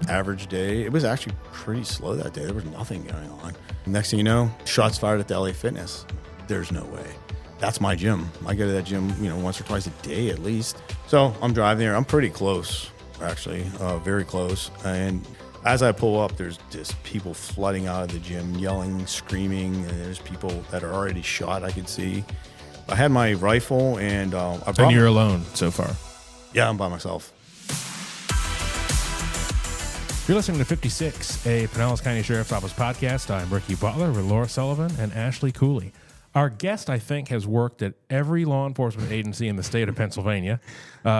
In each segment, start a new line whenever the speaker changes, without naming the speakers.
average day. It was actually pretty slow that day. There was nothing going on. Next thing you know, shots fired at the LA Fitness. There's no way. That's my gym. I go to that gym, once or twice a day at least. So I'm driving there. I'm pretty close, actually, very close. And as I pull up, there's just people flooding out of the gym, yelling, screaming. And there's people that are already shot, I could see. I had my rifle, and
And you're alone so far?
Yeah, I'm by myself.
You're listening to 56, a Pinellas County Sheriff's Office podcast. I'm Ricky Butler with Laura Sullivan and Ashley Cooley. Our guest, I think, has worked at every law enforcement agency in the state of Pennsylvania.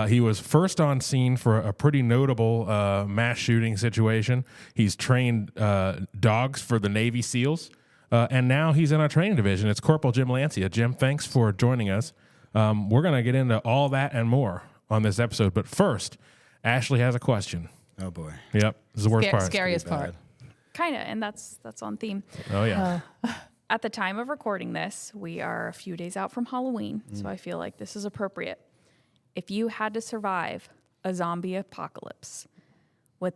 He was first on scene for a pretty notable mass shooting situation. He's trained dogs for the Navy SEALs, and now he's in our training division. It's Corporal Jim Lancia. Jim, thanks for joining us. We're going to get into all that and more on this episode, but first, Ashley has a question.
Oh, boy.
Yep, this is the worst part.
Scariest part.
Kind of, and that's on theme.
Oh, yeah.
At the time of recording this, we are a few days out from Halloween, so I feel like this is appropriate. If you had to survive a zombie apocalypse with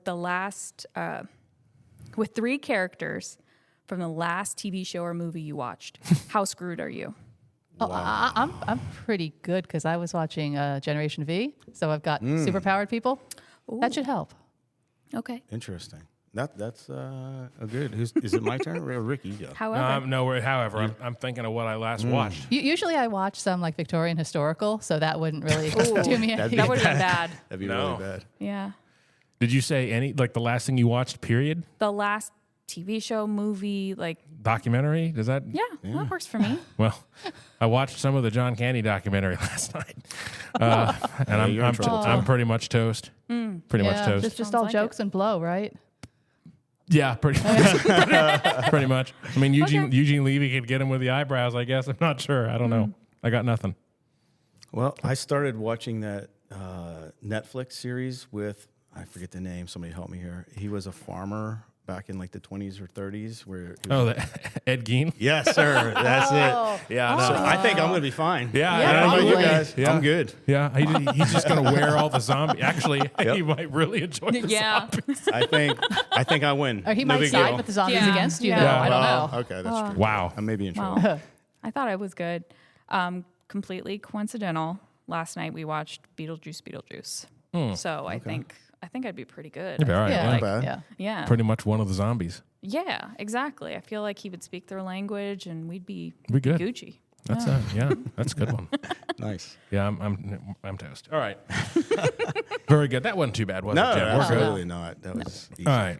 with 3 characters from the last TV show or movie you watched, how screwed are you?
Oh, wow. I'm pretty good because I was watching Generation V, so I've got superpowered people. Ooh. That should help.
Okay.
Interesting. That's a good. Is it my turn or Ricky? Go.
However,
I'm thinking of what I last watched.
Usually I watch some like Victorian historical, so that wouldn't really do me any.
that would have been bad.
That'd be really bad.
Yeah.
Did you say the last thing you watched, period?
The last TV show, movie,
documentary? Does that?
Yeah, that works for me.
Well, I watched some of the John Candy documentary last night, and I'm pretty much toast. Pretty much toast.
Just all jokes and blow, right?
Yeah, pretty much. I mean, Eugene Levy could get him with the eyebrows, I guess. I'm not sure. I don't know. I got nothing.
Well, I started watching that Netflix series with, I forget the name. Somebody help me here. He was a farmer back in the 20s or 30s.
Ed Gein?
Yes, sir. That's it.
Yeah.
So I think I'm going to be fine.
Yeah.
I don't know about you guys.
Yeah.
I'm good.
Yeah. He's just going to wear all the zombies. Actually, he might really enjoy the zombies.
I think I win.
Or he might side with the zombies against you, though.
Yeah.
I don't know.
Okay, that's true.
Wow.
I may be in trouble.
I thought I was good. Completely coincidental. Last night we watched Beetlejuice. So I think I'd be pretty good.
You'd be all right.
Yeah.
Not bad.
Yeah.
Pretty much one of the zombies.
Yeah, exactly. I feel like he would speak their language and we'd be
good.
Gucci.
That's that's a good one.
Nice.
Yeah, I'm toast. All right. Very good. That wasn't too bad, was it, Jim?
Absolutely not. That was easy.
All right.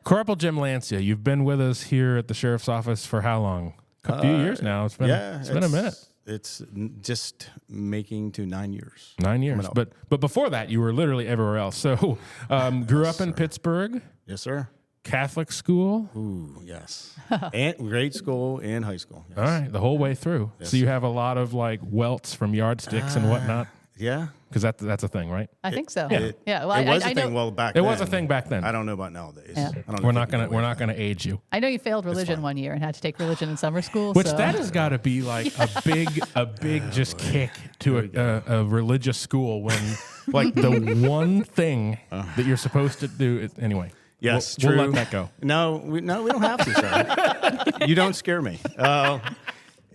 Corporal Jim Lancia, you've been with us here at the Sheriff's Office for how long? A few years now. It's been a minute.
It's just making to 9 years.
9 years. But before that, you were literally everywhere else. So grew up in Pittsburgh.
Yes, sir.
Catholic school.
Ooh, yes. And grade school and high school. Yes.
All right, the whole way through.
Yes,
so you have a lot of welts from yardsticks and whatnot.
Yeah.
Because that's a thing, right?
I think so.
Yeah.
Well,
it was
I
a
know,
thing. Well, back
It
then.
was a thing back then.
I don't know about nowadays.
Yeah.
I don't know
We're
if
not
they can
gonna
go away.
age you.
I know you failed religion one year and had to take religion in summer school.
Which
so.
that has got to be like a big just kick to a religious school when the one thing that you're supposed to do is anyway.
Yes,
we'll
true.
let that go.
No, we don't have to, sir. You don't scare me.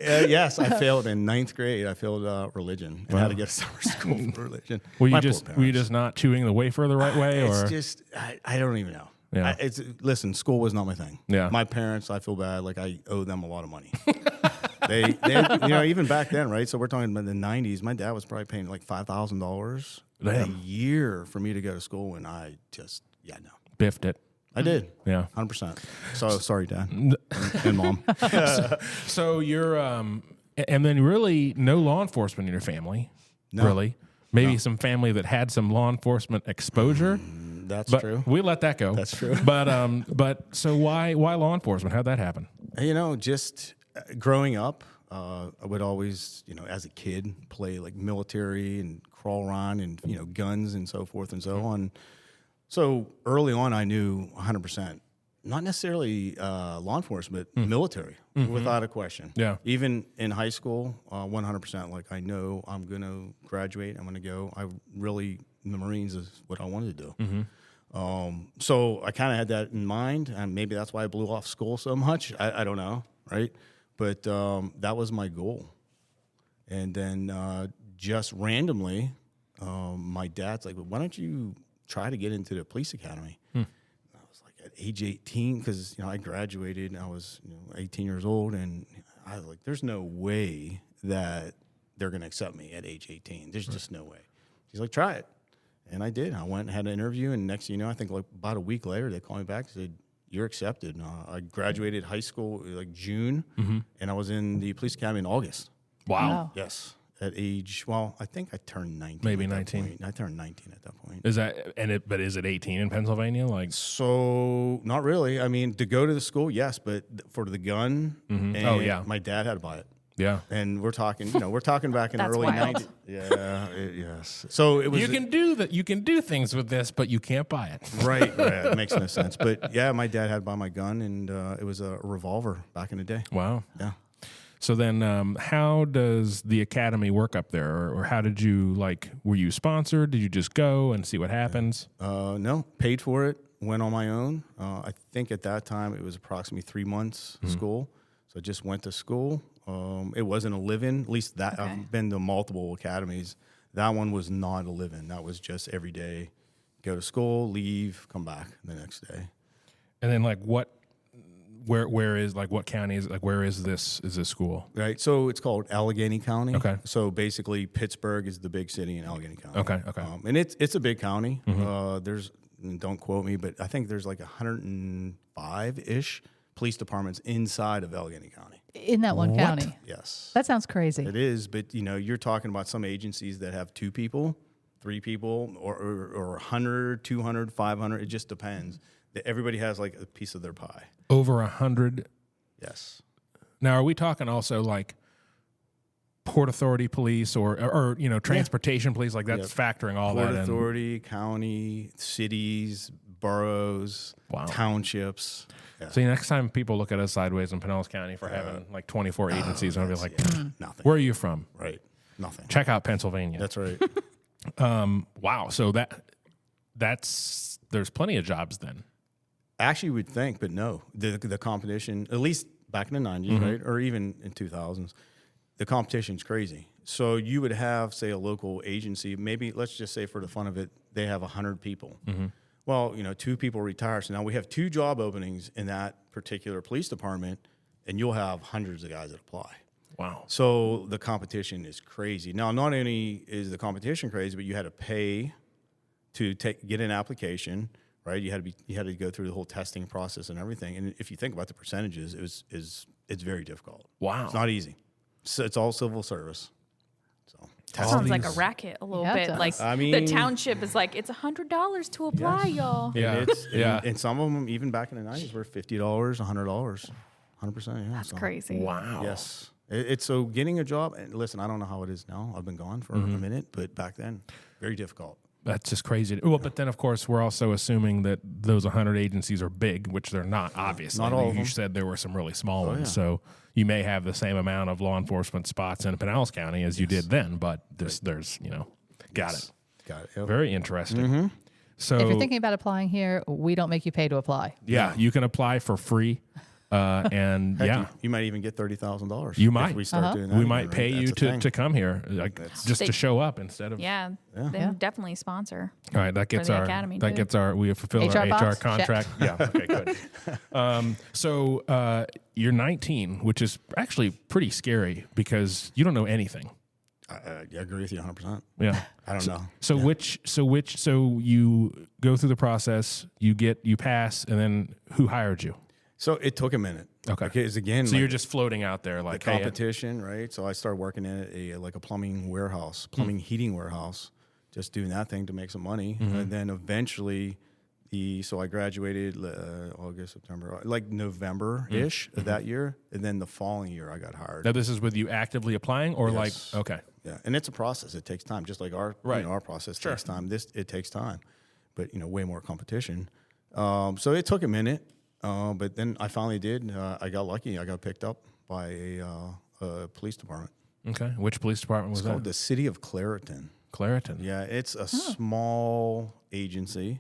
Yes, I failed in 9th grade. I failed religion and had to get to summer school for religion.
Were
My
you
poor parents.
just not chewing the wafer the right way, or
It's just I don't even know.
Yeah.
Listen, school was not my thing.
Yeah.
My parents, I feel bad. Like I owe them a lot of money. they even back then, right? So we're talking about the 90s. My dad was probably paying like $5,000 a year for me to go to school, and I just no.
biffed it?
I did.
Yeah.
100%. So sorry, Dad and Mom.
So you're and then really no law enforcement in your family, really. Maybe some family that had some law enforcement exposure.
That's
but
true.
We let that go.
That's true.
But so why law enforcement? How'd that happen?
Just growing up, I would always, as a kid, play like military and crawl around and, guns and so forth and so on. So early on, I knew 100%, not necessarily law enforcement, but military, without a question.
Yeah.
Even in high school, 100%, like I know I'm going to graduate. I'm going to go. The Marines is what I wanted to do. So I kind of had that in mind, and maybe that's why I blew off school so much. I don't know, right? But that was my goal. And then just randomly, my dad's like, well, why don't you try to get into the police academy? I was like at age 18, because I graduated and I was 18 years old, and I was like, there's no way that they're going to accept me at age 18. There's just no way. He's like, try it. And I did. I went and had an interview, and next thing you know, I think like about a week later, they called me back and said, you're accepted. I graduated high school like June, and I was in the police academy in August.
Wow.
Yes. At age, I think I turned 19.
Maybe 19.
I turned 19 at that point.
But is it 18 in Pennsylvania? Like,
So not really. I mean, to go to the school, yes, but for the gun, and my dad had to buy it.
yeah.
And we're talking, we're talking back in the
That's
early
wild.
90s. Yeah, yes. So it was
You can do that. You can do things with this, but you can't buy it.
right. It makes no sense. But yeah, my dad had to buy my gun, and it was a revolver back in the day.
Wow.
Yeah.
So then, how does the academy work up there, or how did you were you sponsored? Did you just go and see what happens?
No, paid for it. Went on my own. I think at that time it was approximately 3 months school. So I just went to school. It wasn't a live-in. At least that I've been to multiple academies. That one was not a live-in. That was just every day, go to school, leave, come back the next day.
And then where is what county is where is this school?
Right. So it's called Allegheny County.
Okay.
So basically, Pittsburgh is the big city in Allegheny County.
Okay.
And it's a big county. There's, don't quote me, but I think there's like 105-ish police departments inside of Allegheny County.
In that one county.
Yes.
That sounds crazy.
It is, but you're talking about some agencies that have 2 people, 3 people, or 100, 200, 500. It just depends. Everybody has like a piece of their pie.
Over 100.
Yes.
Now, are we talking also Port Authority police or transportation police? That's factoring all
Port
that in.
Authority, county, cities, boroughs, townships. Yeah.
See, next time people look at us sideways in Pinellas County for having 24 agencies, I'll be like,
nothing.
where are you from?
Right. Nothing.
Check out Pennsylvania.
That's right.
Wow. So there's plenty of jobs then.
Actually, you would think, but no. The competition, at least back in the 90s, right, or even in 2000s, the competition's crazy. So you would have, say, a local agency, maybe, let's just say for the fun of it, they have 100 people. Well, 2 people retire, so now we have 2 job openings in that particular police department, and you'll have hundreds of guys that apply.
Wow.
So the competition is crazy. Now, not only is the competition crazy, but you had to pay to get an application, right? You had to go through the whole testing process and everything. And if you think about the percentages, it's very difficult.
Wow.
It's not easy. So it's all civil service. So
Sounds like a racket a little
Yeah, it
bit.
does.
Like the township is like, it's $100 to apply, y'all.
Yeah.
And some of them, even back in the 90s, were $50, $100, 100%. Yeah,
That's crazy.
Wow.
Yes. It's so getting a job, and listen, I don't know how it is now. I've been gone for a minute, but back then, very difficult.
That's just crazy. Well, but then, of course, we're also assuming that those 100 agencies are big, which they're not, obviously.
Not all of
You
them.
said there were some really small ones.
yeah.
So you may have the same amount of law enforcement spots in Pinellas County as you did then, but there's got it.
Got it. Yep.
Very interesting. So
If you're thinking about applying here, we don't make you pay to apply.
yeah, you can apply for free. And
Heck, you might even get $30,000.
You might.
If we start doing that.
we
again,
might
right?
pay
That's
you
a thing.
to come here, just to show up instead of.
Yeah.
Yeah.
Then definitely sponsor.
All right, that gets
the
our
academy, too.
we have fulfilled our
HR
HR
box?
contract. Yeah. Okay. Good. So you're 19, which is actually pretty scary because you don't know anything.
I agree with you 100%.
Yeah.
I don't know.
So so you go through the process, you pass, and then who hired you?
So it took a minute.
Okay.
Because again,
So you're just floating out there
the
like hey,
competition, right? So I started working in a plumbing warehouse, heating warehouse, just doing that thing to make some money. And then eventually so I graduated August, September, like November-ish of that year. And then the following year I got hired.
Now this is with you actively applying or
Yes.
okay.
Yeah, and it's a process. It takes time, just like our our process takes time. It takes time, but way more competition. So it took a minute, but then I finally did. I got lucky. I got picked up by a police department.
Okay. Which police department was
It's called
that?
the City of Clariton.
Clariton.
Yeah, it's a small agency.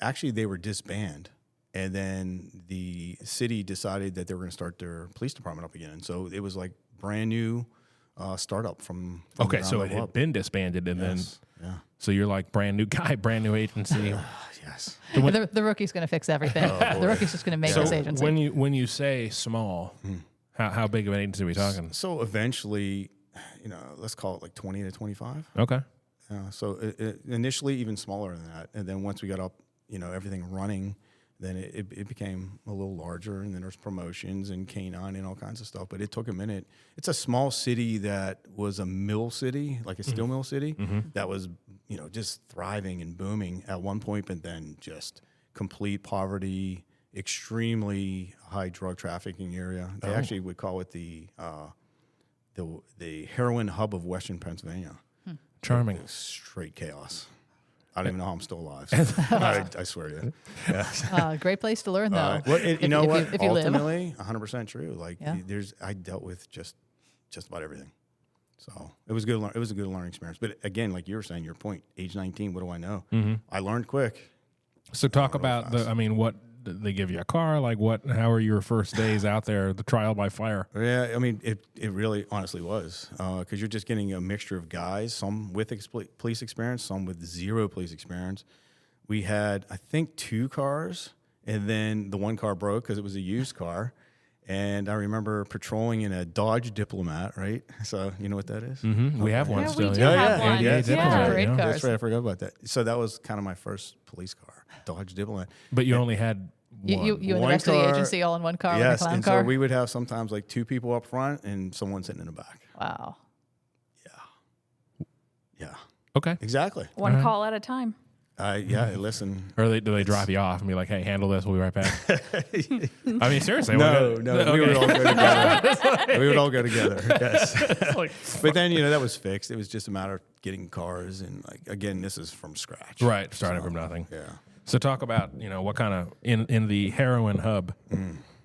Actually, they were disbanded. And then the city decided that they were going to start their police department up again. And so it was like brand new startup from
Okay,
the
so
ground
it had
up.
been disbanded, and
Yes.
so you're like brand new guy, brand new agency.
Yes.
The rookie's going to fix everything. The rookie's just going to make
So
this agency.
when you say small, how big of an agency are we talking?
So eventually, let's call it like 20 to 25.
Okay.
So initially even smaller than that. And then once we got up, everything running, then it became a little larger, and then there's promotions and canine and all kinds of stuff. But it took a minute. It's a small city that was a mill city, like a steel mill city, that was, just thriving and booming at one point, but then just complete poverty, extremely high drug trafficking area. They actually would call it the heroin hub of Western Pennsylvania.
Charming.
It was straight chaos. I don't even know how I'm still alive. I swear to you. Yeah.
Great place to learn, though.
Well,
if
you know
you-
what?
if you live.
Ultimately, 100% true. Like,
Yeah.
I dealt with just about everything. So it was good. It was a good learning experience. But again, like you were saying, your point, age 19, what do I know? I learned quick.
So talk about what did they give you a car? Like how were your first days out there, the trial by fire?
Yeah, I mean, it really honestly was, because you're just getting a mixture of guys, some with police experience, some with zero police experience. We had, I think, 2 cars, and then the one car broke because it was a used car. And I remember patrolling in a Dodge Diplomat, right? So you know what that is?
We have one
Yeah,
still.
we do have one.
Yeah,
Yeah.
Diplomat,
Great
yeah.
car.
That's right, I forgot about that. So that was kind of my first police car, Dodge Diplomat.
But you only had one.
You and the
One
rest of the
car-
agency all in one car,
Yes,
in a clown
and
car?
so we would have sometimes like 2 people up front and someone sitting in the back.
Wow.
Yeah,
Okay.
exactly.
One call at a time.
Listen.
Or do they drop you off and be like, hey, handle this, we'll be right back? I mean, seriously.
No,
we're
no, we would all go together. We would all go together. Yes. But then, that was fixed. It was just a matter of getting cars, and like again, this is from scratch.
Right, starting from nothing.
Yeah.
So talk about, what kind of, in the heroin hub,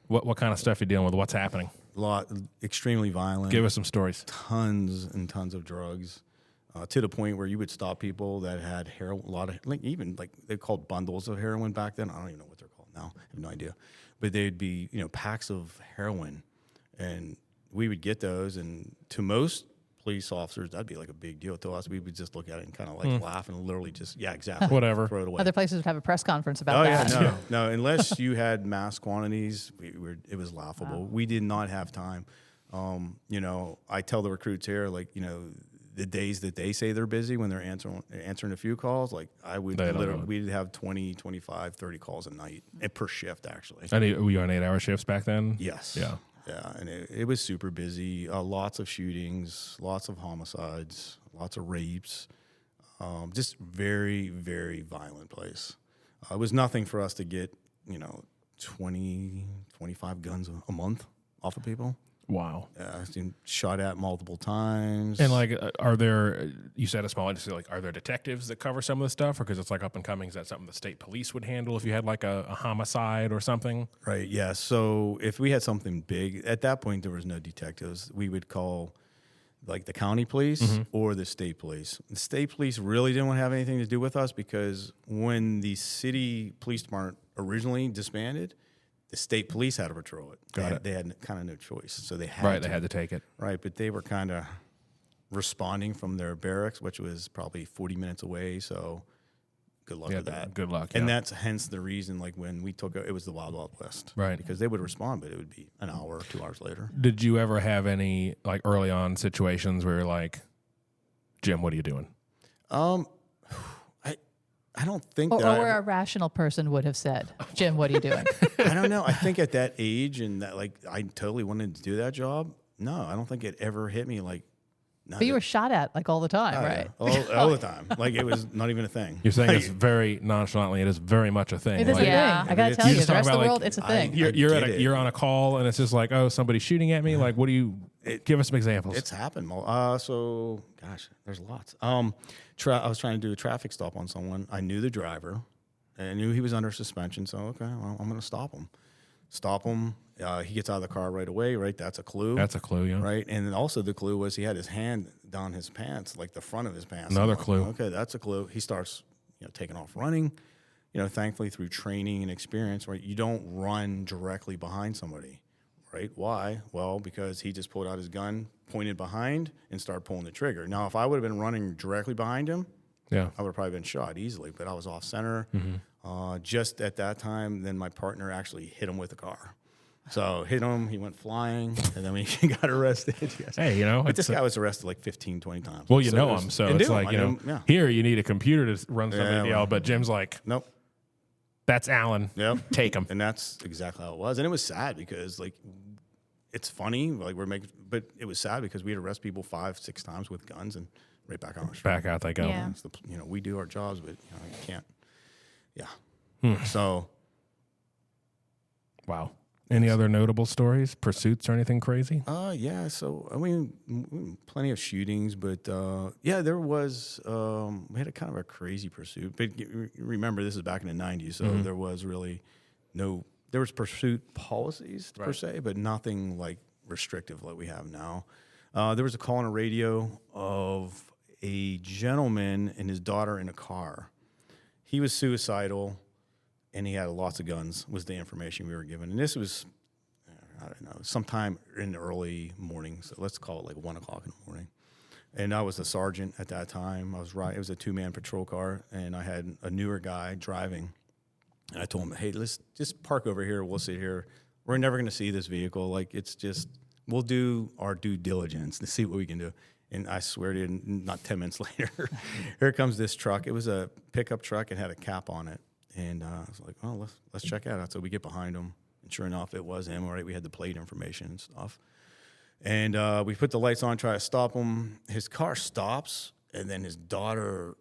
what kind of stuff you're dealing with, what's happening?
Extremely violent.
Give us some stories.
Tons and tons of drugs. To the point where you would stop people that had heroin, a lot of, even they called bundles of heroin back then. I don't even know what they're called now. I have no idea. But they'd be, packs of heroin, and we would get those. And to most police officers, that'd be like a big deal. To us, we would just look at it and kind of like laugh and literally just, yeah, exactly.
Whatever.
Throw it away.
Other places would have a press conference about
Oh yeah,
that.
no. Unless you had mass quantities, it was laughable. We did not have time. I tell the recruits here, the days that they say they're busy when they're answering a few calls, like we'd have 20, 25, 30 calls a night per shift, actually.
Were you on 8-hour shifts back then?
Yes.
Yeah.
Yeah, and it was super busy. Lots of shootings, lots of homicides, lots of rapes. Just very, very violent place. It was nothing for us to get, 20, 25 guns a month off of people.
Wow.
I've been shot at multiple times.
And are there, you said a small agency, are there detectives that cover some of the stuff? Or because it's up and coming, is that something the state police would handle if you had a homicide or something?
Right, yeah. So if we had something big, at that point there was no detectives. We would call the county police or the state police. The state police really didn't want to have anything to do with us because when the city police department originally disbanded, the state police had to patrol it. They had kind of no choice, so they had
They had to take it.
Right, but they were kind of responding from their barracks, which was probably 40 minutes away. So good luck with that.
Good luck.
And
yeah.
that's hence the reason, when we took it was the Wild Wild West,
Right?
Because they would respond, but it would be an hour or 2 hours later.
Did you ever have any early on situations where you're like, Jim, what are you doing?
I don't think
Or
that.
where a rational person would have said, Jim, what are you doing?
I don't know. I think at that age and that, I totally wanted to do that job. No, I don't think it ever hit me no,
But you were shot at all the time,
Oh,
right?
yeah. All the time. It was not even a thing.
You're saying it's very nonchalantly. It is very much a thing.
It is a
Yeah.
thing. I got to
You
tell you,
just
the
talk
rest of the
about,
world, it's a thing.
You're
get it.
you're on a call and it's just somebody's shooting at me. What do you? Give us some examples.
It's happened. Gosh, there's lots. I was trying to do a traffic stop on someone. I knew the driver, and I knew he was under suspension. So okay, well, I'm going to stop him. He gets out of the car right away. Right, that's a clue.
That's a clue. Yeah.
Right, and then also the clue was he had his hand down his pants, the front of his pants.
Another
I'm like,
clue.
Okay, that's a clue. He starts, taken off running. Thankfully through training and experience, right, you don't run directly behind somebody, right? Why? Well, because he just pulled out his gun, pointed behind, and started pulling the trigger. Now, if I would have been running directly behind him, I would have probably been shot easily, but I was off center. Just at that time, then my partner actually hit him with the car. So hit him, he went flying, and then he got arrested. Yes.
Hey,
but this guy was arrested like 15, 20 times.
Well, him, so it's like, here you need a computer to run some video, but Jim's like,
nope.
That's Alan.
Yep.
Take him.
And that's exactly how it was. And it was sad because, like, it's funny, like but it was sad because we'd arrest people 5-6 times with guns and right back on our street.
Back out they go.
Yeah.
We do our jobs, but you can't. Yeah. So.
Wow. Any other notable stories, pursuits, or anything crazy?
Yeah. So plenty of shootings, but there was. We had a kind of a crazy pursuit, but remember this is back in the '90s, so there was really no. There was pursuit policies per se, but nothing like restrictive like we have now. There was a call on a radio of a gentleman and his daughter in a car. He was suicidal. And he had lots of guns, was the information we were given. And this was, I don't know, sometime in the early morning. So let's call it like 1 o'clock in the morning. And I was a sergeant at that time. It was a 2-man patrol car, and I had a newer guy driving. And I told him, hey, let's just park over here. We'll sit here. We're never going to see this vehicle. Like, it's just, we'll do our due diligence to see what we can do. And I swear to you, not 10 minutes later, here comes this truck. It was a pickup truck and had a cap on it. And I was like, oh, let's check it out. So we get behind him, and sure enough, it was him. All right, we had the plate information and stuff. And we put the lights on, try to stop him. His car stops, and then his daughter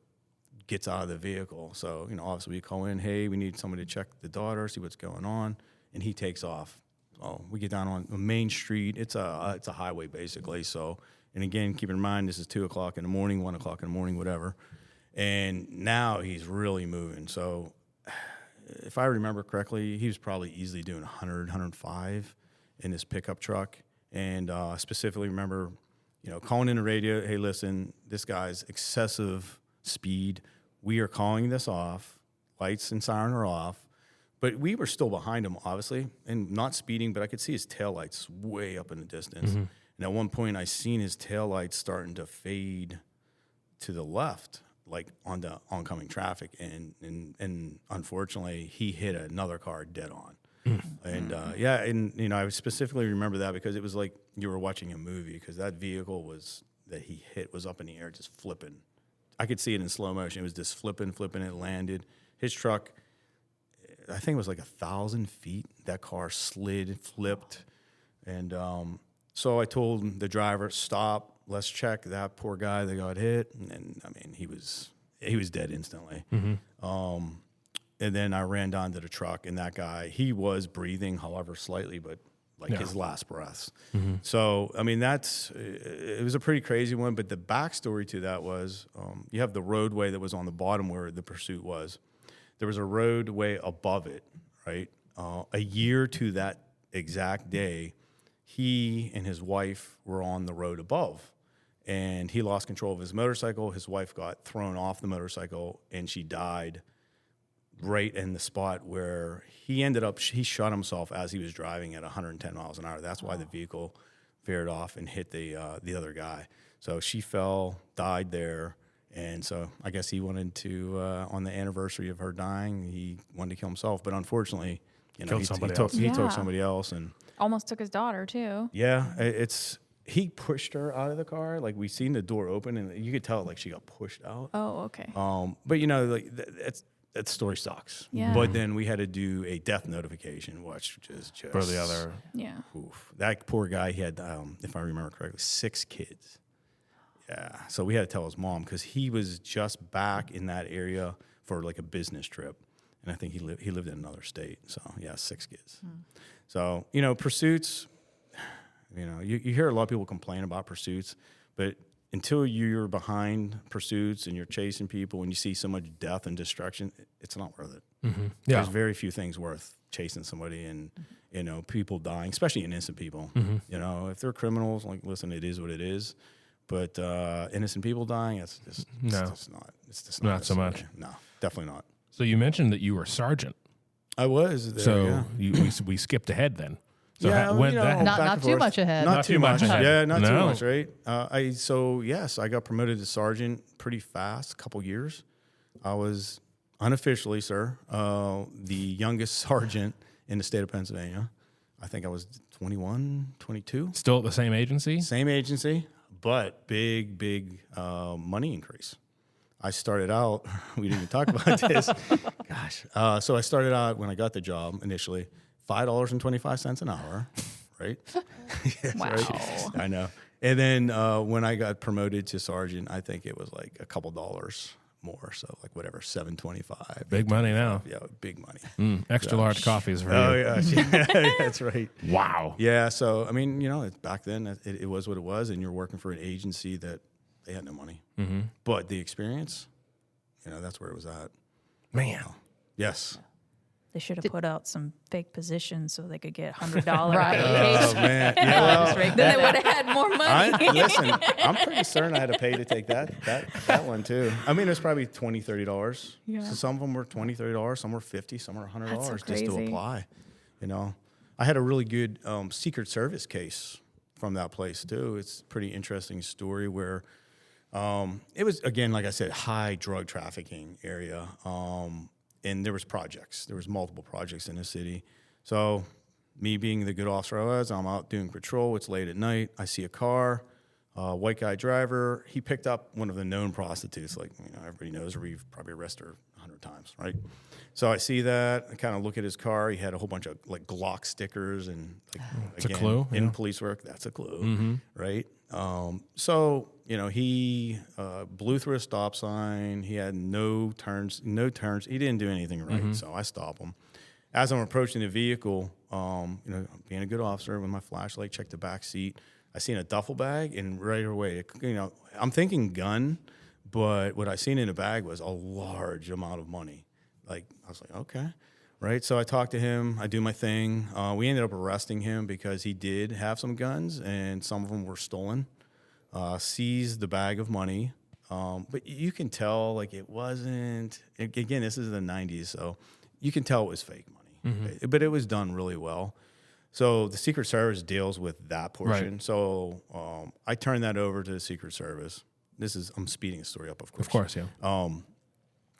gets out of the vehicle. So, obviously we call in, hey, we need somebody to check the daughter, see what's going on. And he takes off. Oh, we get down on Main Street. It's a highway, basically. So, and again, keep in mind, this is 2 o'clock in the morning, 1 o'clock in the morning, whatever. And now he's really moving. So, if I remember correctly, he was probably easily doing 100, 105 in this pickup truck. And specifically remember, calling in the radio, hey, listen, this guy's excessive speed. We are calling this off. Lights and siren are off. But we were still behind him, obviously, and not speeding, but I could see his taillights way up in the distance. And at one point, I seen his taillights starting to fade to the left, like on the oncoming traffic, and unfortunately he hit another car dead on. And I specifically remember that because it was like you were watching a movie, because that vehicle that he hit was up in the air just flipping. I could see it in slow motion. It was just flipping, it landed. His truck, I think it was like 1,000 feet. That car slid, flipped. And so I told the driver, stop. Let's check that poor guy that got hit. And he was dead instantly. And then I ran down to the truck, and that guy, he was breathing, however slightly, but his last breaths. So, it was a pretty crazy one. But the backstory to that was, you have the roadway that was on the bottom where the pursuit was. There was a roadway above it, right? A year to that exact day, he and his wife were on the road above, and he lost control of his motorcycle. His wife got thrown off the motorcycle, and she died right in the spot where he shot himself as he was driving at 110 miles an hour. That's why the vehicle veered off and hit the other guy. So she fell, died there. And so I guess he wanted to, on the anniversary of her dying, he wanted to kill himself. But unfortunately, he took somebody else, and
almost took his daughter too.
Yeah, he pushed her out of the car. Like, we seen the door open, and you could tell like she got pushed out.
Oh, okay.
But that story sucks.
Yeah.
But then we had to do a death notification, which is just
for the other.
Yeah.
Oof. That poor guy, he had, if I remember correctly, 6 kids. Yeah. So we had to tell his mom, because he was just back in that area for like a business trip, and I think he lived in another state. So yeah, 6 kids. So pursuits. You hear a lot of people complain about pursuits, but until you're behind pursuits and you're chasing people and you see so much death and destruction, it's not worth it. Yeah. There's very few things worth chasing somebody and, people dying, especially innocent people. If they're criminals, like, listen, it is what it is. But innocent people dying, it's just not
so much.
No. definitely not.
So you mentioned that you were sergeant.
I was there,
So
yeah.
we skipped ahead then. So
Yeah,
when
you know,
that happened?
Not
back and
too
forth.
much ahead.
Not too much.
ahead.
Yeah, not too
No.
much, right? Yes, I got promoted to sergeant pretty fast, a couple years. I was unofficially, sir, the youngest sergeant in the state of Pennsylvania. I think I was 21, 22.
Still at the same agency?
Same agency, but big money increase. I started out, we didn't even talk about this. Gosh. So I started out when I got the job initially, $5.25 an hour, right? Yes,
Wow.
right? I know. And then when I got promoted to sergeant, I think it was like a couple dollars more. So like whatever, $7.25.
Big money now.
Yeah, big money.
Extra large coffees for
Oh,
you.
yeah. That's right.
Wow.
Yeah. So, I mean, you know, back then it was what it was, and you're working for an agency that they had no money. Mm-hmm. But the experience, you know, that's where it was at.
Man.
Yes.
They should have put out some fake positions so they could get $100
Right.
Oh, man. Yeah, well,
then they would have had more money.
listen, I'm pretty certain I had to pay to take that one, too. I mean, it was probably $20, $30.
Yeah.
So some of them were $20, $30. Some were $50. Some were $100
That's so
just to
crazy.
apply. You know, I had a really good Secret Service case from that place, too. It's a pretty interesting story where it was, again, like I said, high drug trafficking area. And there was projects. There was multiple projects in the city. So me being the good officer I was, I'm out doing patrol. It's late at night. I see a car, white guy driver. He picked up one of the known prostitutes. Like, you know, everybody knows her. We've probably arrested her 100 times, right? So I see that. I kind of look at his car. He had a whole bunch of like Glock stickers and like,
It's a clue,
in
yeah.
police work. That's a clue, right? So, you know, he blew through a stop sign. He had no turns. He didn't do anything right. So I stop him. As I'm approaching the vehicle, you know, being a good officer with my flashlight, check the back seat. I seen a duffel bag, and right away, you know, I'm thinking gun, but what I seen in the bag was a large amount of money. Like, I was like, okay. Right, so I talked to him. I do my thing. We ended up arresting him because he did have some guns, and some of them were stolen. Seized the bag of money, but you can tell like it wasn't. Again, this is the '90s, so you can tell it was fake money. But it was done really well. So the Secret Service deals with that portion.
Right.
So I turned that over to the Secret Service. I'm speeding the story up, of course.
Of course, yeah.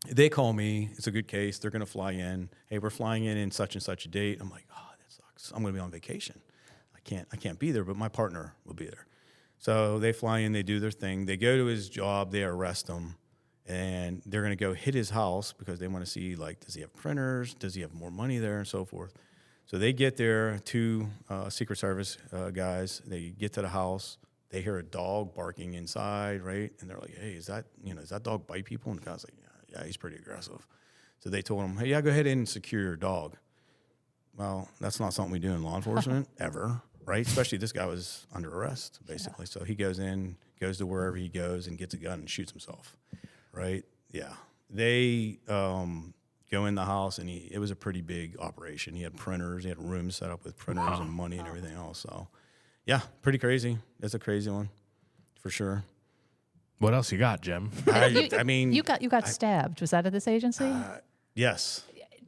They call me. It's a good case. They're going to fly in. Hey, we're flying in such and such a date. I'm like, oh, that sucks. I'm going to be on vacation. I can't be there, but my partner will be there. So they fly in. They do their thing. They go to his job. They arrest him, and they're going to go hit his house because they want to see, like, does he have printers? Does he have more money there, and so forth. So they get there. Two Secret Service guys. They get to the house. They hear a dog barking inside, right? And they're like, hey, is that dog bite people? And the guy's like, yeah, he's pretty aggressive. So they told him, hey, yeah, go ahead and secure your dog. Well, that's not something we do in law enforcement ever, right? Especially this guy was under arrest, basically. So he goes to wherever he goes and gets a gun and shoots himself, right? Yeah. They go in the house, and it was a pretty big operation. He had printers. He had rooms set up with printers and money and everything else. So, yeah, pretty crazy. That's a crazy one for sure.
What else you got, Jim?
I mean,
you got stabbed. Was that at this agency?
yes.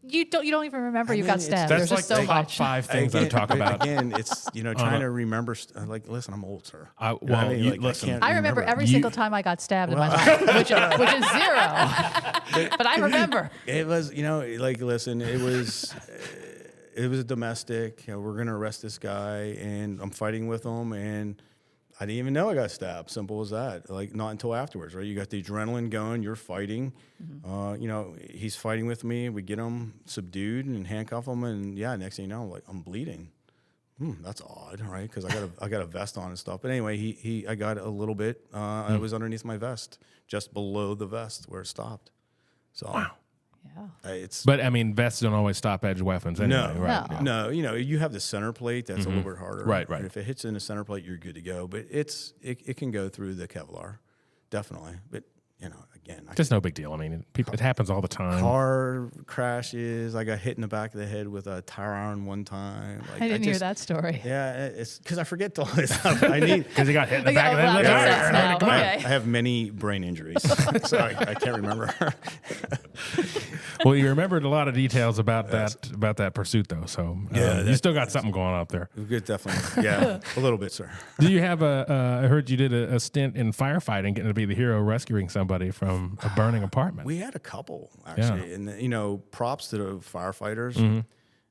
You don't even remember you got stabbed.
That's
There's
like
just so
the top
much.
5 things I talk about.
Again, it's trying to remember. Like, listen, I'm old, sir.
Well,
You know what I mean?
you
Like,
listen.
can't
I remember every
You-
single time I got stabbed in my life, which is zero. But I remember.
It was, like, listen, it was a domestic. We're gonna arrest this guy, and I'm fighting with him, and I didn't even know I got stabbed. Simple as that. Like, not until afterwards, right? You got the adrenaline going. You're fighting. He's fighting with me. We get him subdued and handcuff him, and yeah, next thing you know, I'm bleeding. That's odd, right? Because I got a vest on and stuff. But anyway, I got a little bit. I was underneath my vest, just below the vest where it stopped. So,
Yeah.
But I mean, vests don't always stop edge weapons anyway,
No,
right?
No.
Yeah.
no. You have the center plate. That's a little bit harder.
Right.
And if it hits in the center plate, you're good to go. But it can go through the Kevlar, definitely. But again,
Just no big deal. I mean, it happens all the time.
car crashes. I got hit in the back of the head with a tire iron one time. Like,
I didn't hear that story.
Yeah, it's because I forget all this stuff. I need
Because he got hit in the back of the head.
that
with a
makes
tire.
sense now.
Come on.
Okay.
I have many brain injuries, so I can't remember.
Well, you remembered a lot of details about that pursuit, though. So you still got something going on up there.
Good, definitely. Yeah, a little bit, sir.
Do you have I heard you did a stint in firefighting, getting to be the hero rescuing somebody from a burning apartment.
We had a couple actually, and props to the firefighters.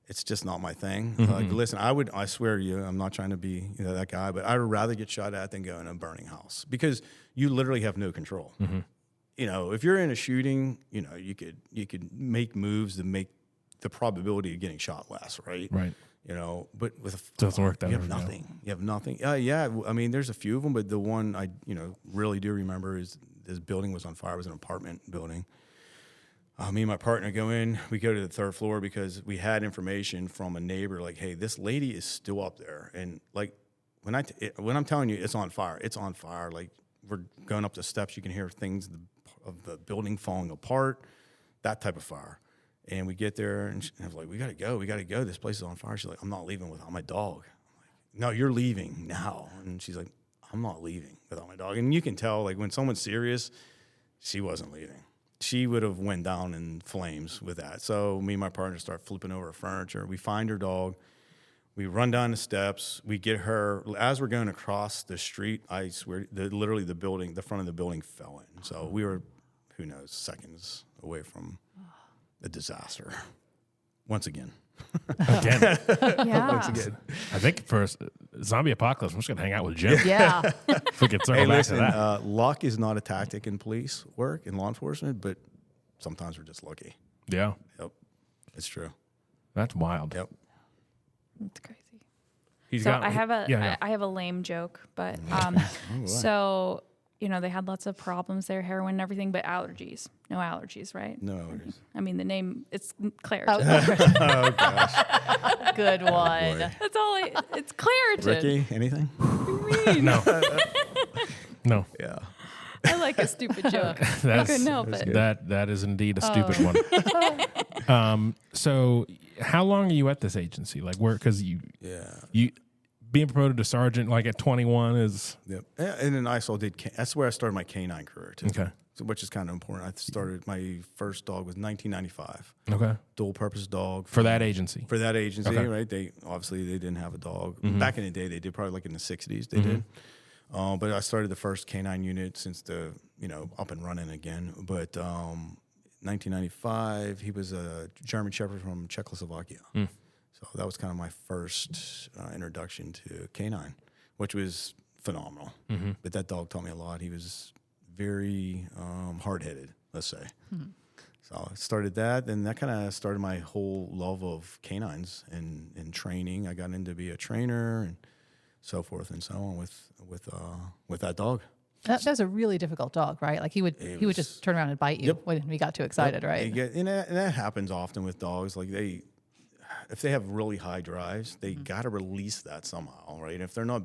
It's just not my thing. Listen, I swear to you, I'm not trying to be that guy, but I would rather get shot at than go in a burning house because you literally have no control. If you're in a shooting, you could make moves to make the probability of getting shot less, right?
Right.
But with a
Doesn't work that
you
way,
have
no.
nothing. You have nothing. Yeah. I mean, there's a few of them, but the one I really do remember is this building was on fire. It was an apartment building. Me and my partner go in. We go to the third floor because we had information from a neighbor, like, "Hey, this lady is still up there." And like when I'm telling you, it's on fire. It's on fire. Like we're going up the steps, you can hear things of the building falling apart. That type of fire. And we get there, and I was like, "We gotta go. This place is on fire." She's like, "I'm not leaving without my dog." I'm like, "No, you're leaving now." And she's like, "I'm not leaving without my dog." And you can tell, like when someone's serious, she wasn't leaving. She would have went down in flames with that. So me and my partner start flipping over her furniture. We find her dog. We run down the steps. We get her. As we're going across the street, I swear, literally the front of the building fell in. So we were, who knows, seconds away from a disaster. Once again.
Again.
Yeah.
I think for a zombie apocalypse, I'm just going to hang out with Jim.
Yeah.
If we could circle back to that.
Luck is not a tactic in police work, in law enforcement, but sometimes we're just lucky.
Yeah.
Yep. It's true.
That's wild.
Yep.
It's crazy.
He's
So
got,
I have
yeah.
I have a lame joke, but so they had lots of problems there, heroin and everything, but allergies. No allergies, right?
No. It is.
I mean, the name, it's Claritin.
Oh, gosh.
Good one.
boy.
That's all it's Claritin.
Ricky, anything?
No. No.
Yeah.
I like a stupid joke. I
That's-
couldn't help it.
That is indeed a stupid one. So how long are you at this agency? Like because you being promoted to sergeant like at 21 is
Yep. And then I also that's where I started my canine career too.
okay.
So, which is kind of important. I started, my first dog was 1995.
Okay.
Dual purpose dog.
For that agency.
For that agency,
Okay.
right? They didn't have a dog. Back in the day, they did, probably like in the 60s, they did. But I started the first canine unit since up and running again. But 1995, he was a German Shepherd from Czechoslovakia. So that was kind of my first introduction to canine, which was phenomenal. But that dog taught me a lot. He was very hard-headed, let's say. So I started that, and that kind of started my whole love of canines and training. I got into be a trainer and so forth and so on with that dog.
That was a really difficult dog, right? Like he would just turn around and bite you when he got too excited, right?
And that happens often with dogs. Like if they have really high drives, they got to release that somehow, right? And if they're not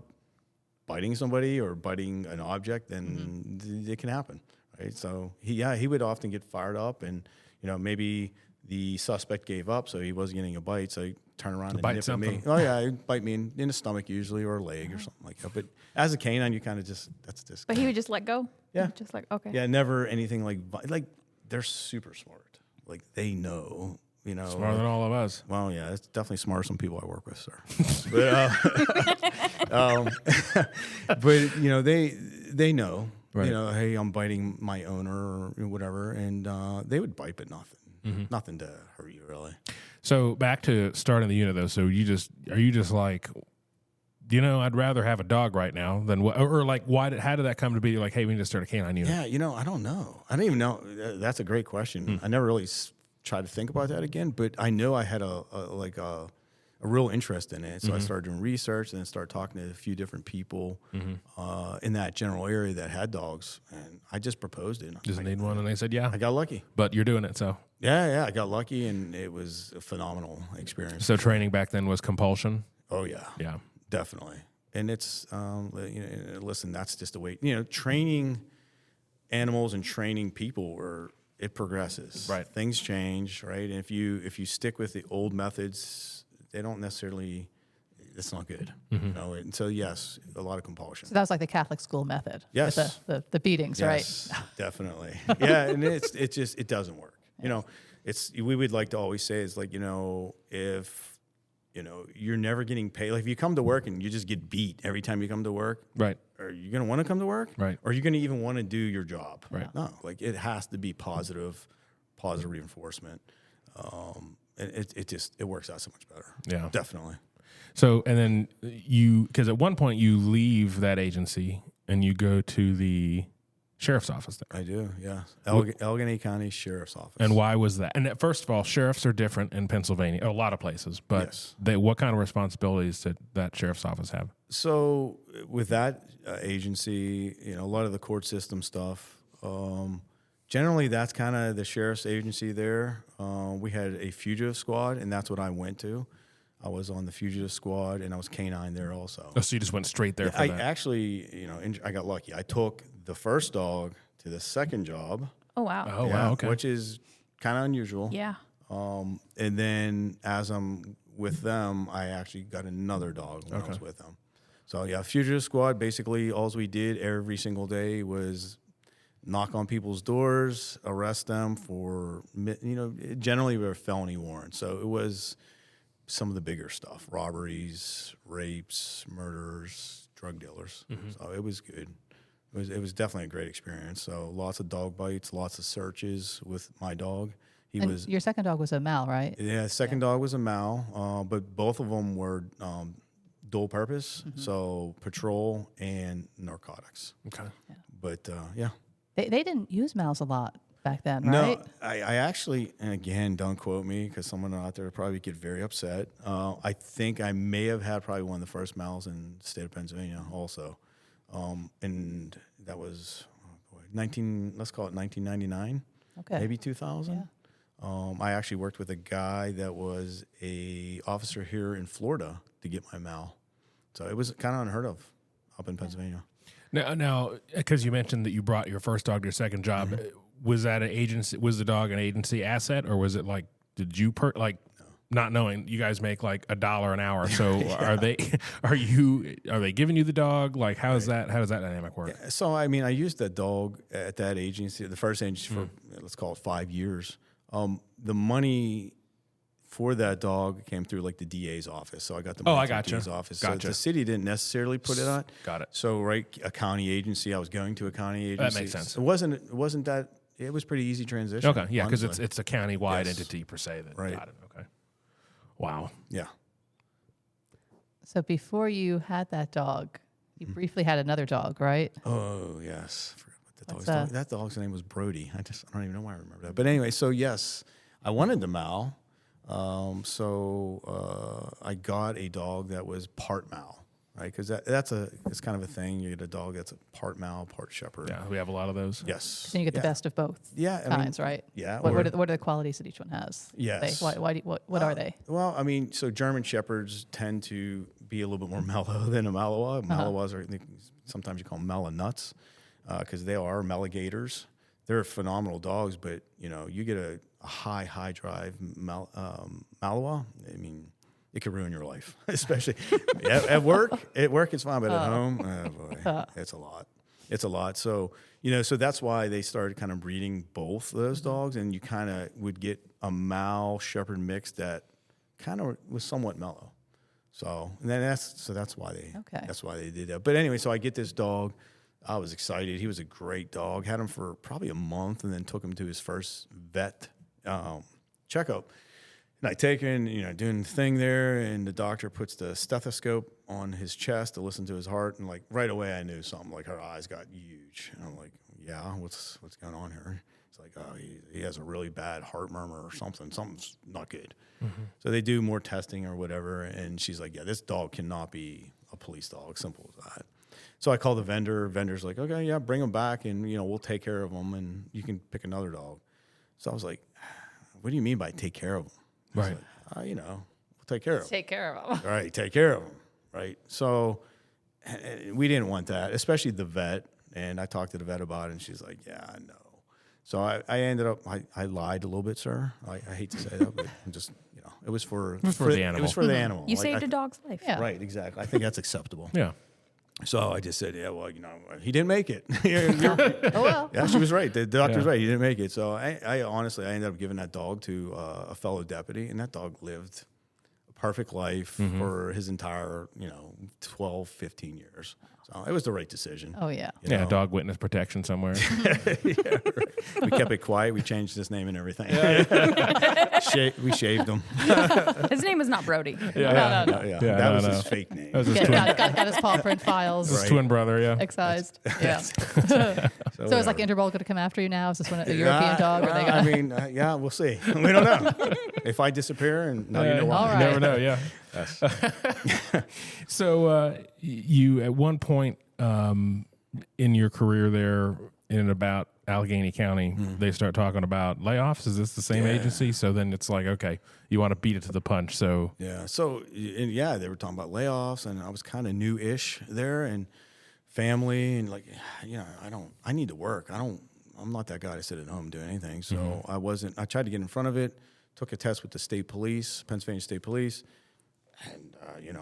biting somebody or biting an object, then it can happen, right? So he would often get fired up, and maybe the suspect gave up, so he wasn't getting a bite, so he turn around and nip at me. Oh yeah, he'd bite me in the stomach usually, or a leg or something like that. But as a canine, you kind of that's just.
But he would just let go?
Yeah.
Just like, okay.
Yeah, never anything like they're super smart. Like they know.
Smarter than all of us.
Well, yeah, it's definitely smarter than some people I work with, sir. But they know,
Right.
hey, I'm biting my owner or whatever, and they would bite, but nothing to hurt you really.
So back to starting the unit though. So are you just like, I'd rather have a dog right now than what, or like how did that come to be? Like, hey, we need to start a canine unit.
Yeah, I don't know. I don't even know. That's a great question. I never really tried to think about that again, but I know I had a real interest in it. So I started doing research and then started talking to a few different people in that general area that had dogs, and I just proposed it.
Just need one, and they said, yeah.
I got lucky.
But you're doing it, so.
Yeah, I got lucky, and it was a phenomenal experience.
So training back then was compulsion?
Oh, yeah.
Yeah.
Definitely. And it's, listen, that's just the way, training animals and training people it progresses.
Right.
Things change, right? And if you stick with the old methods, they don't necessarily. It's not good. You know? And so yes, a lot of compulsion.
So that was like the Catholic school method.
Yes.
With the beatings,
Yes,
right?
definitely. Yeah, and it doesn't work. You know, we would like to always say it's like, you know, if you're never getting paid. Like if you come to work and you just get beat every time you come to work,
Right.
are you going to want to come to work?
Right.
Or are you going to even want to do your job?
Right.
No, like it has to be positive reinforcement. And it works out so much better.
Yeah.
Definitely.
So, and then because at one point you leave that agency and you go to the sheriff's office there.
I do, yeah. Allegheny County Sheriff's Office.
And why was that? And first of all, sheriffs are different in Pennsylvania, a lot of places, but
Yes.
what kind of responsibilities did that sheriff's office have?
So with that agency, a lot of the court system stuff, generally that's kind of the sheriff's agency there. We had a fugitive squad, and that's what I went to. I was on the fugitive squad, and I was canine there also.
Oh, so you just went straight there for
I
that?
actually, I got lucky. I took the first dog to the second job.
Oh, wow.
Oh, wow, okay.
Which is kind of unusual.
Yeah.
And then as I'm with them, I actually got another dog when I was with them. So yeah, fugitive squad, basically all we did every single day was knock on people's doors, arrest them for, generally we were felony warrants. So it was some of the bigger stuff, robberies, rapes, murders, drug dealers. So it was good. It was definitely a great experience. So lots of dog bites, lots of searches with my dog.
Your second dog was a Mal, right?
Yeah, second dog was a Mal, but both of them were dual purpose, so patrol and narcotics.
Okay.
Yeah.
But yeah.
They didn't use Mals a lot back then,
No,
right?
I actually, and again, don't quote me because someone out there would probably get very upset. I think I may have had probably one of the first Mals in the state of Pennsylvania also. And that was, let's call it 1999, maybe 2000.
Yeah.
I actually worked with a guy that was a officer here in Florida to get my Mal. So it was kind of unheard of up in Pennsylvania.
Now, because you mentioned that you brought your first dog to your second job, was that an agency? Was the dog an agency asset, or was it like? Did you not knowing you guys make like $1 an hour? So are they giving you the dog? Like how does that dynamic work?
Yeah, so I mean, I used that dog at that agency, the first agency for let's call it 5 years. The money for that dog came through like the DA's office. So I got the money through the DA's office.
Gotcha.
So the city didn't necessarily put it on.
Got it.
So a county agency, I was going to a county agency.
That makes sense.
It wasn't that, it was pretty easy transition.
Okay, yeah, because
honestly.
it's a county-wide
Yes.
entity per se.
Right.
Got it. Okay. Wow.
Yeah.
So before you had that dog, you briefly had another dog, right?
Oh, yes. I forgot what the
What's
dog's name. That dog's name was Brody. I don't even know why I remember that. But anyway, so yes, I wanted the Mal. So I got a dog that was part Mal, right? Because it's kind of a thing. You get a dog that's a part Mal, part Shepherd.
Yeah, we have a lot of those.
Yes.
So you get the best of both
Yeah, I mean,
kinds, right?
yeah,
What
or-
are the qualities that each one has?
Yes.
What are they?
Well, I mean, so German Shepherds tend to be a little bit more mellow than a Malinois. Malinois are, sometimes you call them mellonuts because they are melligators. They're phenomenal dogs, but, you get a high drive Malinois, I mean, it could ruin your life, especially at work. At work, it's fine, but at home, oh boy, it's a lot. It's a lot. So, so that's why they started kind of breeding both of those dogs, and you kind of would get a Mal Shepherd mix that kind of was somewhat mellow. So, and then that's why they did that. But anyway, so I get this dog. I was excited. He was a great dog. Had him for probably a month, and then took him to his first vet checkup. And I take him, doing the thing there, and the doctor puts the stethoscope on his chest to listen to his heart, and like right away I knew something. Like her eyes got huge, and I'm like, yeah, what's going on here? It's like, oh, he has a really bad heart murmur or something. Something's not good. Mm-hmm. So they do more testing or whatever, and she's like, yeah, this dog cannot be a police dog. Simple as that. So I call the vendor. Vendor's like, okay, yeah, bring him back, and we'll take care of him, and you can pick another dog. So I was like, what do you mean by take care of him?
Right.
Like, we'll take care of him.
Take care of them.
All right, take care of him. Right. So we didn't want that, especially the vet. And I talked to the vet about it, and she's like, yeah, I know. So I ended up, I lied a little bit, sir. I hate to say that, but I'm just, it was for
the animal.
It was for the animal.
You saved a dog's life.
Yeah.
Right, exactly. I think that's acceptable.
Yeah.
So I just said, yeah, well, he didn't make it.
Oh, well.
Yeah, she was right. The doctor's right. He didn't make it. So I honestly, I ended up giving that dog to a fellow deputy, and that dog lived a perfect life for his entire, 12, 15 years. So it was the right decision.
Oh, yeah.
Yeah, dog witness protection somewhere.
We kept it quiet. We changed his name and everything. We shaved him.
His name was not Brody.
No.
That was his fake name.
That was his
Got his paw print files
his twin brother, yeah.
excised. Yeah. So is like Interpol going to come after you now? Is this one a European dog? Or are they gonna...
I mean, we'll see. We don't know. If I disappear, and now you know why.
All
You
right.
never know, yeah. So you, at one point in your career there in and about Allegheny County, they start talking about layoffs. Is this the same agency? So then it's like, okay, you want to beat it to the punch. So
yeah. So they were talking about layoffs, and I was kind of new-ish there, and family, and I need to work. I'm not that guy to sit at home and do anything. So I tried to get in front of it, took a test with the state police, Pennsylvania State Police. And,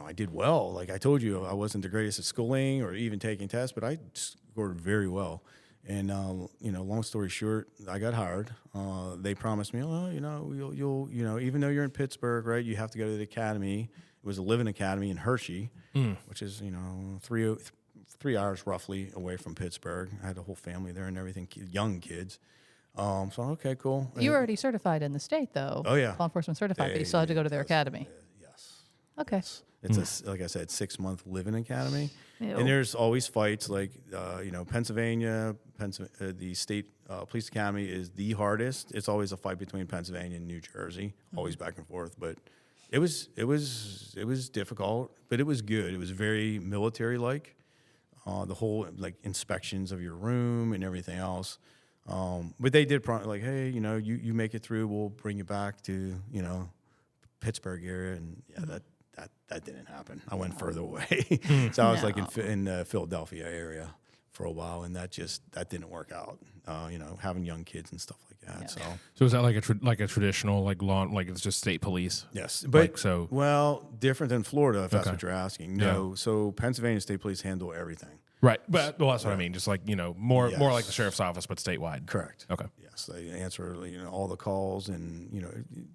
I did well. Like I told you, I wasn't the greatest at schooling or even taking tests, but I scored very well. And, long story short, I got hired. They promised me, you'll even though you're in Pittsburgh, right, you have to go to the academy. It was a living academy in Hershey, which is, 3 hours roughly away from Pittsburgh. I had a whole family there and everything, young kids. So, okay, cool.
You were already certified in the state, though.
Oh, yeah.
Law enforcement certified, but you still had to go to their academy.
Yes.
Okay.
It's like I said, 6-month living academy.
Ew.
And there's always fights like, Pennsylvania, the state police academy is the hardest. It's always a fight between Pennsylvania and New Jersey, always back and forth. But it was difficult, but it was good. It was very military-like. The whole inspections of your room and everything else. But they did hey, you make it through, we'll bring you back to, Pittsburgh area. And that didn't happen. I went further away. So I was in the Philadelphia area for a while, and that didn't work out. Having young kids and stuff like that.
Yeah.
So is that like a traditional law, it's just state police?
Yes, but
well,
different than Florida, if that's what you're asking. No, so Pennsylvania State Police handle everything.
Right, but that's what I mean. Just more like the sheriff's office, but statewide.
Correct.
Okay.
Yes, they answer all the calls, and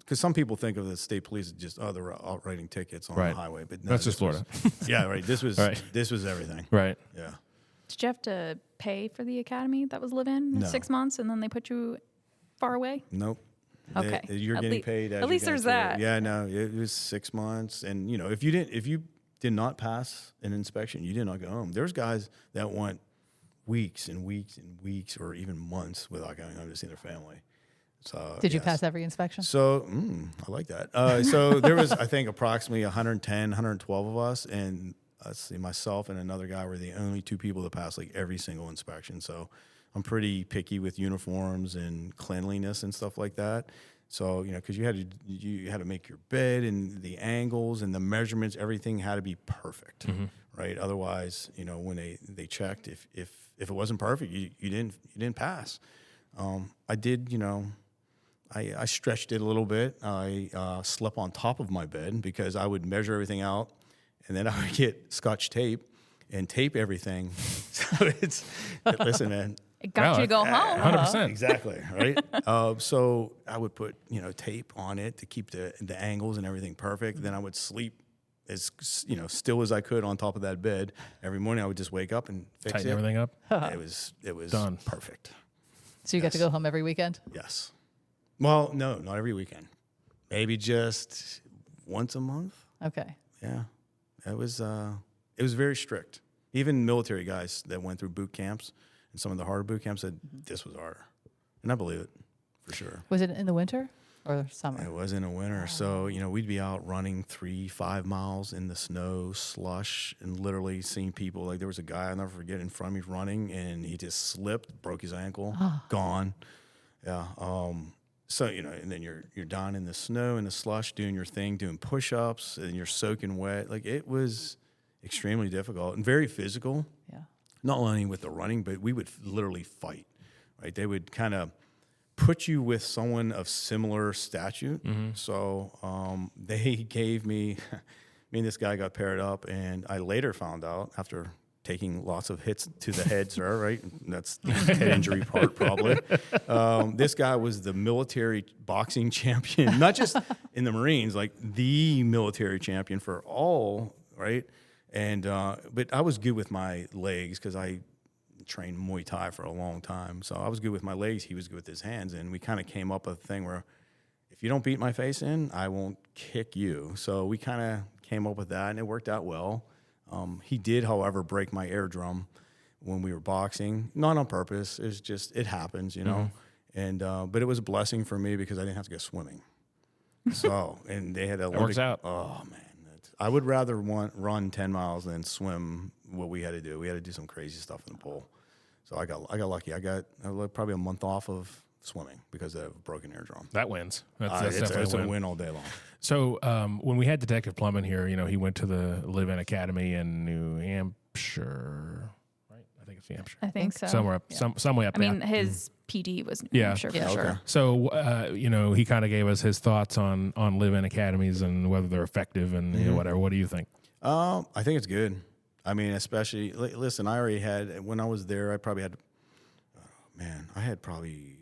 because some people think of the state police as just they're out writing tickets on the highway, but no,
that's just Florida.
Yeah, right. This was this was everything.
Right.
Yeah.
Did you have to pay for the academy that was live-in
No.
6 months, and then they put you far away?
Nope.
Okay.
You're getting paid.
At least there's that.
Yeah, no, it was 6 months, and if you did not pass an inspection, you did not go home. There's guys that went weeks and weeks and weeks, or even months without going home to see their family. So
Did you pass every inspection?
So I like that. So there was, I think, approximately 110, 112 of us, and let's see, myself and another guy were the only two people that passed every single inspection. So I'm pretty picky with uniforms and cleanliness and stuff like that. So because you had to make your bed, and the angles and the measurements, everything had to be perfect, right? Otherwise, when they checked, if it wasn't perfect, you didn't pass. I did, I stretched it a little bit. I slept on top of my bed because I would measure everything out, and then I would get Scotch tape and tape everything. So listen, man.
It got you to go home.
100%.
Exactly, right? So I would put, tape on it to keep the angles and everything perfect. Then I would sleep as, still as I could on top of that bed. Every morning I would just wake up and fix
Tighten
it.
everything up.
It was
Done.
perfect.
So you got to go home every weekend?
Yes. Well, no, not every weekend. Maybe just once a month.
Okay.
Yeah. It was very strict. Even military guys that went through boot camps, and some of the harder boot camps said this was harder. And I believe it, for sure.
Was it in the winter or summer?
It was in the winter. So, we'd be out running 3-5 miles in the snow, slush, and literally seeing people. There was a guy, I'll never forget, in front of me running, and he just slipped, broke his ankle, gone. Yeah. So, and then you're down in the snow and the slush doing your thing, doing push-ups, and you're soaking wet. It was extremely difficult and very physical.
Yeah.
not only with the running, but we would literally fight, right? They would kind of put you with someone of similar statute. So they gave me, me and this guy got paired up, and I later found out after taking lots of hits to the head, sir, right? That's the head injury part, probably. This guy was the military boxing champion, not just in the Marines, like the military champion for all, right? And but I was good with my legs because I trained Muay Thai for a long time. So I was good with my legs. He was good with his hands. And we kind of came up with a thing where if you don't beat my face in, I won't kick you. So we kind of came up with that, and it worked out well. He did, however, break my eardrum when we were boxing, not on purpose. It's just, it happens, you know. And but it was a blessing for me because I didn't have to go swimming. So, and they had a
works out.
Oh man, I would rather run 10 miles than swim. What we had to do, we had to do some crazy stuff in the pool. So I got lucky. I got probably a month off of swimming because of a broken eardrum.
That wins. That's definitely
it's a win all day long.
So when we had Detective Plumman here, you know, he went to the Live-In Academy in New Hampshire, right? I think it's New Hampshire.
I think so.
Somewhere up, some way up
I
there.
mean, his PD was New
Yeah.
Hampshire for
Yeah.
sure.
Okay.
So, you know, he kind of gave us his thoughts on Live-In Academies and whether they're effective and you know, whatever. What do you think?
I think it's good. I mean, especially, listen, I already had, when I was there, I probably had, I had probably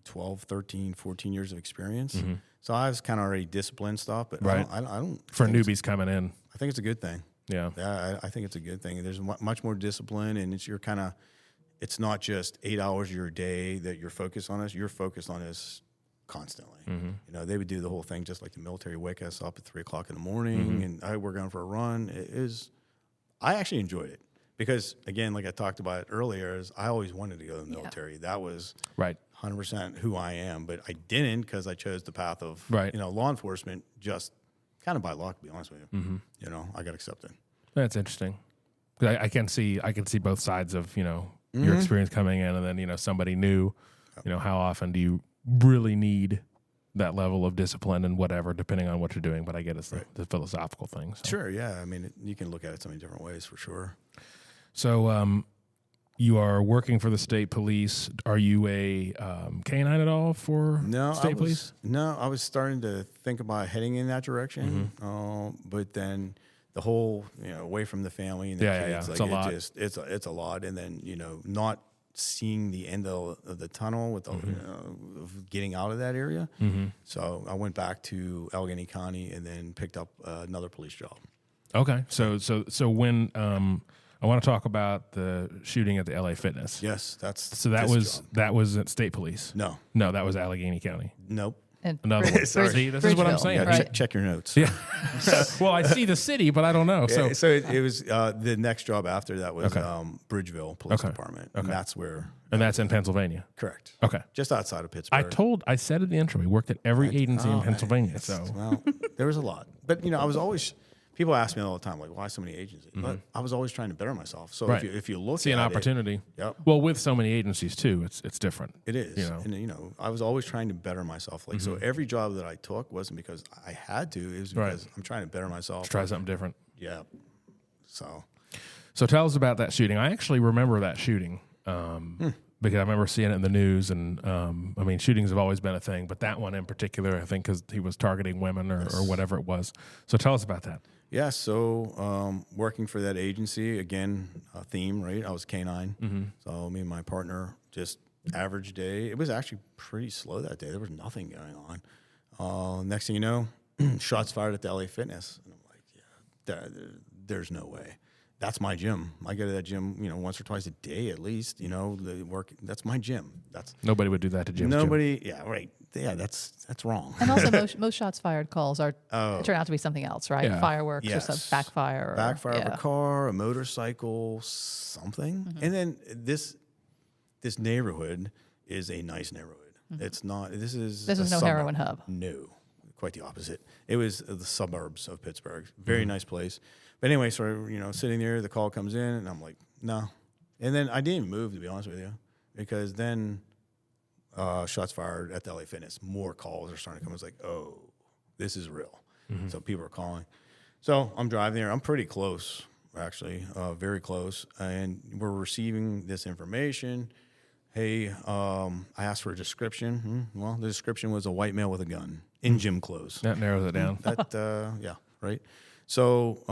12, 13, 14 years of experience. So I was kind of already disciplined stuff, but
Right.
I don't
For
think
newbies coming in.
I think it's a good thing.
Yeah.
Yeah, I think it's a good thing. There's much more discipline, and it's not just 8 hours of your day that you're focused on us. You're focused on us constantly. You know, they would do the whole thing just like the military, wake us up at 3 o'clock in the morning, and we're going for a run. I actually enjoyed it because, again, like I talked about earlier, is I always wanted to go to the military. That was
Right.
100% who I am, but I didn't because I chose the path of
Right.
you know, law enforcement just kind of by luck, to be honest with you. You know, I got accepted.
That's interesting. 'Cause I can see both sides of, you know, your experience coming in and then, you know, somebody new, you know, how often do you really need that level of discipline and whatever, depending on what you're doing. But I get it's the philosophical thing. So.
Sure, yeah. I mean, you can look at it so many different ways for sure.
So you are working for the state police. Are you a canine at all for state police?
No, I was starting to think about heading in that direction, but then the whole, you know, away from the family and the kids,
It's
like
a lot.
It's a lot, and then, you know, not seeing the end of the tunnel with the, you know, of getting out of that area. So I went back to Allegheny County and then picked up another police job.
Okay. So when I want to talk about the shooting at the LA Fitness.
Yes, that's
So that
this
was
job.
at state police.
No,
That was Allegheny County.
nope.
And
Another one.
Sorry.
See, this is what I'm
Bridgeville,
saying.
Yeah,
right.
check your notes.
Yeah. Well, I see the city, but I don't know. So
So it was the next job after that was Bridgeville Police Department, and that's where.
and that's in Pennsylvania.
Correct.
Okay.
Just outside of Pittsburgh.
I said in the intro, we worked at every agency in Pennsylvania. So
Well, there was a lot, but you know, I was always. People ask me all the time, like, why so many agencies? But I was always trying to better myself. So
Right.
if you look
see
at
an opportunity.
Yep.
Well, with so many agencies too, it's different.
it is.
You know.
And you know, I was always trying to better myself. Like so, every job that I took wasn't because I had to. It was because I'm trying to better myself.
Try something different.
Yeah. So
So tell us about that shooting. I actually remember that shooting because I remember seeing it in the news. And I mean, shootings have always been a thing, but that one in particular, I think, because he was targeting women or whatever it was. So tell us about that.
yeah. So working for that agency again, a theme, right? I was K-9. So me and my partner just average day. It was actually pretty slow that day. There was nothing going on. Next thing you know, shots fired at the LA Fitness. And I'm like, yeah, there's no way. That's my gym. I go to that gym, you know, once or twice a day at least. You know, the work. That's my gym. That's
Nobody would do that to Jim's gym.
nobody. Yeah, right. Yeah, that's wrong.
And also, most shots fired calls turn out to be something else, right?
Yeah.
Fireworks or
Yes.
some backfire. Or,
Backfire of a car, a motorcycle, something. And then this neighborhood is a nice neighborhood. It's not. This is
This was
a
no
suburb.
heroin hub.
No, quite the opposite. It was the suburbs of Pittsburgh. Very nice place. But anyway, so you know, sitting there, the call comes in, and I'm like, no. And then I didn't move, to be honest with you, because then shots fired at the LA Fitness. More calls are starting to come. It's like, oh, this is real. So people are calling. So I'm driving there. I'm pretty close. actually, very close. And we're receiving this information. Hey, I asked for a description. Well, the description was a white male with a gun in gym clothes.
That narrows it down.
Yeah, right. So,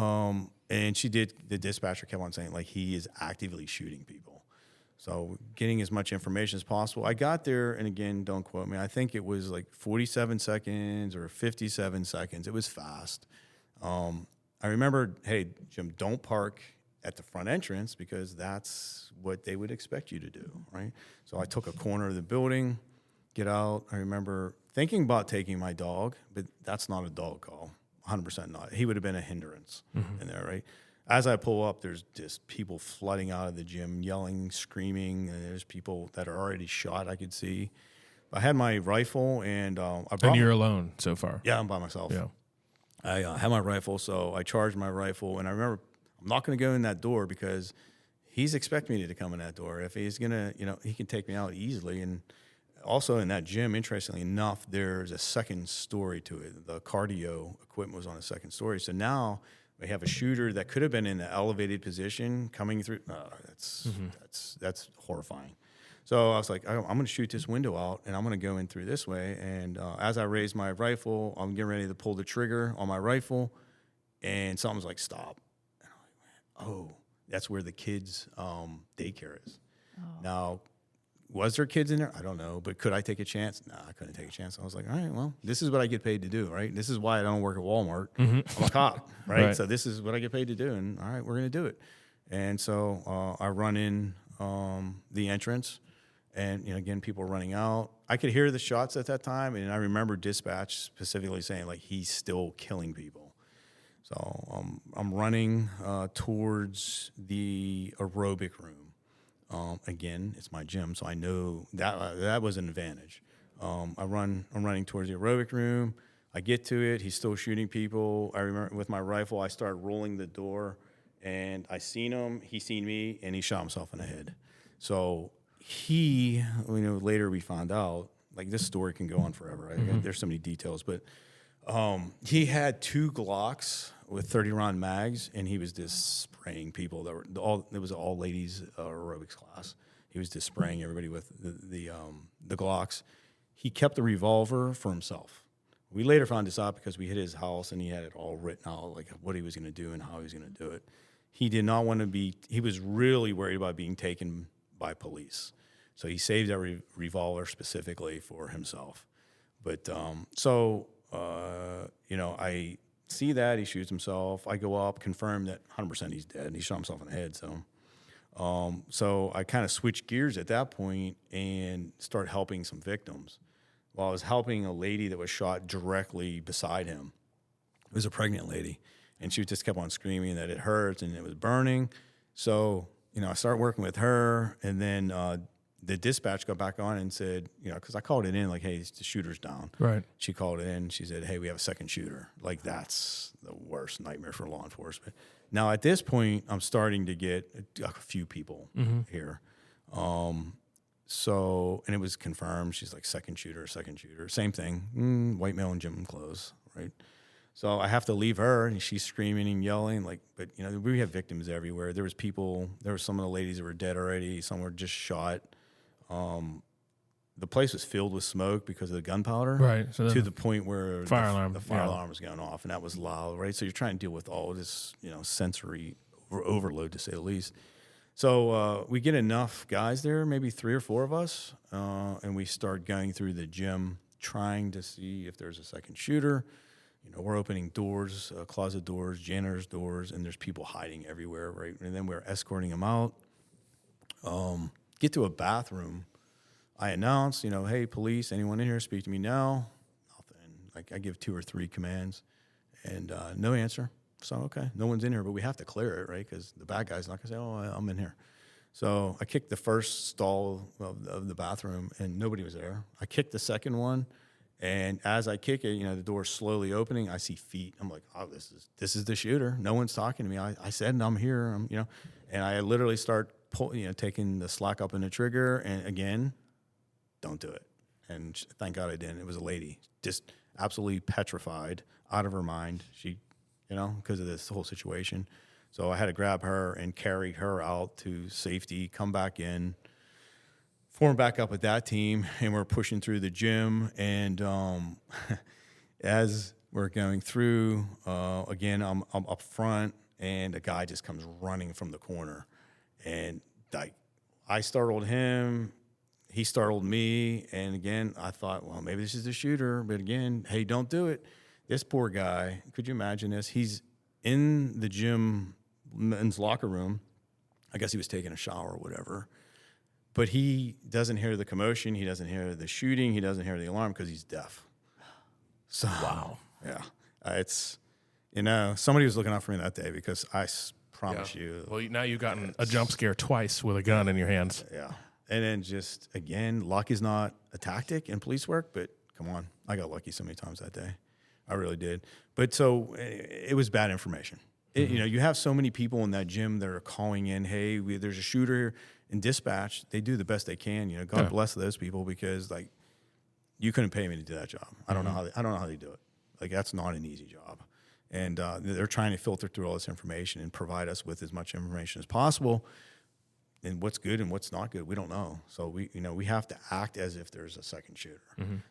and the dispatcher kept on saying, like, he is actively shooting people. So getting as much information as possible. I got there, and again, don't quote me, I think it was like 47 seconds or 57 seconds. It was fast. I remember, hey, Jim, don't park at the front entrance because that's what they would expect you to do, right? So I took a corner of the building, get out. I remember thinking about taking my dog, but that's not a dog call, 100% not. He would have been a hindrance in there, right? As I pull up, there's just people flooding out of the gym, yelling, screaming, and there's people that are already shot, I could see. I had my rifle, and
And you're alone so far.
Yeah, I'm by myself.
Yeah.
I had my rifle, so I charged my rifle, and I remember I'm not going to go in that door because he's expecting me to come in that door. If he's going to, he can take me out easily. And also in that gym, interestingly enough, there's a second story to it. The cardio equipment was on a second story. So now we have a shooter that could have been in an elevated position coming through. That's horrifying. So I was like, I'm going to shoot this window out, and I'm going to go in through this way. And as I raise my rifle, I'm getting ready to pull the trigger on my rifle, and something's like, stop. And I'm like, oh, that's where the kids' daycare is. Oh. Now, was there kids in there? I don't know. But could I take a chance? No, I couldn't take a chance. I was like, all right, well, this is what I get paid to do, right? This is why I don't work at Walmart. I'm a cop, right? So this is what I get paid to do, and all right, we're going to do it. And so I run in the entrance. And, again, people were running out. I could hear the shots at that time, and I remember dispatch specifically saying, like, he's still killing people. So I'm running towards the aerobic room. Again, it's my gym, so I know that was an advantage. I'm running towards the aerobic room. I get to it. He's still shooting people. I remember with my rifle, I started rolling the door, and I seen him. He seen me, and he shot himself in the head. So he, later we found out, like, this story can go on forever. There's so many details, but he had 2 Glocks with 30-round mags, and he was just spraying people it was all ladies aerobics class. He was just spraying everybody with the Glocks. He kept the revolver for himself. We later found this out because we hit his house, and he had it all written out, like what he was going to do and how he was going to do it. He did not want to he was really worried about being taken by police. So he saved that revolver specifically for himself. But I see that he shoots himself. I go up, confirm that 100% he's dead, and he shot himself in the head. So I kind of switched gears at that point and start helping some victims. While I was helping a lady that was shot directly beside him. It was a pregnant lady, and she just kept on screaming that it hurts and it was burning. So I started working with her, and then the dispatch got back on and said, because I called it in, like, hey, the shooter's down.
Right.
She called it in. She said, hey, we have a second shooter. Like, that's the worst nightmare for law enforcement. Now, at this point, I'm starting to get a few people here. And it was confirmed. She's like, second shooter. Same thing. White male in gym clothes, right? So I have to leave her, and she's screaming and yelling. But we have victims everywhere. There were some of the ladies that were dead already. Some were just shot. The place was filled with smoke because of the gunpowder,
right? So
to the point where
the
fire
alarm
alarm was going off, and that was loud, right? So you're trying to deal with all this, sensory overload, to say the least. So we get enough guys there, maybe 3 or 4 of us, and we start going through the gym, trying to see if there's a second shooter. We're opening doors, closet doors, janitor's doors, and there's people hiding everywhere, right? And then we're escorting them out. Get to a bathroom. I announce, hey, police, anyone in here, speak to me now. Nothing. Like, I give 2 or 3 commands, and no answer. So, okay, no one's in here, but we have to clear it, right? Because the bad guy's not going to say, oh, I'm in here. So I kicked the first stall of the bathroom, and nobody was there. I kicked the second one, and as I kick it, the door's slowly opening. I see feet. I'm like, oh, this is the shooter. No one's talking to me. I said I'm here. And I literally start taking the slack up in the trigger, and again, don't do it. And thank God I didn't. It was a lady, just absolutely petrified, out of her mind. She, because of this whole situation. So I had to grab her and carry her out to safety, come back in, form back up with that team, and we're pushing through the gym. And as we're going through, again, I'm up front, and a guy just comes running from the corner. And I startled him, he startled me, and again, I thought, well, maybe this is the shooter, but again, hey, don't do it. This poor guy, could you imagine this? He's in the gym, men's locker room. I guess he was taking a shower or whatever, but he doesn't hear the commotion, he doesn't hear the shooting, he doesn't hear the alarm because he's deaf. So,
Wow.
Yeah, it's, somebody was looking out for me that day because I promise you.
Well, now you've gotten a jump scare twice with a gun in your hands.
Yeah. And then just, again, luck is not a tactic in police work, but come on. I got lucky so many times that day. I really did. But so it was bad information. You have so many people in that gym that are calling in, hey, there's a shooter in dispatch. They do the best they can. God bless those people because, like, you couldn't pay me to do that job. I don't know how they do it. Like, that's not an easy job. And they're trying to filter through all this information and provide us with as much information as possible. And what's good and what's not good, we don't know. So we have to act as if there's a second shooter.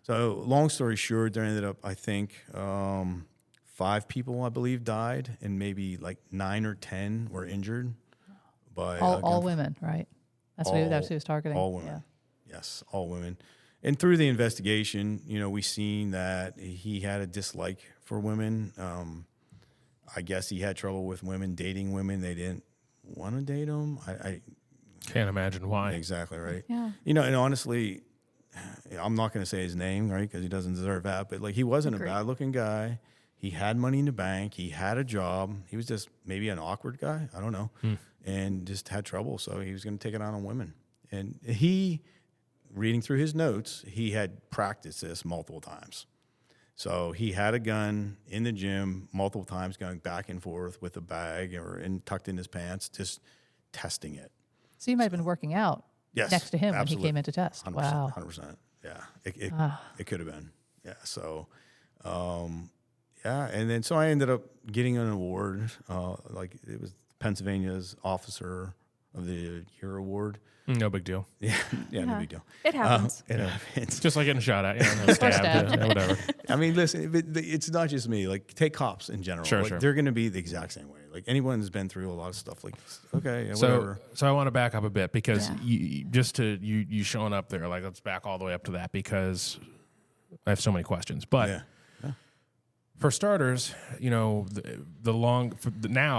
So long story short, there ended up, I think, 5 people, I believe, died, and maybe like 9 or 10 were injured. By
all women, right? That's what he was targeting.
All women.
Yeah.
Yes, all women. And through the investigation, we seen that he had a dislike for women. I guess he had trouble with women, dating women. They didn't want to date him. I
can't imagine why.
Exactly right.
Yeah.
And honestly, I'm not going to say his name, right, because he doesn't deserve that. But like, he wasn't a bad-looking guy. He had money in the bank. He had a job. He was just maybe an awkward guy. I don't know, and just had trouble. So he was going to take it out on women. And reading through his notes, he had practiced this multiple times. So he had a gun in the gym multiple times, going back and forth with a bag tucked in his pants, just testing it.
So you might have been working out next to him
absolutely.
when he came in to test.
100%,
Wow.
100%. Yeah, it could have been. Yeah, so, and then so I ended up getting an award. Like, it was Pennsylvania's Officer of the Year award.
No big deal.
Yeah, no big deal.
It happens.
It's just like getting shot at, stabbed. Whatever.
I mean, listen, it's not just me. Like, take cops in general.
Sure.
They're going to be the exact same way. Like, anyone who's been through a lot of stuff, like, okay, whatever.
So I want to back up a bit because you showing up there, like, let's back all the way up to that because I have so many questions. But for starters, now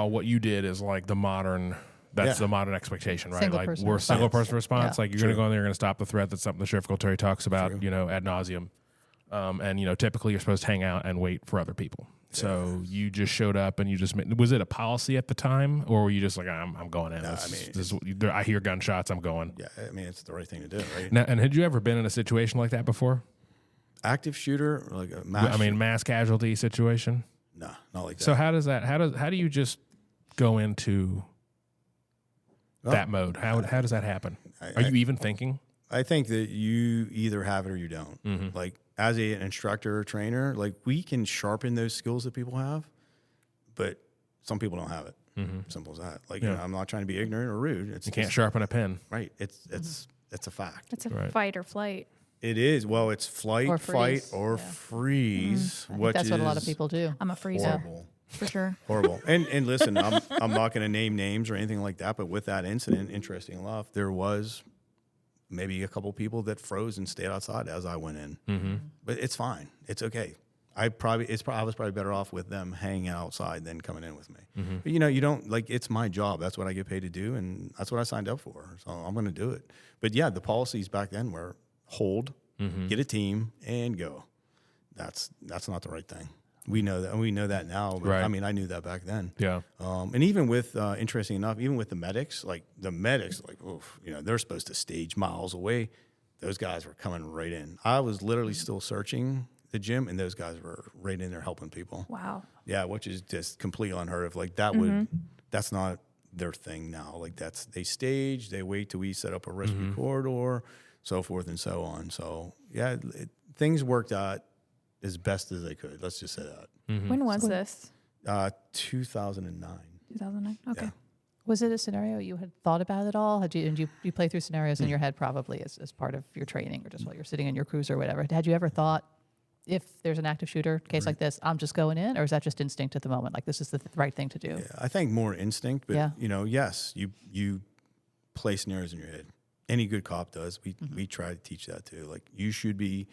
what you did is like the modern. That's the modern expectation, right?
Single
like
person
we're
response.
single person response.
Yeah.
Like, you're going to go in there, you're going to stop the threat. That's something the sheriff Terry talks about, ad nauseum. And typically you're supposed to hang out and wait for other people. So you just showed up and was it a policy at the time, or were you just like, I'm going in? I hear gunshots, I'm going.
Yeah, I mean, it's the right thing to do, right?
Now, and had you ever been in a situation like that before?
Active shooter, or like a mass?
Mass casualty situation.
No, not like that.
So how do you just go into that mode? How does that happen? Are you even thinking?
I think that you either have it or you don't.
Mm-hmm.
Like, as an instructor or trainer, like, we can sharpen those skills that people have, but some people don't have it.
Mm-hmm.
Simple as that. Like, I'm not trying to be ignorant or rude.
You can't sharpen a pen.
Right. It's a fact.
It's a fight or flight.
It is. Well, it's flight,
Or
fight,
freeze.
or freeze.
I think that's what a lot of people do.
I'm a freezer.
Horrible.
For sure.
Horrible. And listen, I'm not going to name names or anything like that, but with that incident, interesting enough, there was maybe a couple people that froze and stayed outside as I went in.
Mm-hmm.
But it's fine. It's okay. I was probably better off with them hanging outside than coming in with me.
Mm-hmm.
But you don't, like, it's my job. That's what I get paid to do, and that's what I signed up for. So I'm going to do it. But yeah, the policies back then were hold, get a team, and go. That's not the right thing. We know that, and we know that now. But
Right.
I mean, I knew that back then.
Yeah.
And even with, interesting enough, even with the medics, oof, they're supposed to stage miles away. Those guys were coming right in. I was literally still searching the gym, and those guys were right in there helping people.
Wow.
Yeah, which is just completely unheard of. Like, that's not their thing now. Like, they stage, they wait till we set up a rescue corridor, so forth and so on. So yeah, things worked out as best as they could. Let's just say that.
When was this?
2009.
2009. Okay.
Yeah.
Was it a scenario you had thought about at all? And you play through scenarios in your head probably as part of your training or just while you're sitting in your cruiser or whatever. Had you ever thought, if there's an active shooter case like this, I'm just going in? Or is that just instinct at the moment? Like, this is the right thing to do?
Yeah, I think more instinct, but,
Yeah.
Yes, you play scenarios in your head. Any good cop does. We try to teach that too. Like, you should be,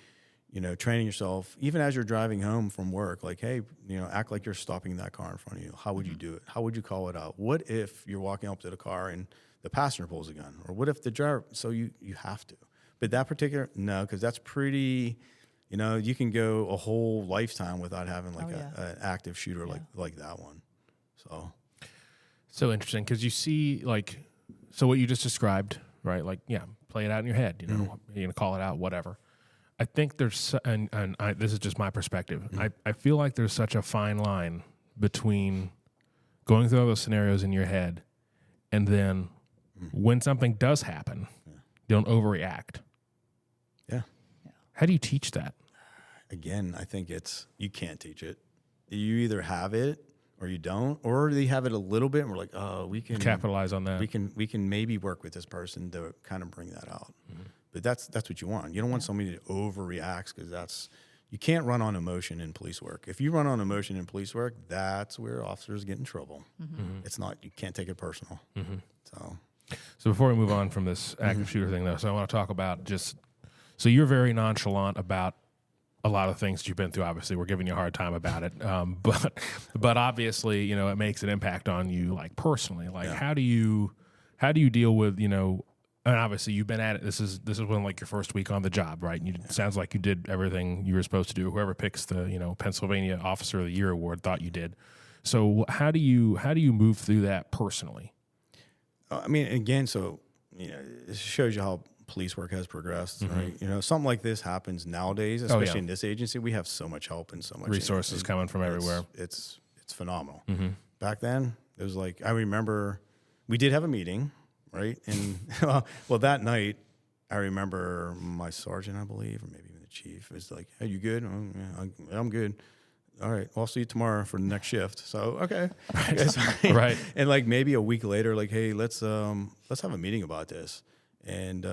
training yourself, even as you're driving home from work, like, hey, act like you're stopping that car in front of you. How would you do it? How would you call it out? What if you're walking up to the car and the passenger pulls a gun? Or what if the driver, so you have to. But that particular, no, because that's pretty, you can go a whole lifetime without having like an active shooter like that one.
So interesting, because you see, so what you just described, right? Like, play it out in your head, you're going to call it out, whatever. I think there's, this is just my perspective. I feel like there's such a fine line between going through all those scenarios in your head and then when something does happen, don't overreact.
Yeah.
How do you teach that?
Again, I think you can't teach it. You either have it or you don't, or they have it a little bit and we're like, oh, we can
capitalize on that.
We can maybe work with this person to kind of bring that out. But that's what you want. You don't want somebody to overreact, because you can't run on emotion in police work. If you run on emotion in police work, that's where officers get in trouble. It's not, you can't take it personal.
So before we move on from this active shooter thing, though, so I want to talk about so you're very nonchalant about a lot of things that you've been through. Obviously, we're giving you a hard time about it, but obviously, it makes an impact on you, like personally. Like, how do you deal with, and obviously you've been at it. This is when like your first week on the job, right? And it sounds like you did everything you were supposed to do. Whoever picks the Pennsylvania Officer of the Year award thought you did. So how do you move through that personally?
I mean, again, it shows you how police work has progressed, right? Something like this happens nowadays, especially in this agency. We have so much help and so much
resources coming from everywhere.
It's phenomenal. Back then, it was like, I remember we did have a meeting, right? And well, that night, I remember my sergeant, I believe, or maybe even the chief, was like, "Hey, you good?" "Oh, yeah, I'm good." "All right, well, I'll see you tomorrow for the next shift." So, okay.
Right.
And like maybe a week later, like, "Hey, let's have a meeting about this." And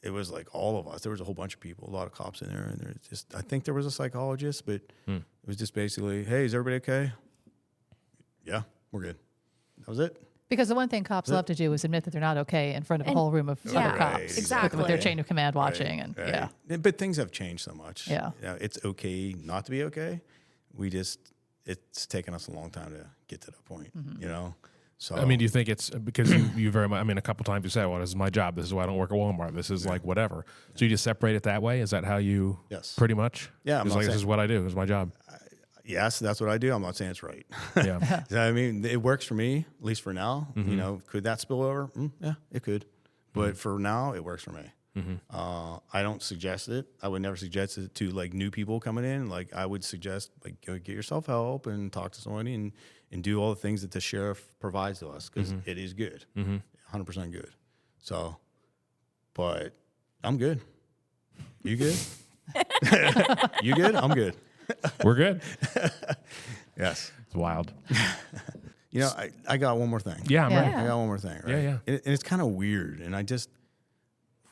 it was like all of us. There was a whole bunch of people, a lot of cops in there, and I think there was a psychologist, but it was just basically, "Hey, is everybody okay?" "Yeah, we're good." That was it.
Because the one thing cops love to do is admit that they're not okay in front of a whole room of other cops.
Exactly.
With their chain of command watching.
Right. But things have changed so much.
Yeah.
It's okay not to be okay. It's taken us a long time to get to that point, So
I mean, do you think it's because you very much, a couple times you said, well, this is my job. This is why I don't work at Walmart. This is like whatever. So you just separate it that way? Is that how you pretty much?
Yeah.
It's like, this is what I do. This is my job.
Yes, that's what I do. I'm not saying it's right.
Yeah.
I mean, it works for me, at least for now. Could that spill over? Yeah, it could. But for now, it works for me. I don't suggest it. I would never suggest it to like new people coming in. Like, I would suggest like go get yourself help and talk to somebody and do all the things that the sheriff provides to us, because it is good, 100% good. So, but I'm good. You good? You good? I'm good.
We're good.
Yes.
It's wild.
I got one more thing.
Yeah, I'm
Yeah.
ready.
I got one more thing, right?
Yeah.
And it's kind of weird, and I just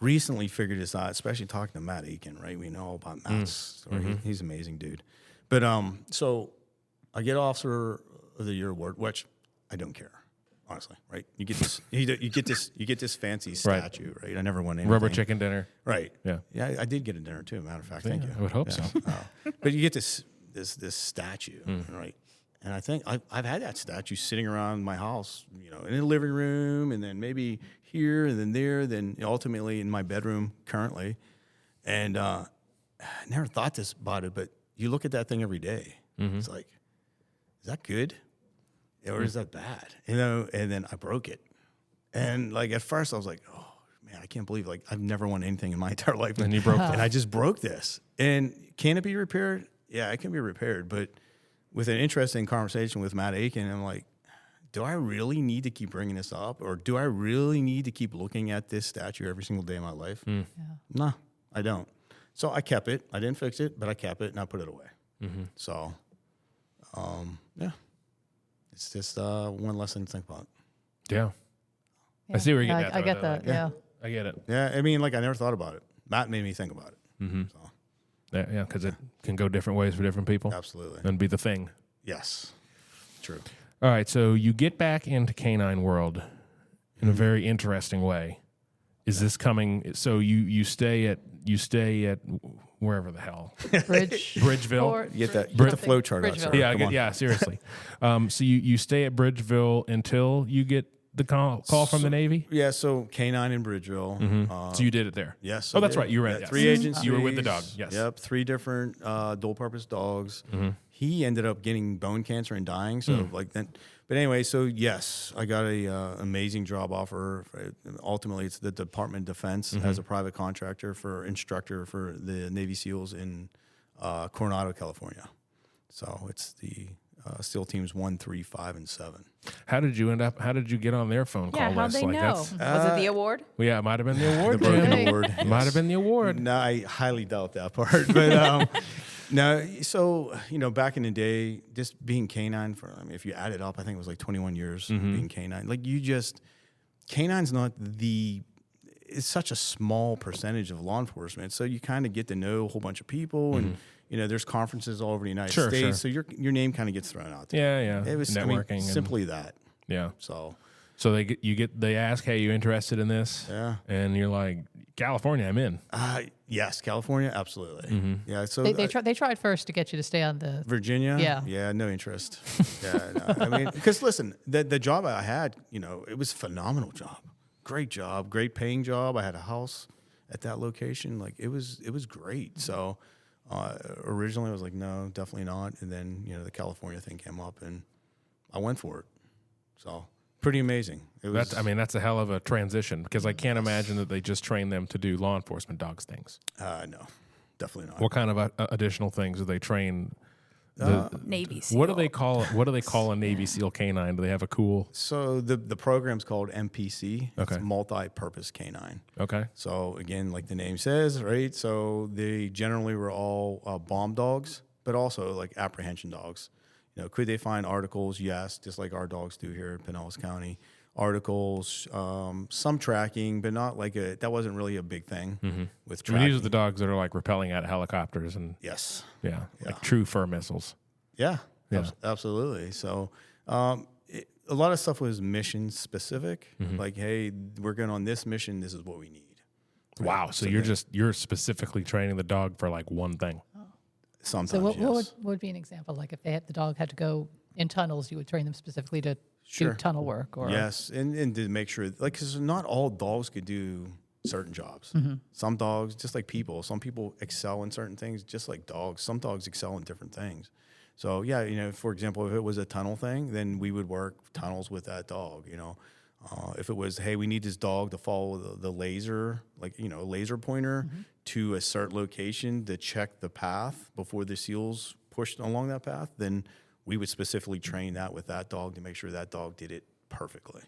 recently figured this out, especially talking to Matt Aiken, right? We know all about Matt's story. He's an amazing dude. But so I get Officer of the Year award, which I don't care, honestly, right? You get this, you get this fancy statue, right? I never won anything.
Rubber chicken dinner.
Right.
Yeah.
Yeah, I did get a dinner too, matter of fact. Thank you.
I would hope so.
But you get this statue, right? And I think I've had that statue sitting around my house, in the living room, and then maybe here, and then there, then ultimately in my bedroom currently. And I never thought this about it, but you look at that thing every day. It's like, is that good? Or is that bad? And then I broke it. And like at first I was like, oh man, I can't believe like I've never won anything in my entire life.
And you broke it.
And I just broke this. And can it be repaired? Yeah, it can be repaired. But with an interesting conversation with Matt Aiken, I'm like, do I really need to keep bringing this up? Or do I really need to keep looking at this statue every single day of my life? No, I don't. So I kept it. I didn't fix it, but I kept it and I put it away. So, yeah. It's just one less thing to think about.
Yeah.
Yeah.
I see where you're getting
I
at.
get
though,
that.
like,
Yeah.
I get it.
Yeah, I mean, like I never thought about it. Matt made me think about it.
Mm-hmm.
So,
Yeah, because it can go different ways for different people
absolutely.
and be the thing.
Yes. True.
All right, so you get back into canine world in a very interesting way. Is this coming? So you stay at wherever the hell, Bridgeville.
You get the flow chart out,
Bridgeville.
sir.
Yeah, seriously. So you stay at Bridgeville until you get the call from the Navy.
Yeah, so K9 in Bridgeville.
So you did it there.
Yes.
Oh, that's
I did.
right. You were
Yeah,
yes.
3 agencies.
You were with the dog. Yes.
Yep. 3 different dual-purpose dogs.
Mm-hmm.
He ended up getting bone cancer and dying. So like then, but anyway, so yes, I got a amazing job offer. Ultimately, it's the Department of Defense as a private contractor for instructor for the Navy SEALs in Coronado, California. So it's the SEAL teams 1, 3, 5, and 7.
How did you get on their phone call
Yeah, how'd
list?
they know? Was it the award?
Well, yeah, it might have been the award.
The Broken
Jim.
Award.
It might have been the award.
No, I highly doubt that part. But no, so back in the day, just being canine for if you add it up, I think it was like 21 years being canine. Like canine's not it's such a small percentage of law enforcement. So you kind of get to know a whole bunch of people, and there's conferences all over the United States.
Sure.
So your name kind of gets thrown out there.
Yeah.
It was
networking.
simply that.
Yeah.
So
they ask, hey, you interested in this?
Yeah.
And you're like, California, I'm in.
Yes, California, absolutely. Yeah. So
They tried first to get you to stay on the
Virginia?
Yeah.
No interest. No. I mean, because listen, the job I had, it was a phenomenal job. Great job, great paying job. I had a house at that location. Like it was great. So originally I was like, no, definitely not. And then, the California thing came up and I went for it. So pretty amazing.
That's a hell of a transition because I can't imagine that they just train them to do law enforcement dogs things.
No, definitely not.
What kind of additional things do they train?
Navy SEAL.
What do they call a Navy SEAL canine? Do they have a cool?
So the program's called MPC.
Okay.
It's multi-purpose canine.
Okay.
So again, like the name says, right? So they generally were all bomb dogs, but also like apprehension dogs. Could they find articles? Yes, just like our dogs do here in Pinellas County. Articles, some tracking, but not like that wasn't really a big thing with
I
tracking.
mean, these are the dogs that are like repelling at helicopters and
Yes.
like true fur missiles.
Yeah.
Yeah.
Absolutely. So a lot of stuff was mission specific. Like, hey, we're going on this mission. This is what we need. Right?
Wow. So you're specifically training the dog for like one thing.
Sometimes,
So what
yes.
would be an example? Like if the dog had to go in tunnels, you would train them specifically to do tunnel work? Or
Yes, and to make sure, like, because not all dogs could do certain jobs. Some dogs, just like people, some people excel in certain things, just like dogs. Some dogs excel in different things. So, yeah, for example, if it was a tunnel thing, then we would work tunnels with that dog, If it was, hey, we need this dog to follow the laser, like, laser pointer to a certain location to check the path before the SEALs pushed along that path, then we would specifically train that with that dog to make sure that dog did it perfectly.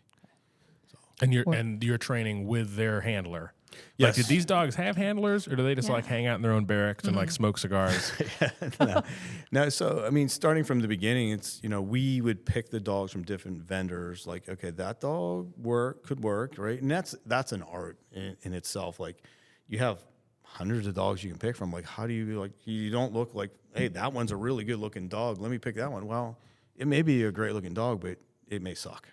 And you're training with their handler.
Yes.
Like, did these dogs have handlers, or do they just like hang out in their own barracks and like smoke cigars?
No, so I mean, starting from the beginning, it's we would pick the dogs from different vendors. Like, okay, that dog could work, right? And that's an art in itself. Like, you have hundreds of dogs you can pick from. Like, how do you don't look like, hey, that one's a really good looking dog. Let me pick that one. Well, it may be a great looking dog, but it may suck.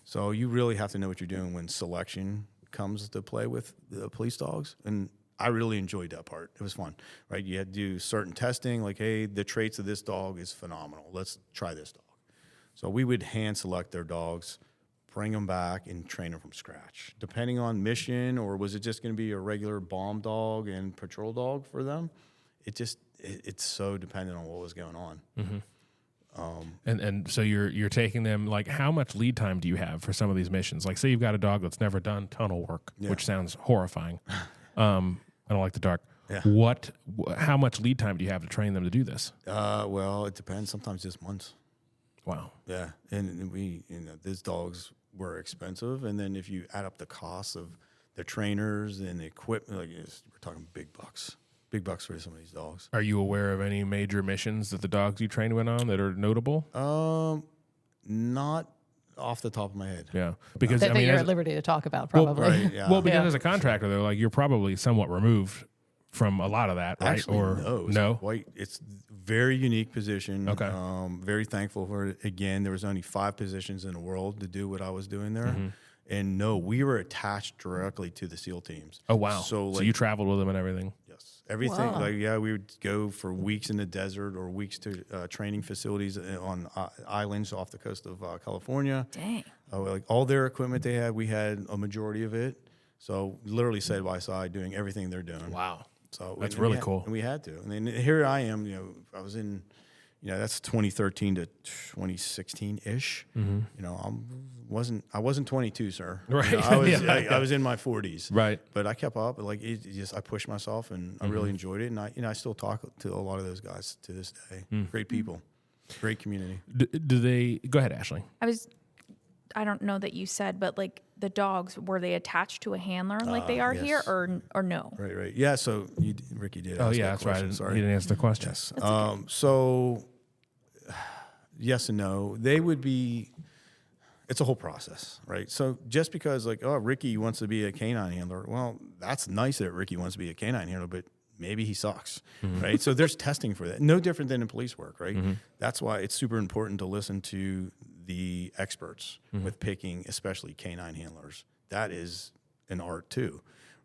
So you really have to know what you're doing when selection comes to play with the police dogs. And I really enjoyed that part. It was fun, right? You had to do certain testing, like, hey, the traits of this dog is phenomenal. Let's try this dog. So we would hand select their dogs, bring them back, and train them from scratch, depending on mission, or was it just going to be a regular bomb dog and patrol dog for them? It's so dependent on what was going on.
And so you're taking them, like, how much lead time do you have for some of these missions? Like, say you've got a dog that's never done tunnel work, which sounds horrifying. I don't like the dark.
Yeah.
How much lead time do you have to train them to do this?
Well, it depends. Sometimes just months.
Wow.
Yeah, and these dogs were expensive, and then if you add up the costs of the trainers and the equipment, like we're talking big bucks for some of these dogs.
Are you aware of any major missions that the dogs you trained went on that are notable?
Not off the top of my head.
Yeah, because
That,
I mean,
you're
as-
at liberty to talk about, probably.
Right, yeah.
well, because
Yeah.
as a contractor, though, like you're probably somewhat removed from a lot of that, right?
Actually, no. It's very unique position.
Okay.
Very thankful for it. Again, there was only 5 positions in the world to do what I was doing there.
Mm-hmm.
And no, we were attached directly to the SEAL teams.
Oh wow!
So,
So
like,
you traveled with them and everything.
yes, everything.
Wow.
Like, yeah, we would go for weeks in the desert or weeks to training facilities on islands off the coast of California.
Dang.
Like all their equipment they had, we had a majority of it. So literally side by side doing everything they're doing.
Wow,
So
that's
and
really
we had-
cool.
And we had to. And then here I am, I was in, that's 2013 to 2016 ish.
Mm-hmm.
I wasn't 22, sir.
Right.
I was in my 40s.
Right.
But I kept up. Like I pushed myself, and I really enjoyed it. And I still talk to a lot of those guys to this day. Great people, great community.
Do they go ahead, Ashley?
I don't know that you said, but like the dogs, were they attached to a handler like they are here,
yes.
or no?
Right. Yeah. So Ricky did.
Oh
ask
yeah,
that
that's
question.
right.
Sorry.
You didn't answer the question.
Yes. So, yes and no. They would be. It's a whole process, right? So just because Ricky wants to be a canine handler, well, that's nice that Ricky wants to be a canine handler, but maybe he sucks, right? So there's testing for that. No different than in police work, right? That's why it's super important to listen to the experts with picking, especially canine handlers. That is an art too.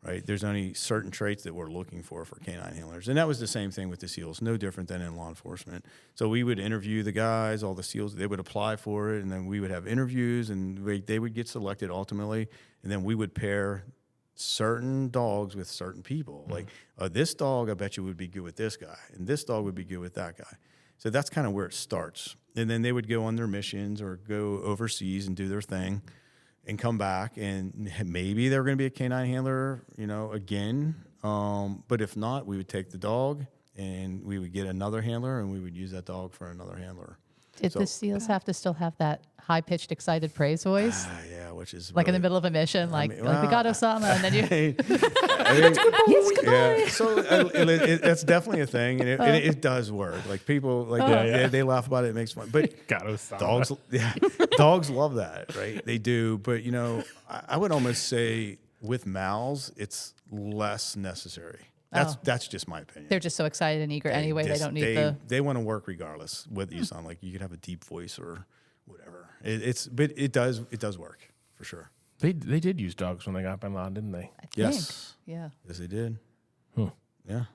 Right? There's only certain traits that we're looking for canine handlers. And that was the same thing with the SEALs, no different than in law enforcement. So we would interview the guys, all the SEALs, they would apply for it, and then we would have interviews, and they would get selected ultimately, and then we would pair certain dogs with certain people. Like, this dog, I bet you would be good with this guy, and this dog would be good with that guy. So that's kind of where it starts. And then they would go on their missions or go overseas and do their thing, and come back, and maybe they're going to be a canine handler, again. But if not, we would take the dog, and we would get another handler, and we would use that dog for another handler.
Did the SEALs have to still have that high-pitched, excited praise voice?
Yeah, which is
Like in the
really-
middle of a mission, like we got Osama, and then you...
Yes, good boy. Yeah. So that's definitely a thing, and it does work. Like people, they laugh about it. It makes fun, but
Got Osama.
dogs love that, right? They do. But I would almost say with mouths, it's less necessary. That's just my opinion.
They're just so excited and eager anyway. They don't need
They want to work regardless whether you sound like you could have a deep voice or whatever. But it does work for sure.
They did use dogs when they got Bin Laden, didn't they?
I think.
Yes.
Yeah.
Yes, they did.
Huh.
Yeah.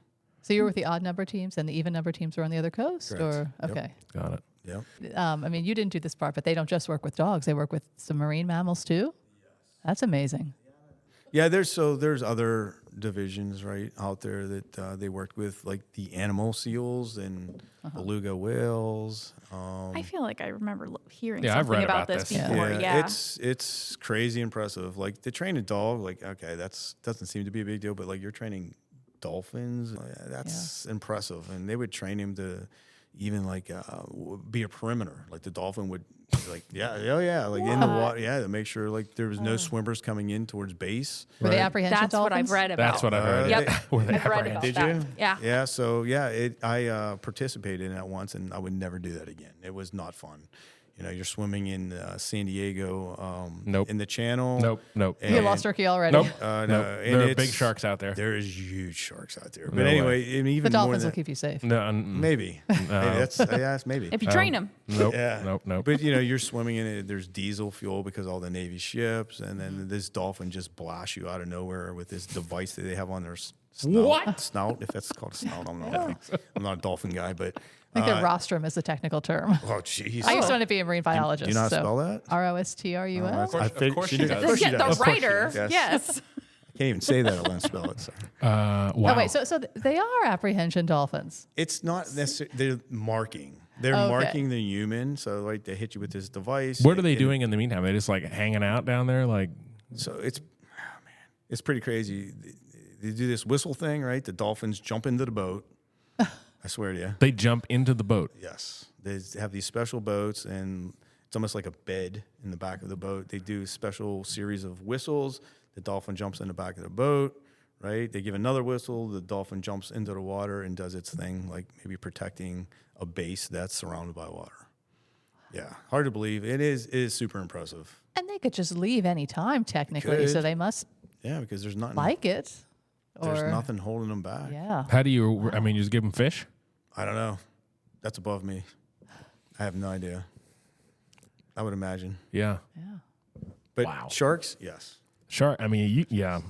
So you were with the odd number teams, and the even number teams were on the other coast,
Correct.
or
Yep.
okay.
Got it.
Yep.
I mean, you didn't do this part, but they don't just work with dogs; they work with some marine mammals too. That's amazing.
Yeah, there's other divisions right out there that they worked with, like the animal seals and beluga whales.
I feel like I remember hearing
Yeah, I've
something
read
about
about
this
this.
before. Yeah.
It's crazy impressive. Like to train a dog, like okay, that's doesn't seem to be a big deal, but like you're training dolphins, that's impressive. And they would train him to even like be a perimeter. Like the dolphin would like like in the water, to make sure like there was no swimmers coming in towards base.
Were they apprehension
That's what
dolphins?
I've read about.
That's what I heard.
Yep.
Were they
I've read
apprehended?
about
Did
that.
you?
Yeah.
Yeah. So I participated in that once, and I would never do that again. It was not fun. You're swimming in San Diego,
Nope.
in the channel.
Nope.
And-
You lost Ricky already.
Nope.
No,
Nope.
and
There are
it's-
big sharks out there.
There is huge sharks out there. But
No
anyway, and
The
even more
dolphins
than
will keep you safe.
No,
maybe. Maybe that's maybe.
If you train them.
Nope.
Yeah.
Nope.
But you're swimming in it. There's diesel fuel because all the Navy ships, and then this dolphin just blasts you out of nowhere with this device that they have on their snout. If that's called a snout, I don't know. I'm not a dolphin guy, but
I think the rostrum is the technical term.
oh jeez.
I used to want to be a marine biologist.
Do you know how to
so
spell that?
ROSTRUS.
Of course she does.
Of course she
The
does.
writer.
Yes.
Yes.
I can't even say that. I won't spell it. So.
Wow.
Oh wait, so they are apprehension dolphins.
It's not necessarily. They're marking. They're
Okay.
marking the human. So like they hit you with this device.
What are they
and-
doing in the meantime? They just like hanging out down there, like.
So it's pretty crazy. They do this whistle thing, right? The dolphins jump into the boat. I swear to you.
They jump into the boat.
Yes. They have these special boats, and it's almost like a bed in the back of the boat. They do a special series of whistles. The dolphin jumps in the back of the boat, right? They give another whistle. The dolphin jumps into the water and does its thing, like maybe protecting a base that's surrounded by water. Yeah, hard to believe. It is super impressive.
And they could just leave any time, technically, so
Could.
they must
Yeah, because there's nothing.
like it.
There's
Or,
nothing holding them back.
Yeah.
How do you? I mean, you just give them fish.
I don't know. That's above me. I have no idea. I would imagine.
Yeah.
Yeah.
But
Wow.
sharks, yes.
Shark. I mean, yeah.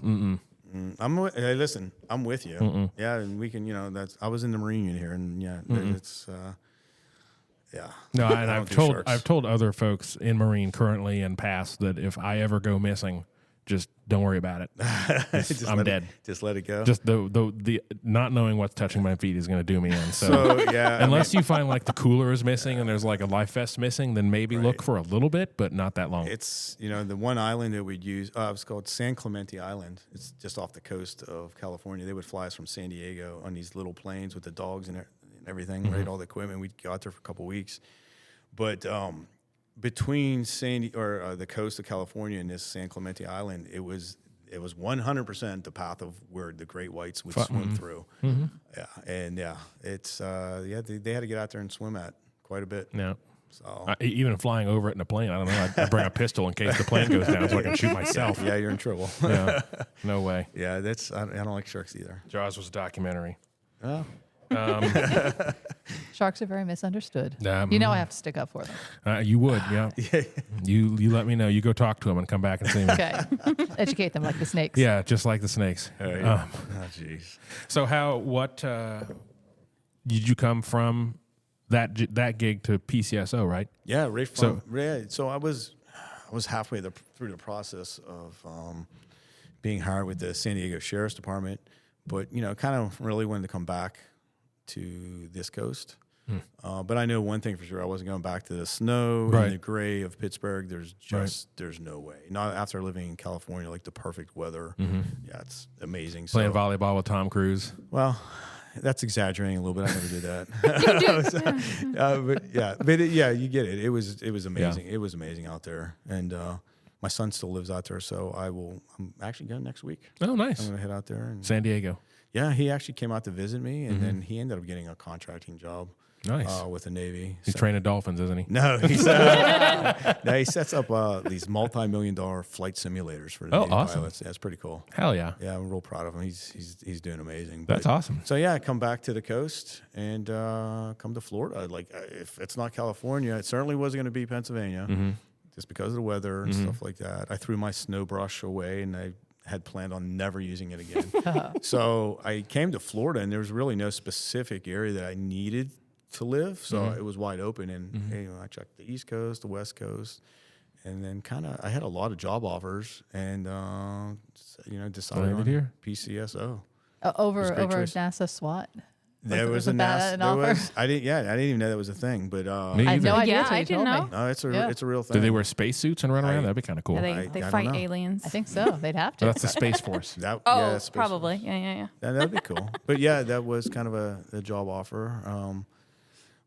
Hey, listen, I'm with you. Yeah, and we can, I was in the Marine unit here, and it's, yeah.
No, and
I
I've
don't do
told
sharks.
other folks in Marine currently and past that if I ever go missing, just don't worry about it. I'm dead.
Just let it go.
Just the not knowing what's touching my feet is going to do me in.
so, yeah.
Unless you find like the cooler is missing and there's like a life vest missing, then maybe look for a little bit, but not that long.
It's, the one island that we'd use, it was called San Clemente Island. It's just off the coast of California. They would fly us from San Diego on these little planes with the dogs and everything, right? All the equipment. We'd go out there for a couple of weeks. But between the coast of California and this San Clemente Island, it was 100% the path of where the great whites would swim through. Yeah, and it's they had to get out there and swim at quite a bit.
Yeah.
So
Even flying over it in a plane, I don't know. I bring a pistol in case the plane goes down so I can shoot myself.
yeah, you're in trouble.
Yeah. No way.
Yeah, I don't like sharks either.
Jaws was a documentary.
Oh.
Sharks are very misunderstood. I have to stick up for them.
You would, yeah. You let me know. You go talk to them and come back and see me.
Okay. Educate them like the snakes.
Yeah, just like the snakes.
Oh, jeez.
So what did you come from that gig to PCSO, right?
Yeah, right from, so I was halfway through the process of being hired with the San Diego Sheriff's Department, but kind of really wanted to come back to this coast. But I know one thing for sure: I wasn't going back to the snow and the gray of Pittsburgh. There's no way. Not after living in California, like the perfect weather. Yeah, it's amazing.
Playing volleyball with Tom Cruise.
Well, that's exaggerating a little bit. I never did that. But you get it. It was amazing.
Yeah.
It was amazing out there, and my son still lives out there, so I'm actually going next week.
Oh, nice.
I'm going to head out there. And,
San Diego.
yeah, he actually came out to visit me, and then he ended up getting a contracting job.
Nice.
With the Navy.
He's training dolphins, isn't he?
No, he sets up these multi-million-dollar flight simulators for the Navy
awesome.
pilots. Yeah, it's pretty cool.
Hell yeah.
Yeah, I'm real proud of him. He's doing amazing.
That's awesome.
So yeah, I come back to the coast and come to Florida. Like if it's not California, it certainly wasn't going to be Pennsylvania, just because of the weather and stuff like that. I threw my snow brush away, and I had planned on never using it again. So I came to Florida, and there was really no specific area that I needed to live, so it was wide open, and I checked the East Coast, the West Coast, and then I had a lot of job offers, and decided on
here.
Over
PCSO. choice.
NASA SWAT.
There was a
an
NASA.
offer?
I didn't even know that was a thing, but
Me
I had no
either.
idea
Yeah,
till
I
you
didn't
told
know.
me.
no, it's a real thing.
Did they wear spacesuits and run around? That'd be kind of cool.
Yeah,
I
they
don't
fight
know.
aliens.
I think so. They'd have to.
That's the Space Force.
Oh,
Space
probably.
Force.
Yeah.
That'd be cool. But yeah, that was kind of a job offer.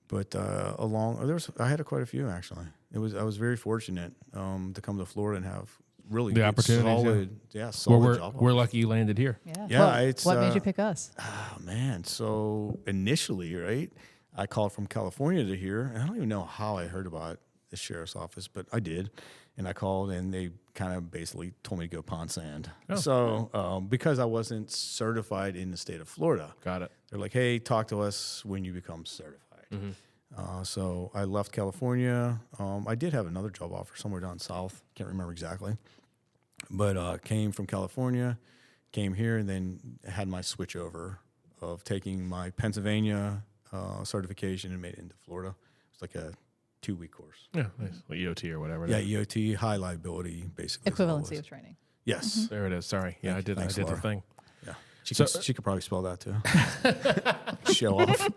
But I had quite a few actually. I was very fortunate to come to Florida and have really
The
good,
opportunities,
solid job
we're
offers.
lucky you landed here.
Yeah,
What made you pick us?
Oh man, so initially, right, I called from California to here, and I don't even know how I heard about the sheriff's office, but I did, and I called, and they kind of basically told me to go pound sand. So because I wasn't certified in the state of Florida,
Got it.
they're like, hey, talk to us when you become certified. So I left California. I did have another job offer somewhere down south. Can't remember exactly. But came from California, came here, and then had my switch over of taking my Pennsylvania certification and made it into Florida. It's like a 2-week course.
Yeah, nice. Like EOT or whatever.
Yeah, EOT, high liability, basically.
Equivalency of training.
Yes.
There it is. Sorry. Yeah, I did
Thanks,
the
Laura.
thing.
Yeah.
So-
She could probably spell that too. Show off.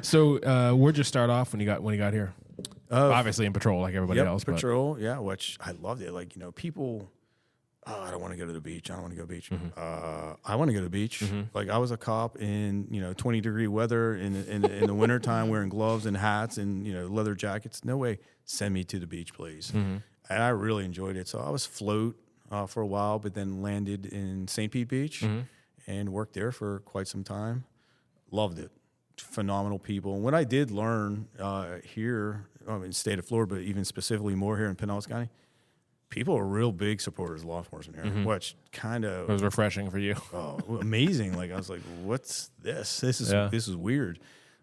So where'd you start off when you got here? Obviously in patrol like everybody else.
Patrol, yeah, which I loved it. Like, people, I don't want to go to the beach. I don't want to go to the beach. I want to go to the beach. Like, I was a cop in, 20-degree weather in the wintertime wearing gloves and hats and, leather jackets. No way. Send me to the beach, please. And I really enjoyed it. So I was float for a while, but then landed in St. Pete Beach and worked there for quite some time. Loved it. phenomenal people. And what I did learn here in the state of Florida, but even specifically more here in Pinellas County, people are real big supporters of law enforcement here, which kind of
It was refreshing for you.
amazing. Like I was like, what's this? This is weird.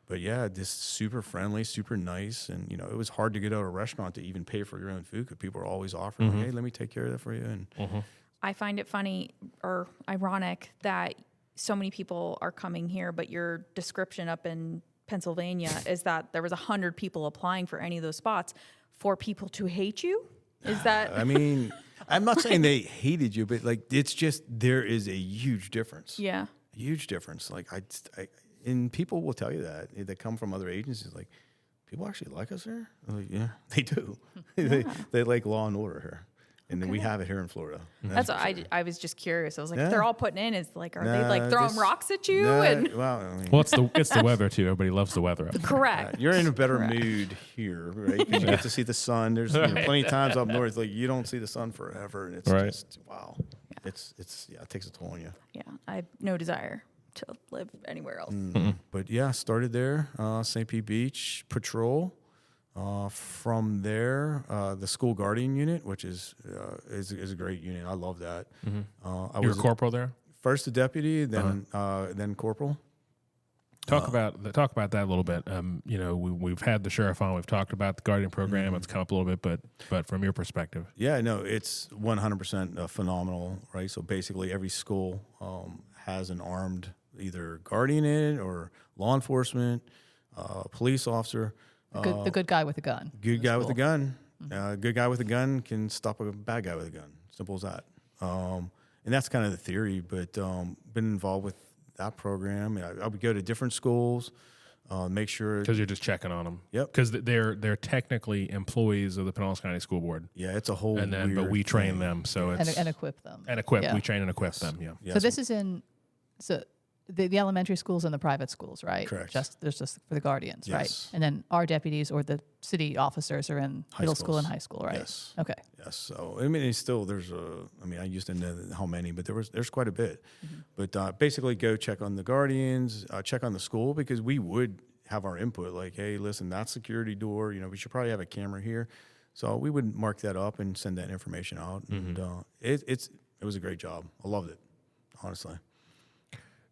But yeah, just super friendly, super nice. And, you know, it was hard to get out of a restaurant to even pay for your own food because people are always offering, hey, let me take care of that for you. And
I find it funny or ironic that so many people are coming here, but your description up in Pennsylvania is that there was 100 people applying for any of those spots for people to hate you. Is that?
I mean, I'm not saying they hated you, but like, it's just, there is a huge difference.
Yeah.
A huge difference. Like and people will tell you that they come from other agencies. Like, people actually like us here. I'm like, yeah, they do. They like law and order here, and then we have it here in Florida.
That's what I was just curious. I was like,
Yeah.
if they're all putting in, is like, are they like throwing rocks at you? And
Well, I mean,
Well, it's the weather too. Everybody loves the weather up there.
correct.
you're in a better mood here, right? Because you get to see the sun. There's plenty of times up north, like you don't see the sun forever, and it's
Right.
just wow. It's it takes a toll on you.
Yeah, I have no desire to live anywhere else.
But yeah, started there, St. Pete Beach Patrol. From there, the school guardian unit, which is a great unit. I love that. I
You were
was
corporal there.
first a deputy, then then corporal.
Talk about that a little bit. You know, we've had the sheriff on. We've talked about the guardian program. It's come up a little bit, but from your perspective,
Yeah, no, it's 100% phenomenal, right? So basically, every school has an armed either guardian in it or law enforcement, police officer.
The good guy with a gun.
Good guy with a gun. Good guy with a gun can stop a bad guy with a gun. Simple as that. And that's kind of the theory. But been involved with that program. I would go to different schools, make sure.
because you're just checking on them.
Yep.
Because they're technically employees of the Pinellas County School Board,
Yeah, it's a whole.
and then but
weird
we train
thing.
them, so it's
And equip them.
and equip.
Yeah.
We train and equip them. Yeah.
Yeah,
So this is in the elementary schools and the private schools, right?
Correct.
There's just for the guardians, right?
Yes.
And then our deputies or the city officers are in
High
middle school and
schools.
high school, right?
Yes.
Okay.
Yes. So I mean, it's still I used to know how many, but there's quite a bit. But basically, go check on the guardians, check on the school because we would have our input. Like, hey, listen, that security door. You know, we should probably have a camera here. So we would mark that up and send that information out. And it was a great job. I loved it, honestly.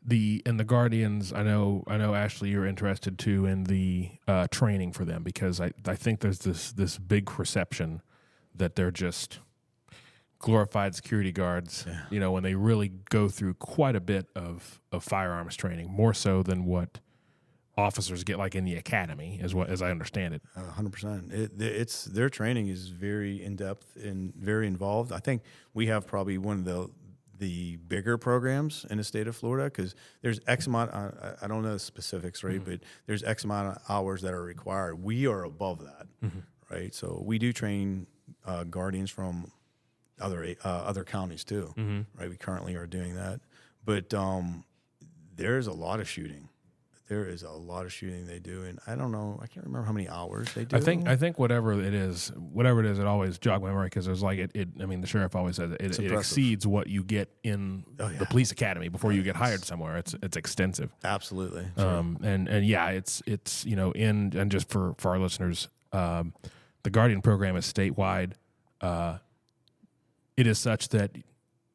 The Guardians, I know, Ashley, you're interested too in the training for them because I think there's this big perception that they're just glorified security guards.
Yeah.
You know, when they really go through quite a bit of firearms training, more so than what officers get like in the academy, as I understand it.
100%. It's their training is very in depth and very involved. I think we have probably one of the bigger programs in the state of Florida because there's X amount. I don't know the specifics, right? But there's X amount of hours that are required. We are above that, right? So we do train guardians from other counties too, right? We currently are doing that, but there's a lot of shooting. There is a lot of shooting they do, and I don't know. I can't remember how many hours they do.
I think whatever it is, it always jogs my memory because there's like it. I mean, the sheriff always says it exceeds what you get in the police academy before you get hired somewhere. It's extensive.
Absolutely.
And yeah, it's you know and just for our listeners, the Guardian program is statewide. It is such that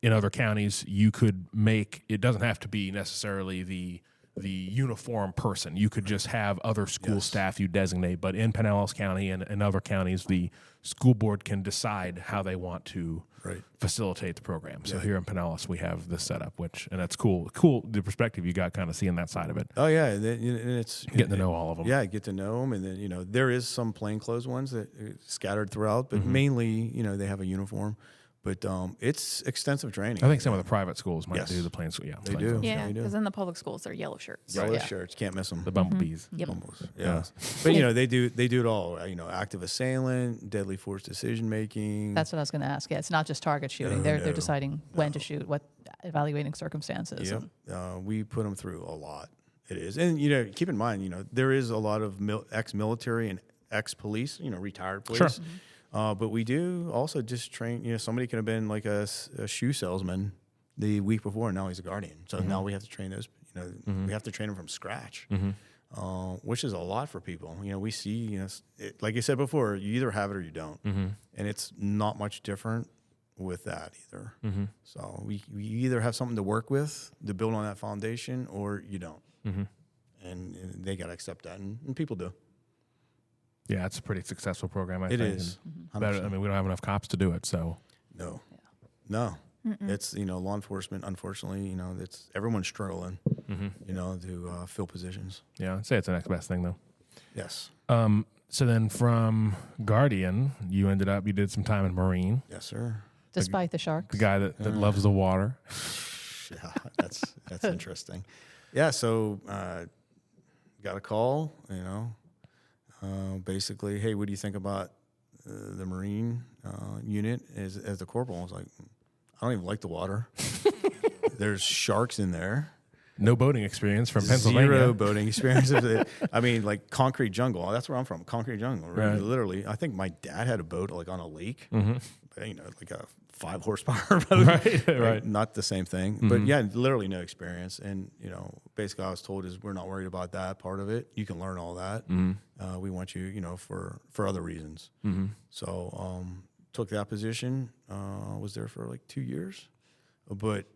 in other counties you could make it doesn't have to be necessarily the uniform person. You could just have other school staff you designate. But in Pinellas County and other counties, the school board can decide how they want to facilitate the program. So here in Pinellas, we have this setup, and that's cool. Cool, the perspective you got kind of seeing that side of it.
Oh, yeah. And it's
Getting to know all of them.
Yeah, get to know them. And then, you know, there is some plainclothes ones that scattered throughout, but mainly, you know, they have a uniform. But it's extensive training.
I think some of the private schools might
Yes.
do the plain school. Yeah,
They
plain
do.
schools.
Yeah,
they do.
because in the public schools, they're yellow shirts.
Yellow
Yeah.
shirts, can't miss them.
The bumblebees.
Yep.
Almost. Yeah. But, you know, they do it all. You know, active assailant, deadly force decision making.
That's what I was going to ask. Yeah, it's not just target shooting. They're deciding when to shoot, evaluating circumstances.
Yep.
and-
We put them through a lot. It is. And, you know, keep in mind, you know, there is a lot of ex-military and ex-police, you know, retired police.
Sure.
But we do also just train, you know, somebody could have been like a shoe salesman the week before, and now he's a guardian. So now we have to train those, you know, we have to train them from scratch. which is a lot for people. We see, like I said before, you either have it or you don't. And it's not much different with that either. So we either have something to work with to build on that foundation, or you don't. And they got to accept that, and people do.
Yeah, it's a pretty successful program, I
It
think.
is.
Better, I mean, we don't have enough cops to do it, so.
No. It's, law enforcement, unfortunately, it's everyone's struggling, to fill positions.
Yeah, I'd say it's the next best thing, though.
Yes.
So then from Guardian, you did some time in Marine.
Yes, sir.
Despite the sharks.
The guy that loves the water.
Yeah, that's interesting. Yeah, so got a call, basically, hey, what do you think about the Marine unit as the corporal? I was like, I don't even like the water. There's sharks in there.
No boating experience from Pennsylvania.
Zero boating experience. I mean, like concrete jungle. That's where I'm from. Concrete jungle.
Right.
Literally, I think my dad had a boat like on a lake. Like a 5 horsepower boat.
Right.
Not the same thing. But yeah, literally no experience. And basically, I was told is we're not worried about that part of it. You can learn all that. We want you, for other reasons. So took that position. Was there for like 2 years. But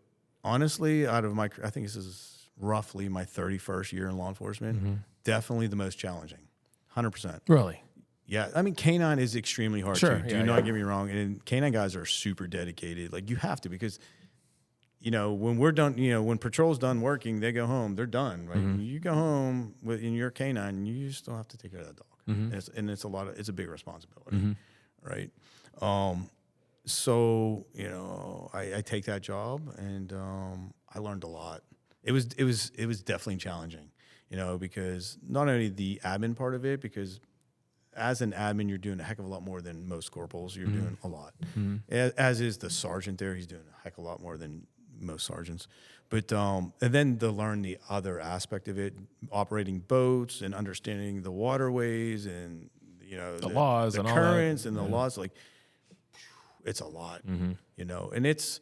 honestly, out of I think this is roughly my 31st year in law enforcement. Definitely the most challenging. 100%.
Really?
Yeah, I mean, K9 is extremely hard
Sure,
too. Do not get me wrong. And K9 guys are super dedicated. Like, you have to, because, when we're done, when patrol's done working, they go home. They're done, right? You go home in your K9, you still have to take care of that dog. And it's a big responsibility, right? So, I take that job, and I learned a lot. It was definitely challenging, because not only the admin part of it, because as an admin, you're doing a heck of a lot more than most corporals. You're doing a lot. As is the sergeant there. He's doing a heck of a lot more than most sergeants. But and then to learn the other aspect of it, operating boats and understanding the waterways and,
the laws
the
and all
currents
that.
And the laws, like, it's a lot, and it's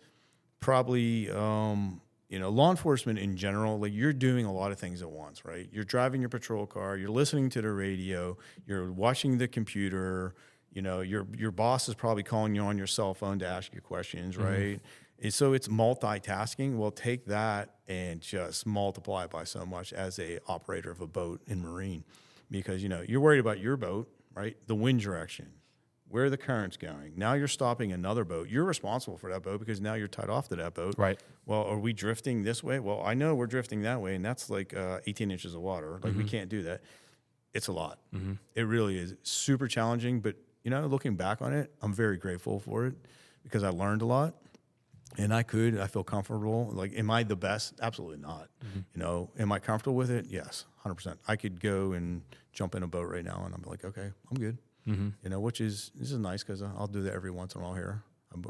probably, law enforcement in general, like, you're doing a lot of things at once, right? You're driving your patrol car, you're listening to the radio, you're watching the computer, your boss is probably calling you on your cell phone to ask you questions, right? And so it's multitasking. Well, take that and just multiply it by so much as a operator of a boat in Marine, because, you're worried about your boat, right? The wind direction, where the current's going. Now you're stopping another boat. You're responsible for that boat because now you're tied off to that boat.
Right.
Well, are we drifting this way? Well, I know we're drifting that way, and that's like 18 inches of water. Like, we can't do that. It's a lot. It really is super challenging. But, looking back on it, I'm very grateful for it because I learned a lot. And I feel comfortable. Like, am I the best? Absolutely not. Am I comfortable with it? Yes, 100%. I could go and jump in a boat right now, and I'm like, okay, I'm good. This is nice because I'll do that every once in a while here.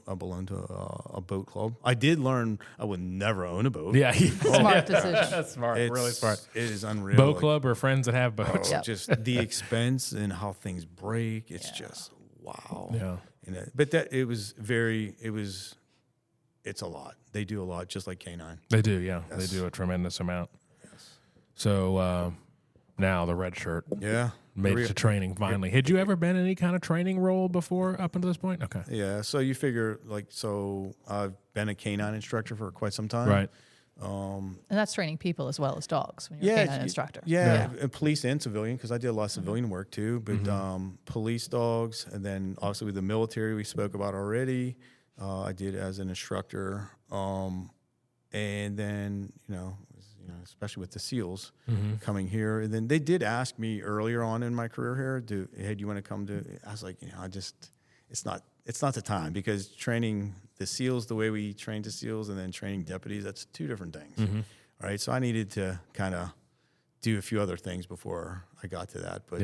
I belong to a boat club. I did learn I would never own a boat.
Yeah.
Smart decision.
That's smart. Really smart.
It is unreal.
Boat club or friends that have boats.
Just the expense and how things break. It's just, wow.
Yeah.
But it's a lot. They do a lot, just like K9.
They do, yeah.
Yes.
They do a tremendous amount.
Yes.
So now the red shirt.
Yeah.
Made it to training finally. Had you ever been in any kind of training role before up until this point? Okay.
Yeah. So you figure, I've been a K9 instructor for quite some time.
Right.
And that's training people as well as dogs when you're a canine instructor.
Yeah, police and civilian, because I did a lot of civilian work too. But police dogs, and then obviously with the military we spoke about already. I did as an instructor, and then especially with the SEALs coming here. And then they did ask me earlier on in my career here, hey, do you want to come to? I was like, it's not the time, because training the SEALs the way we trained the SEALs and then training deputies, that's two different things, right? So I needed to kind of do a few other things before I got to that. But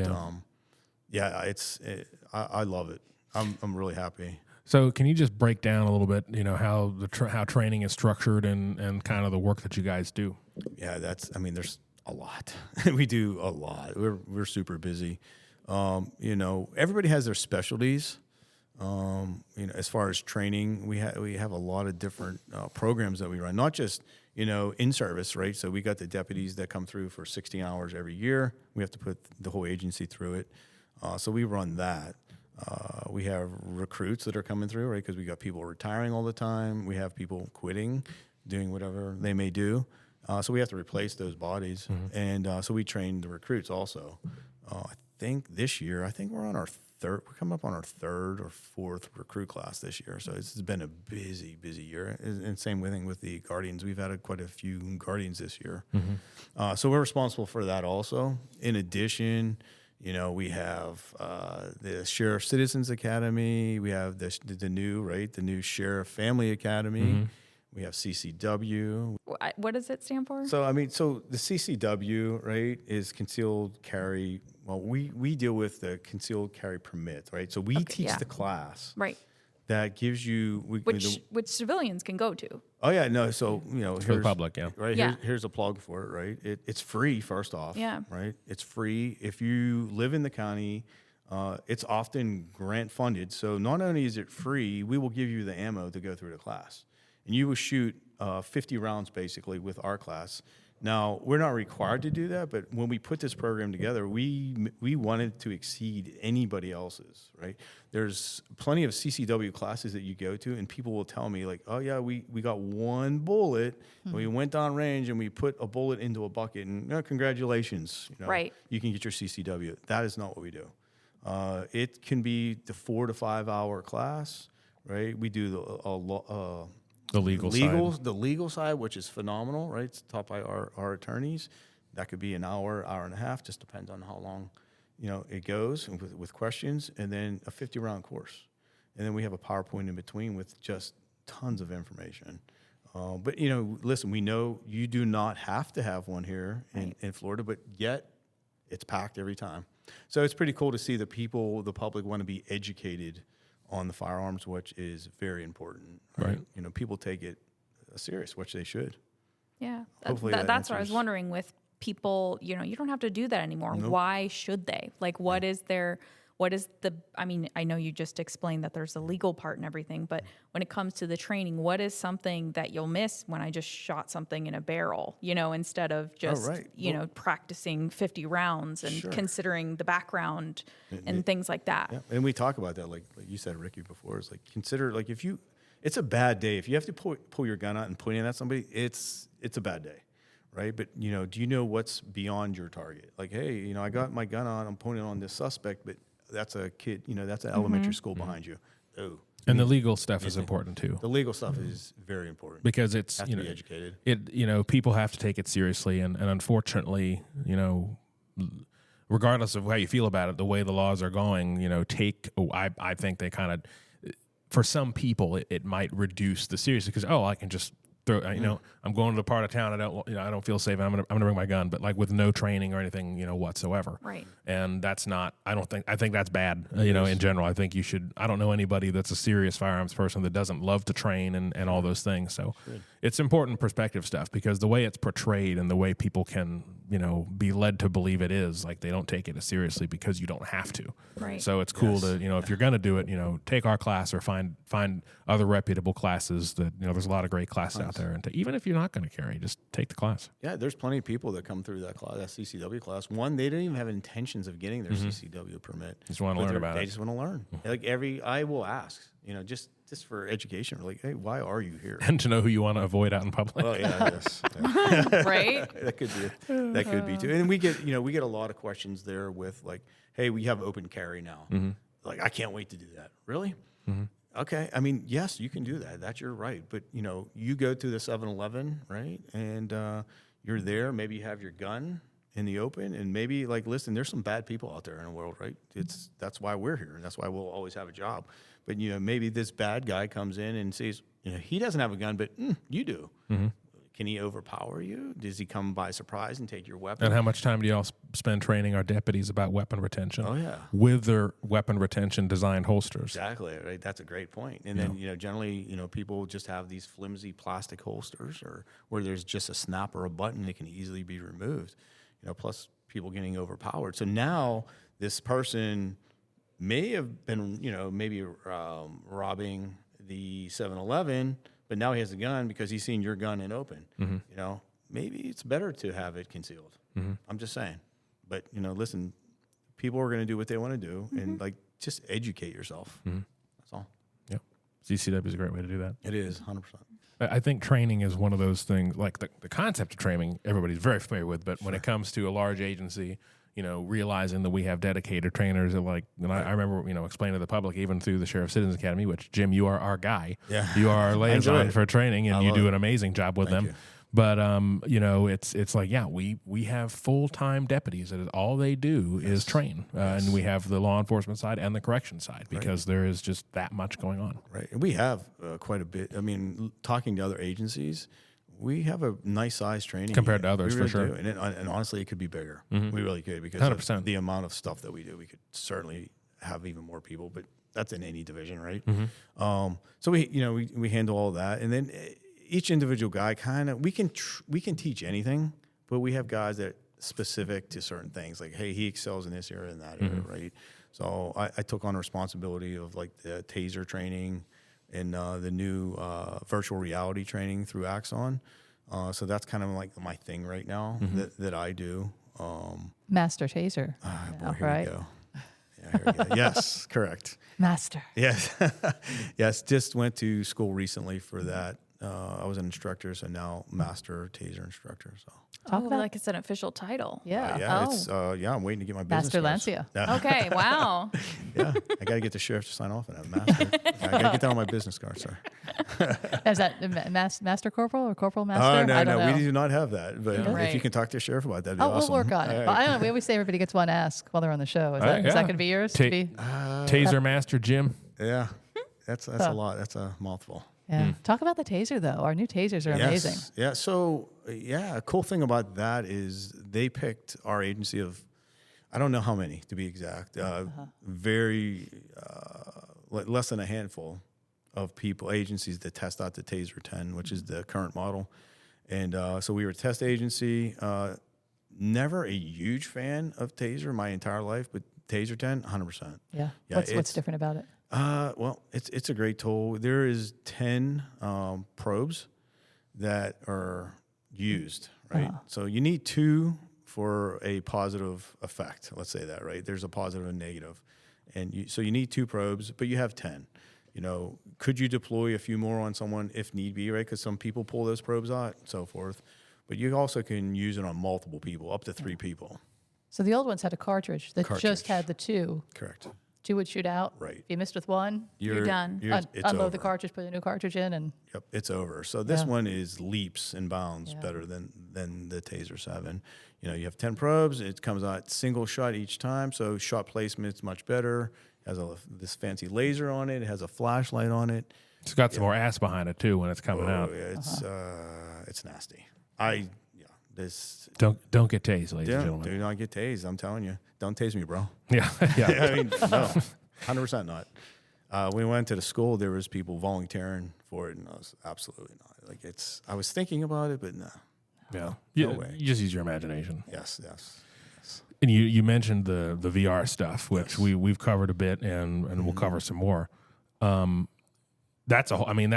I love it. I'm really happy.
So can you just break down a little bit, how how training is structured and kind of the work that you guys do?
Yeah, there's a lot. We do a lot. We're super busy. Everybody has their specialties. As far as training, we have a lot of different programs that we run. Not just in service, right? So we got the deputies that come through for 16 hours every year. We have to put the whole agency through it. So we run that. We have recruits that are coming through, right? Because we got people retiring all the time. We have people quitting, doing whatever they may do. So we have to replace those bodies. And so we train the recruits also. I think this year, we're on our we're coming up on our third or fourth recruit class this year. So it's been a busy year. And same thing with the Guardians. We've had quite a few Guardians this year. So we're responsible for that also. In addition, we have the Sheriff Citizens Academy. We have the new Sheriff Family Academy. We have CCW.
What does it stand for?
So the CCW, right, is concealed carry. Well, we deal with the concealed carry permit, right? So we teach the class,
right,
that gives you
which civilians can go to.
Oh yeah, no. So
It's for the public, yeah.
Right.
Yeah.
Here's a plug for it, right? It's free first off.
Yeah.
Right. It's free if you live in the county. It's often grant funded. So not only is it free, we will give you the ammo to go through the class, and you will shoot 50 rounds basically with our class. Now, we're not required to do that, but when we put this program together, we wanted to exceed anybody else's, right? There's plenty of CCW classes that you go to, and people will tell me, like, oh, yeah, we got one bullet, and we went down range, and we put a bullet into a bucket, and congratulations,
Right.
You can get your CCW. That is not what we do. It can be the 4 to 5 hour class, right? We do
The legal side.
The legal side, which is phenomenal, right? It's taught by our attorneys. That could be an hour and a half, just depends on how long, it goes with questions, and then a 50-round course. And then we have a PowerPoint in between with just tons of information. But, listen, we know you do not have to have one here in Florida, but yet it's packed every time. So it's pretty cool to see the public want to be educated on the firearms, which is very important. Right. People take it serious, which they should.
Yeah.
Hopefully
That's what I was wondering with people, you don't have to do that anymore.
Nope.
Why should they? Like, what is I know you just explained that there's a legal part and everything, but when it comes to the training, what is something that you'll miss when I just shot something in a barrel, instead of just, practicing 50 rounds and considering the background and things like that.
Yeah. And we talk about that, like you said, Ricky, before, is like, consider, like, it's a bad day. If you have to pull your gun out and point it at somebody, it's a bad day. Right. But, do you know what's beyond your target? Like, hey, I got my gun on, I'm pointing on this suspect, but that's a kid, that's an elementary school behind you. Oh.
And the legal stuff is important too.
The legal stuff is very important
because it's,
have to be educated.
People have to take it seriously. And unfortunately, regardless of how you feel about it, the way the laws are going, I think they kind of, for some people, it might reduce the seriousness because, I can just throw, I'm going to the part of town I don't feel safe. I'm gonna bring my gun, but like with no training or anything, whatsoever.
Right.
And that's not. I think that's bad. In general, I think you should. I don't know anybody that's a serious firearms person that doesn't love to train and all those things. So it's important perspective stuff because the way it's portrayed and the way people can be led to believe it is like they don't take it as seriously because you don't have to.
Right.
So it's cool to if you're gonna do it, take our class or find other reputable classes that there's a lot of great classes out there, and even if you're not going to carry, just take the class. Yeah,
there's plenty of people that come through that class, that CCW class. One, they didn't even have intentions of getting their CCW permit.
Just want to learn about it.
They just want to learn. Like I will ask, just for education, like, hey, why are you here?
And to know who you want to avoid out in public.
Oh yeah, yes.
Right.
That could be too. And we get a lot of questions there with like, hey, we have open carry now. Like, I can't wait to do that. Really? Okay. I mean, yes, you can do that. That's your right. But, you go to the 7-Eleven, right? And you're there. Maybe you have your gun in the open. And maybe, like, listen, there's some bad people out there in the world, right? That's why we're here. And that's why we'll always have a job. But, maybe this bad guy comes in and says, he doesn't have a gun, but you do. Can he overpower you? Does he come by surprise and take your weapon?
And how much time do y'all spend training our deputies about weapon retention?
Oh, yeah.
With their weapon retention designed holsters.
Exactly, right? That's a great point. And then, generally, people just have these flimsy plastic holsters or where there's just a snap or a button that can easily be removed, plus people getting overpowered. So now this person may have been, maybe robbing the 7-Eleven, but now he has a gun because he's seen your gun in open. You know, maybe it's better to have it concealed. I'm just saying. But, you know, listen, people are going to do what they want to do, and like just educate yourself. That's all.
Yep. CCW is a great way to do that.
It is 100%.
I think training is one of those things, like the concept of training, everybody's very familiar with, but when it comes to a large agency, you know, realizing that we have dedicated trainers, and I remember, you know, explaining to the public, even through the Sheriff Citizens Academy, which, Jim, you are our guy.
Yeah.
You are our liaison for training, and you do an amazing job with them.
You.
But, you know, it's like, yeah, we have full-time deputies that all they do is train. And we have the law enforcement side and the correction side because there is just that much going on.
Right. And we have quite a bit. I mean, talking to other agencies, we have a nice size training
compared to others,
we really
for sure.
do. And honestly, it could be bigger. We really could, because
100%.
of the amount of stuff that we do. We could certainly have even more people, but that's in any division, right? So we handle all that, and then each individual guy we can teach anything, but we have guys that specific to certain things. Like, hey, he excels in this area and that area, right? So I took on responsibility of like the taser training and the new virtual reality training through Axon. So that's kind of like my thing right now that I do.
Master taser.
Here we go. Yeah, here we go. Yes, correct.
Master.
Yes. Yes, just went to school recently for that. I was an instructor, so now master taser instructor. So
Talk about
like it's an official title.
yeah.
I'm waiting to get my business
Master
cards.
Lancia.
Yeah.
Okay. Wow.
Yeah, I got to get the sheriff to sign off on that. Master. I got to get that on my business card, sir.
Is that Master Corporal or Corporal Master?
Oh, no,
I don't know.
we do not have that. But if
Right.
you can talk to the sheriff about that, that'd be
Oh,
awesome.
we'll work on it.
All
But I
right.
don't know. We always say everybody gets one ask while they're on the show. Is that
yeah.
going to be yours? to be?
Taser Master Jim.
Yeah, that's a lot. That's a mouthful.
Yeah. Talk about the taser, though. Our new tasers are amazing.
Yeah. So, a cool thing about that is they picked our agency of, I don't know how many to be exact, very less than a handful of agencies that test out the Taser 10, which is the current model. And so we were a test agency. Never a huge fan of Taser my entire life, but Taser 10, 100%.
Yeah.
Yeah,
What's different about it?
Well, it's a great tool. There is 10 probes that are used, right? So you need 2 for a positive effect. Let's say that, right? There's a positive and negative, and so you need 2 probes, but you have 10. You know, could you deploy a few more on someone if need be, right? Because some people pull those probes out and so forth. But you also can use it on multiple people, up to 3 people.
So the old ones had a cartridge that just had the 2.
Correct.
2 would shoot out.
Right.
If you missed with one,
You're done.
It's
unload
over.
the cartridge, put a new cartridge in, and
Yep, it's over. So this
Yeah.
one is leaps and bounds
Yeah.
better than the Taser 7. You know, you have 10 probes. It comes out single shot each time, so shot placement's much better. It has this fancy laser on it. It has a flashlight on it.
It's got some more ass behind it too when it's coming out.
Yeah, it's nasty. This
Don't get tased, ladies and
do
gentlemen.
not get tased. I'm telling you, don't tase me, bro.
Yeah, yeah.
I mean, no, 100% not. We went to the school. There was people volunteering for it, and I was absolutely not. Like I was thinking about it, but no.
Yeah.
No way.
You just use your imagination.
Yes.
And you mentioned the VR stuff, which we've covered a bit, and we'll cover some more. That's a whole. I mean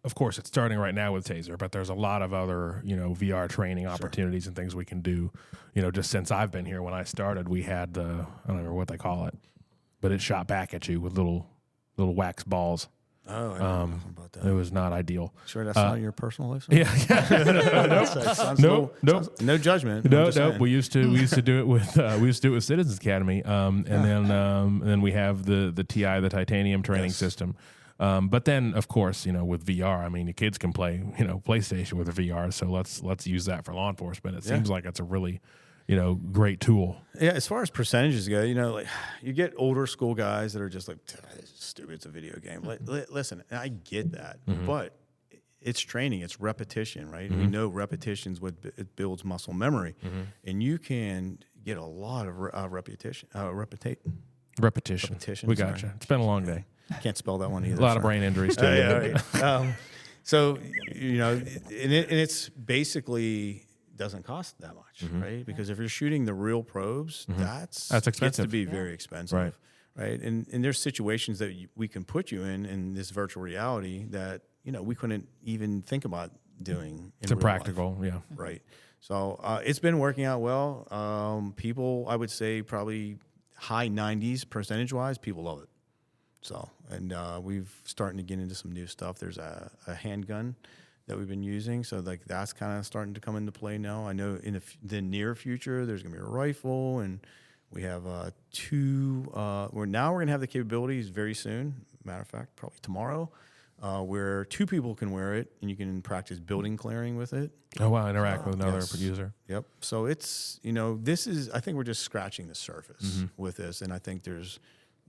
Of course, it's starting right now with Taser, but there's a lot of other, VR training opportunities and things we can do. Just since I've been here, when I started, we had I don't remember what they call it, but it shot back at you with little wax balls.
Oh, I don't know about that.
It was not ideal.
Sure, that's not your personal life. Sir?
Yeah,
Nope.
no
judgment.
No. We used to do it with Citizens Academy, and then we have the TI, the titanium training system. But then, of course, with VR, I mean, the kids can play, PlayStation with a VR. So let's use that for law enforcement. It seems like it's a really, great tool.
Yeah, as far as percentages go, like you get older school guys that are just like, this is stupid. It's a video game. Listen, I get that, but it's training. It's repetition, right? We know repetition's what it builds muscle memory, and you can get a lot of repetition.
Repetition. We
sorry.
gotcha. It's been a long day.
Can't spell that one either.
A lot of brain injuries too.
Right. So and it's basically doesn't cost that much, right? Because if you're shooting the real probes, that's
expensive.
Gets to be very expensive,
Right?
And there's situations that we can put you in this virtual reality that we couldn't even think about doing.
It's impractical, yeah.
Right. So it's been working out well. People, I would say probably high 90s percentage-wise, people love it. So, and we've starting to get into some new stuff. There's a handgun that we've been using. So like that's kind of starting to come into play now. I know in the near future, there's going to be a rifle, and we have two, we're going to have the capabilities very soon. Matter of fact, probably tomorrow, where two people can wear it and you can practice building clearing with it.
Oh, wow. Interact with another user.
Yep. So it's, I think we're just scratching the surface with this. And I think there's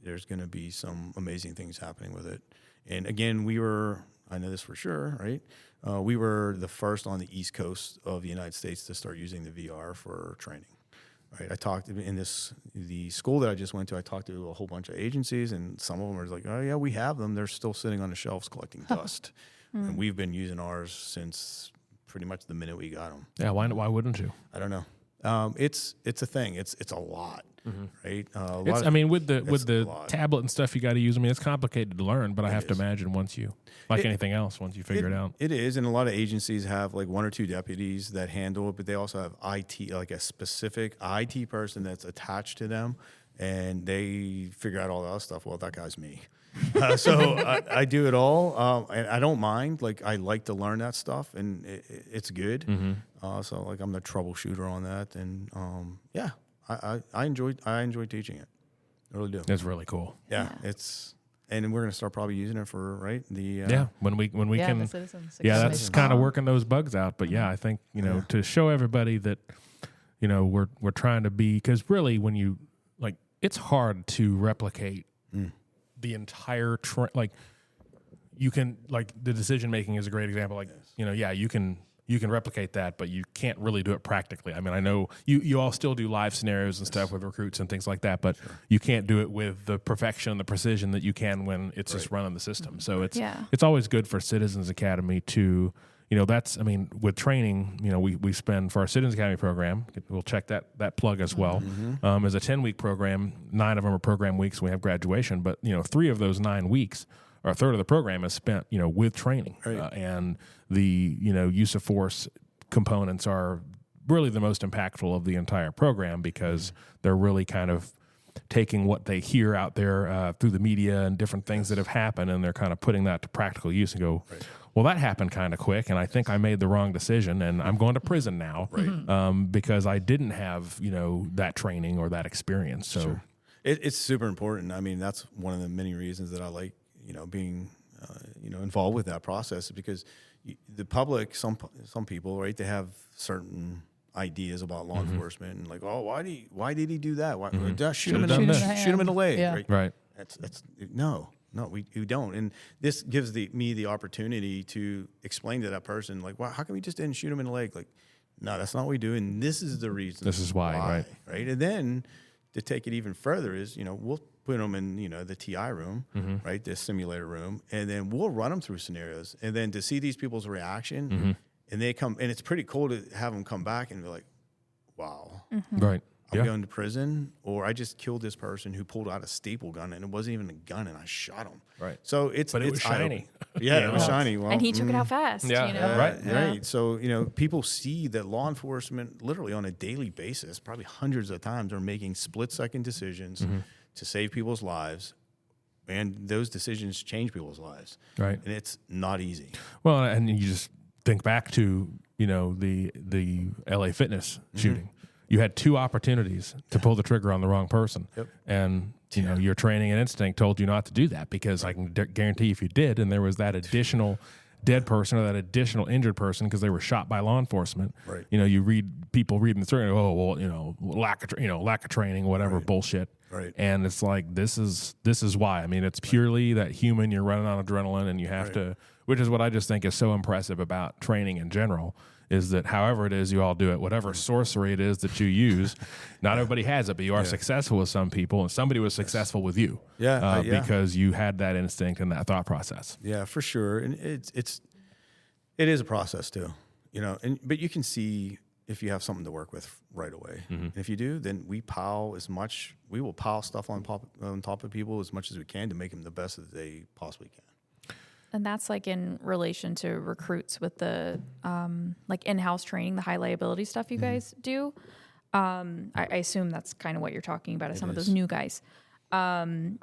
going to be some amazing things happening with it. And again, I know this for sure, right? We were the first on the East Coast of the United States to start using the VR for training. Right. I talked in the school that I just went to. I talked to a whole bunch of agencies, and some of them are like, "Oh yeah, we have them. They're still sitting on the shelves collecting dust." And we've been using ours since pretty much the minute we got them.
Yeah. Why wouldn't you?
I don't know. It's a thing. It's a lot, right?
With the tablet and stuff, you got to use. I mean, it's complicated to learn, but I have to imagine once you anything else, once you figure it out.
It is, and a lot of agencies have like one or two deputies that handle it, but they also have IT, like a specific IT person that's attached to them, and they figure out all that stuff. Well, that guy's me. So I do it all, and I don't mind. Like I like to learn that stuff, and it's good. So like I'm the troubleshooter on that, and I enjoy teaching it. I really do.
It's really cool.
Yeah. And we're gonna start probably using it for
when we can.
The citizens.
That's kind of working those bugs out. But I think to show everybody that we're trying to be, because really when you it's hard to replicate the entire you can the decision making is a great example. You can replicate that, but you can't really do it practically. I mean, I know you all still do live scenarios and stuff with recruits and things like that, but you can't do it with the perfection and the precision that you can when it's just running the system. So it's always good for Citizens Academy to, with training, we spend for our Citizens Academy program, we'll check that plug as well, as a 10-week program, 9 of them are program weeks, we have graduation, but 3 of those 9 weeks, or a third of the program is spent, with training, and the use of force components are really the most impactful of the entire program, because they're really kind of taking what they hear out there through the media and different things that have happened, and they're kind of putting that to practical use and go, well, that happened kind of quick, and I think I made the wrong decision, and I'm going to prison now because I didn't have that training or that experience. So
it's super important. I mean, that's one of the many reasons that I like being involved with that process, because the public, some people, right, they have certain ideas about law enforcement, and like, oh, why did he do that? Why shoot him in the leg? Right. That's no, we don't. And this gives me the opportunity to explain to that person, like, wow, how come we just didn't shoot him in the leg? Like, no, that's not what we do, and this is the reason.
This is why,
right? And then to take it even further is, we'll put them in, the TI room, right, the simulator room, and then we'll run them through scenarios, and then to see these people's reaction, and they come, and it's pretty cool to have them come back and be like, wow,
right,
I'm going to prison, or I just killed this person who pulled out a staple gun, and it wasn't even a gun, and I shot him.
Right.
So
it was shiny.
Yeah, it was shiny. Well,
and he took it out fast.
Right. So people see that law enforcement, literally on a daily basis, probably hundreds of times, are making split-second decisions to save people's lives, and those decisions change people's lives.
Right.
And it's not easy.
Well, and you just think back to, the LA Fitness shooting. You had 2 opportunities to pull the trigger on the wrong person.
Yep.
And, your training and instinct told you not to do that, because I can guarantee if you did, and there was that additional dead person or that additional injured person because they were shot by law enforcement.
Right.
You read people reading the story, lack of training, whatever bullshit.
Right.
And it's like, this is why. I mean, it's purely that human, you're running on adrenaline, and you have to, which is what I just think is so impressive about training in general, is that however it is you all do it, whatever sorcery it is that you use, not everybody has it, but you are successful with some people, and somebody was successful with you. Because you had that instinct and that thought process. Yeah,
for sure. And it is a process too, but you can see if you have something to work with right away. And if you do, then we will pile stuff on top of people as much as we can to make them the best that they possibly can.
And that's like in relation to recruits with the like in-house training, the high liability stuff you guys do. I assume that's kind of what you're talking about, some of those new guys. Is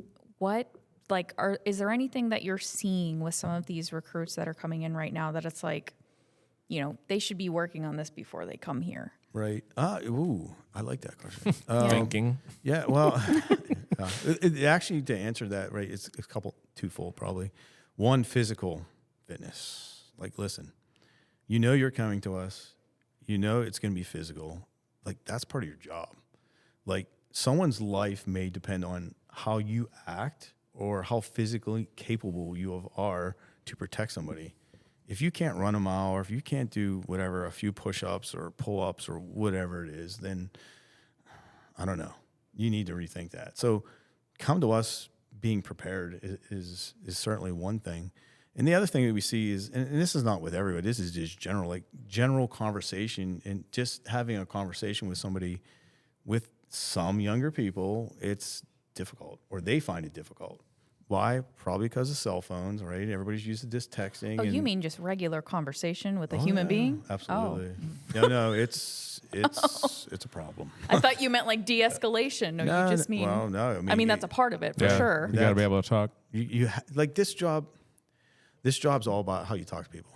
there anything that you're seeing with some of these recruits that are coming in right now that it's like, they should be working on this before they come here?
Right. Ooh, I like that question.
Thinking.
Yeah. Well, actually, to answer that, right, it's twofold probably. One, physical fitness. Like, listen, you're coming to us. It's going to be physical. Like, that's part of your job. Like, someone's life may depend on how you act or how physically capable you are to protect somebody. If you can't run a mile or if you can't do whatever, a few push-ups or pull-ups or whatever it is, then I don't know. You need to rethink that. So come to us being prepared is certainly one thing. And the other thing that we see is, and this is not with everybody, this is just general conversation, and just having a conversation with somebody. With some younger people, it's difficult, or they find it difficult. Why? Probably because of cell phones, right? Everybody's used to just texting.
Oh, you mean just regular conversation with a human being?
Absolutely.
Oh.
No, it's a problem.
I thought you meant like de-escalation. No, you just mean.
Well, no.
I mean that's a part of it for sure.
You got to be able to talk.
Like this job. This job's all about how you talk to people,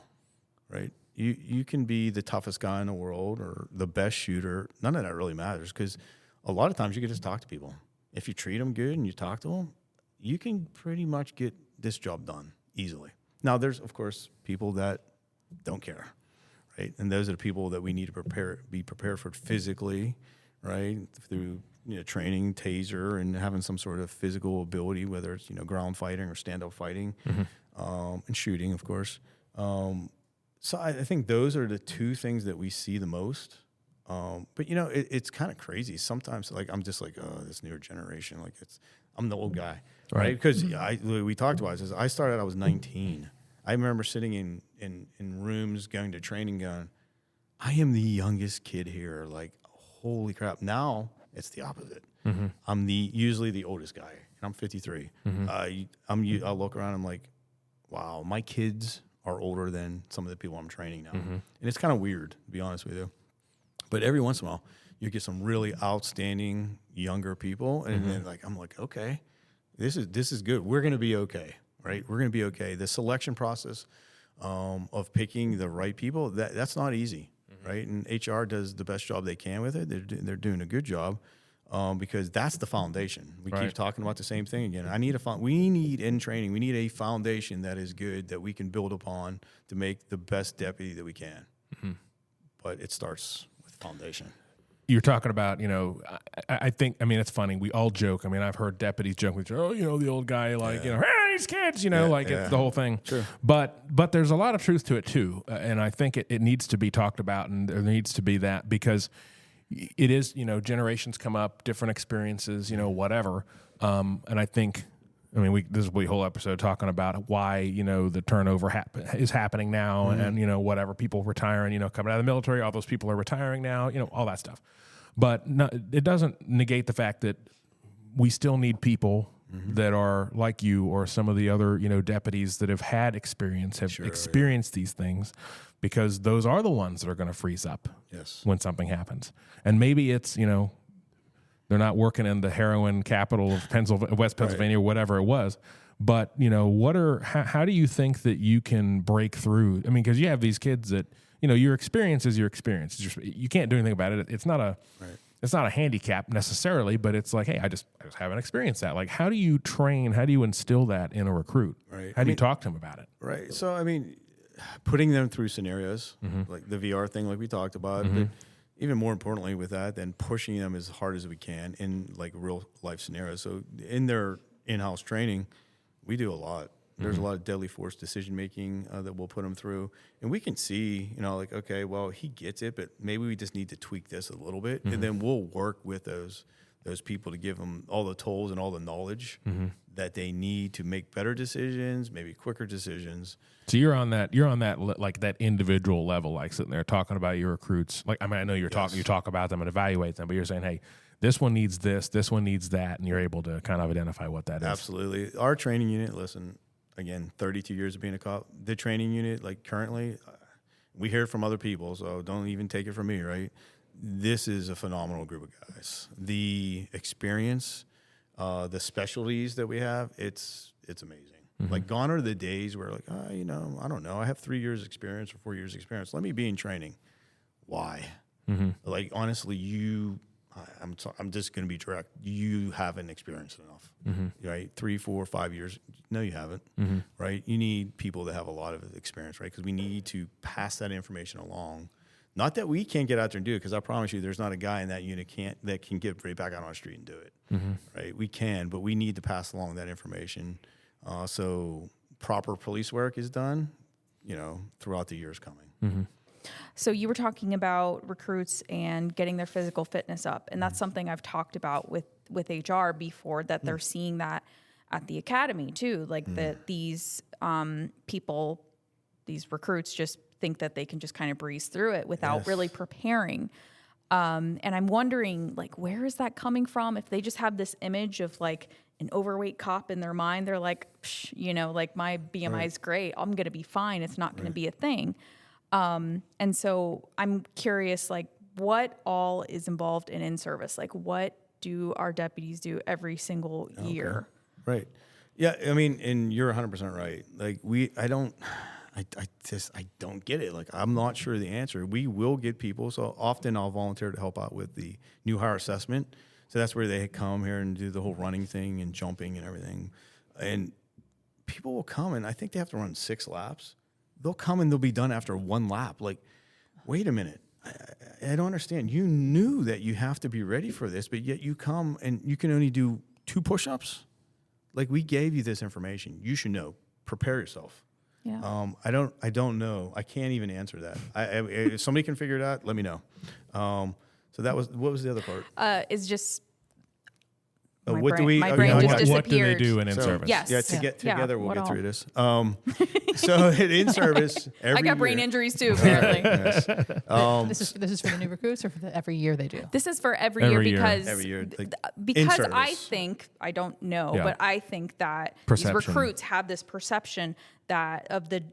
right? You can be the toughest guy in the world or the best shooter. None of that really matters, because a lot of times you can just talk to people. If you treat them good and you talk to them, you can pretty much get this job done easily. Now, there's, of course, people that don't care, right? And those are the people that we need to be prepared for physically, right? Through training, taser, and having some sort of physical ability, whether it's ground fighting or stand-up fighting, and shooting, of course. So I think those are the two things that we see the most. But it's kind of crazy sometimes. Like, I'm just like, oh, this newer generation. Like, I'm the old guy, right? Because we talked about this. I started. I was 19. I remember sitting in rooms, going to training, going, I am the youngest kid here. Like, holy crap! Now it's the opposite. Mm-hmm. I'm usually the oldest guy, and I'm 53. Mm-hmm. I look around. I'm like, wow, my kids are older than some of the people I'm training now, and it's kind of weird, to be honest with you. But every once in a while, you get some really outstanding younger people, and then I'm like, okay, this is good. We're going to be okay, right? We're going to be okay. The selection process of picking the right people, that's not easy, right? And HR does the best job they can with it. They're doing a good job because that's the foundation. We keep talking about the same thing again. We need in training, we need a foundation that is good that we can build upon to make the best deputy that we can. Mm-hmm. But it starts with foundation.
You're talking about, I think, it's funny. We all joke. I've heard deputies joke with, the old guy, like, hey, these kids, it's the whole thing. Sure. But there's a lot of truth to it too. And I think it needs to be talked about, and there needs to be that, because it is, generations come up, different experiences, whatever. And I think, this will be a whole episode talking about why, the turnover is happening now, and, whatever, people retiring, coming out of the military, all those people are retiring now, all that stuff. But no, it doesn't negate the fact that we still need people that are like you or some of the other, deputies that have had experience, experienced these things, because those are the ones that are going to freeze up when something happens. And maybe it's, they're not working in the heroin capital of West Pennsylvania or whatever it was. But, how do you think that you can break through? Because you have these kids that, your experience is your experience. You can't do anything about it. It's not a handicap necessarily, but it's like, hey, I just haven't experienced that. Like, how do you train? How do you instill that in a recruit?
Right.
How do you talk to them about it?
Right. So, putting them through scenarios, like the VR thing, like we talked about, but even more importantly with that, then pushing them as hard as we can in like real life scenarios. So in their in-house training, we do a lot. There's a lot of deadly force decision-making that we'll put them through. And we can see, like, okay, well, he gets it, but maybe we just need to tweak this a little bit. And then we'll work with those people to give them all the tools and all the knowledge that they need to make better decisions, maybe quicker decisions.
So you're on that like that individual level, like sitting there talking about your recruits. Like, I know you talk about them and evaluate them, but you're saying, hey, this one needs this one needs that, and you're able to kind of identify what that is.
Absolutely. Our training unit, listen, again, 32 years of being a cop. The training unit, like currently, we hear it from other people, so don't even take it from me, right? This is a phenomenal group of guys. The experience, the specialties that we have, it's amazing. Like gone are the days where like, I don't know. I have 3 years experience or 4 years experience. Let me be in training. Why? Like, honestly, I'm just going to be direct. You haven't experienced enough, right? 3, 4, 5 years. No, you haven't, right? You need people that have a lot of experience, right? Because we need to pass that information along. Not that we can't get out there and do it, because I promise you there's not a guy in that unit that can get right back out on the street and do it, right? We can, but we need to pass along that information. So proper police work is done, throughout the years coming.
So you were talking about recruits and getting their physical fitness up, and that's something I've talked about with HR before, that they're seeing that at the academy too, like that these people, these recruits just think that they can just kind of breeze through it without really preparing. And I'm wondering, like, where is that coming from? If they just have this image of like an overweight cop in their mind, they're like, like my BMI is great, I'm going to be fine. It's not going to be a thing. And so I'm curious, like, what all is involved in service? Like, what do our deputies do every single year?
Right. Yeah. I mean, and you're 100% right. Like I don't get it. Like, I'm not sure the answer. We will get people. So often I'll volunteer to help out with the new hire assessment. So that's where they come here and do the whole running thing and jumping and everything. And people will come, and I think they have to run 6 laps. They'll come and they'll be done after 1 lap. Like, wait a minute. I don't understand. You knew that you have to be ready for this, but yet you come and you can only do 2 push-ups. Like, we gave you this information. You should know. Prepare yourself.
Yeah.
I don't know. I can't even answer that. If somebody can figure it out, let me know. So what was the other part?
Is just
My
brain just
what
disappeared.
do they do in service?
Yes.
Yeah, to get together, we'll
what
get
all?
through this. So in service, every
I got brain
year-
injuries too, apparently.
Yes.
This is for the new recruits or for every year they do?
This is for every
Every
year
year.
because
Every year, like, in
because
service.
I think, I don't know,
Yeah.
but I think that
Perception.
these recruits have this perception that of the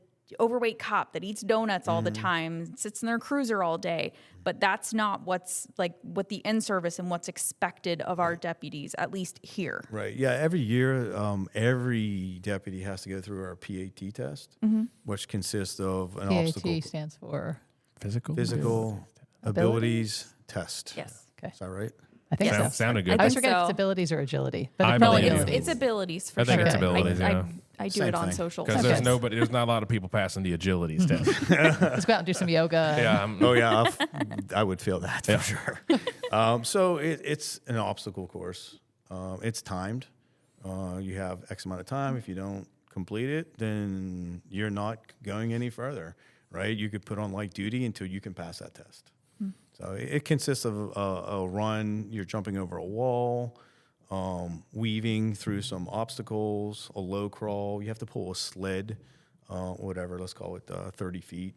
overweight cop that eats donuts all the time, sits in their cruiser all day, but that's not what's like what the in-service and what's expected of our deputies, at least here.
Right. Yeah. Every year, every deputy has to go through our PAT test, which consists of an obstacle,
PAT stands for
physical abilities test.
Yes.
okay.
Is that right?
I think so.
Sounded
I
good.
I always
think
forget if
so.
it's abilities or agility.
I
But
No,
believe
abilities.
it's abilities for
I think
sure.
it's abilities, yeah.
I do
Same
it on
thing.
social.
Because
Okay.
there's not a lot of people passing the agilities test.
Let's go out and do some yoga.
Yeah.
Oh yeah, I would feel that for sure. So it's an obstacle course. It's timed. You have X amount of time. If you don't complete it, then you're not going any further, right? You could put on light duty until you can pass that test. So it consists of a run. You're jumping over a wall, weaving through some obstacles, a low crawl. You have to pull a sled, whatever, let's call it 30 feet.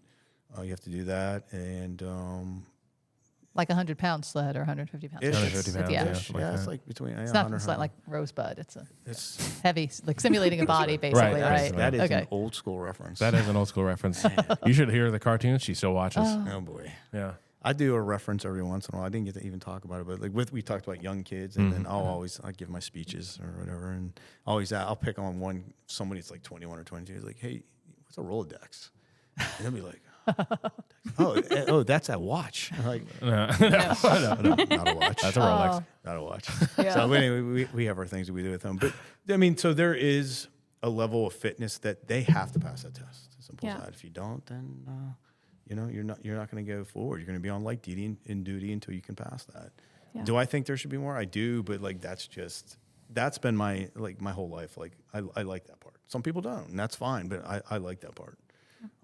You have to do that. And
Like 100-pound sled or 150-pound
Ish.
sled.
150 pounds,
Yeah.
yeah. Something like
it's
that.
like between
It's
100,
not sled like Rosebud. It's a
It's
heavy, like simulating a body, basically,
Right.
right?
that is
okay.
an old school reference.
That is an old school reference. You should hear the cartoons she still watches.
Oh boy.
Yeah.
I do a reference every once in a while. I didn't get to even talk about it, but like we talked about young kids, and then I give my speeches or whatever, and I'll pick on somebody that's like 21 or 22. It's like, hey, what's a Rolodex? And they'll be like, oh, that's a watch. I'm like, no, not a watch.
That's a Rolex.
Not a watch. So anyway, we have our things that we do with them, but I mean, so there is a level of fitness that they have to pass that test. Simple as
Yeah.
that. If you don't, then you're not going to go forward. You're going to be on light duty in duty until you can pass that.
Yeah.
Do I think there should be more? I do, but like that's been my whole life. Like I like that part. Some people don't, and that's fine. But I like that part.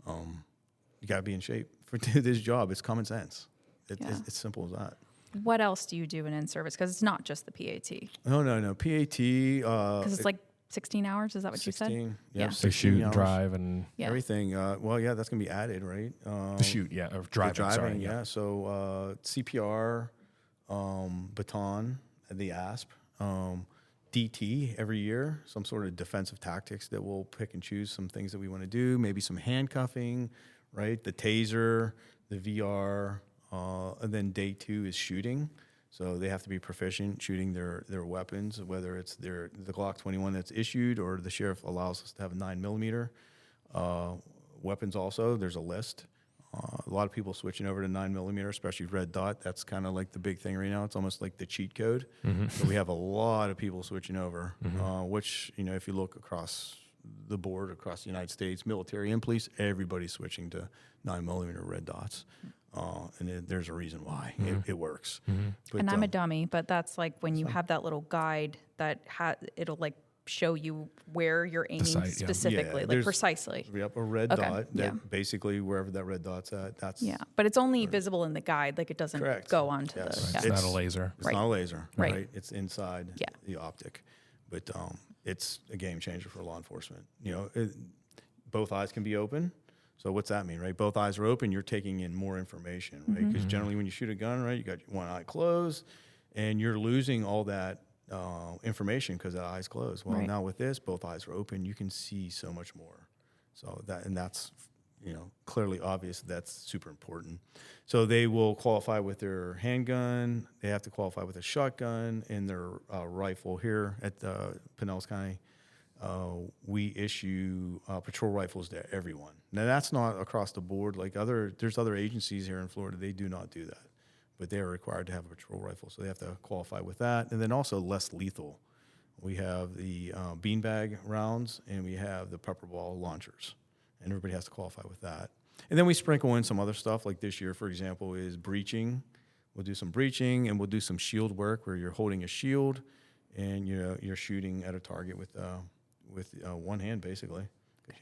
You got to be in shape for this job. It's common sense. It's simple as that.
What else do you do in service? Because it's not just the PAT.
No. PAT.
Because it's like 16 hours. Is that what
16,
you said?
Yeah.
They
16
shoot and
hours.
drive and
Yeah.
Everything. That's going to be added, right?
the shoot, yeah, or driving.
Driving,
sorry,
yeah. So CPR, baton, the ASP, DT every year, some sort of defensive tactics that we'll pick and choose some things that we want to do, maybe some handcuffing, right? The taser, the VR, and then day 2 is shooting. So they have to be proficient shooting their weapons, whether it's the Glock 21 that's issued or the sheriff allows us to have a 9mm. Weapons also, there's a list. A lot of people switching over to 9mm, especially red dot. That's kind of like the big thing right now. It's almost like the cheat code. So we have a lot of people switching over, which, if you look across the board, across the United States, military and police, everybody's switching to 9mm red dots. And there's a reason why it works. But,
And I'm a dummy, but that's like when you have that little guide that it'll like show you where you're aiming
sight, yeah.
specifically, like
there's-
precisely.
Yep, a red
Okay,
dot.
yeah.
Basically, wherever that red dot's at, that's
Yeah, but it's only visible in the guide, like it doesn't
Correct.
go onto
Yes.
the.
It's
Yeah.
not a laser.
It's
Right.
not a laser,
Right.
right? It's inside
Yeah.
the optic, but it's a game changer for law enforcement. Both eyes can be open. So what's that mean, right? Both eyes are open. You're taking in more information, right? Because generally, when you shoot a gun, right, you got one eye closed, and you're losing all that information because the eye's closed. Well,
Right.
now with this, both eyes are open. You can see so much more. So that's clearly obvious. That's super important. So they will qualify with their handgun. They have to qualify with a shotgun and their rifle. Here at Pinellas County, we issue patrol rifles to everyone. Now that's not across the board. Like there's other agencies here in Florida. They do not do that, but they are required to have a patrol rifle. So they have to qualify with that. And then also less lethal. We have the beanbag rounds and we have the pepper ball launchers. And everybody has to qualify with that. And then we sprinkle in some other stuff. Like this year, for example, is breaching. We'll do some breaching and we'll do some shield work where you're holding a shield and you're shooting at a target with one hand, basically.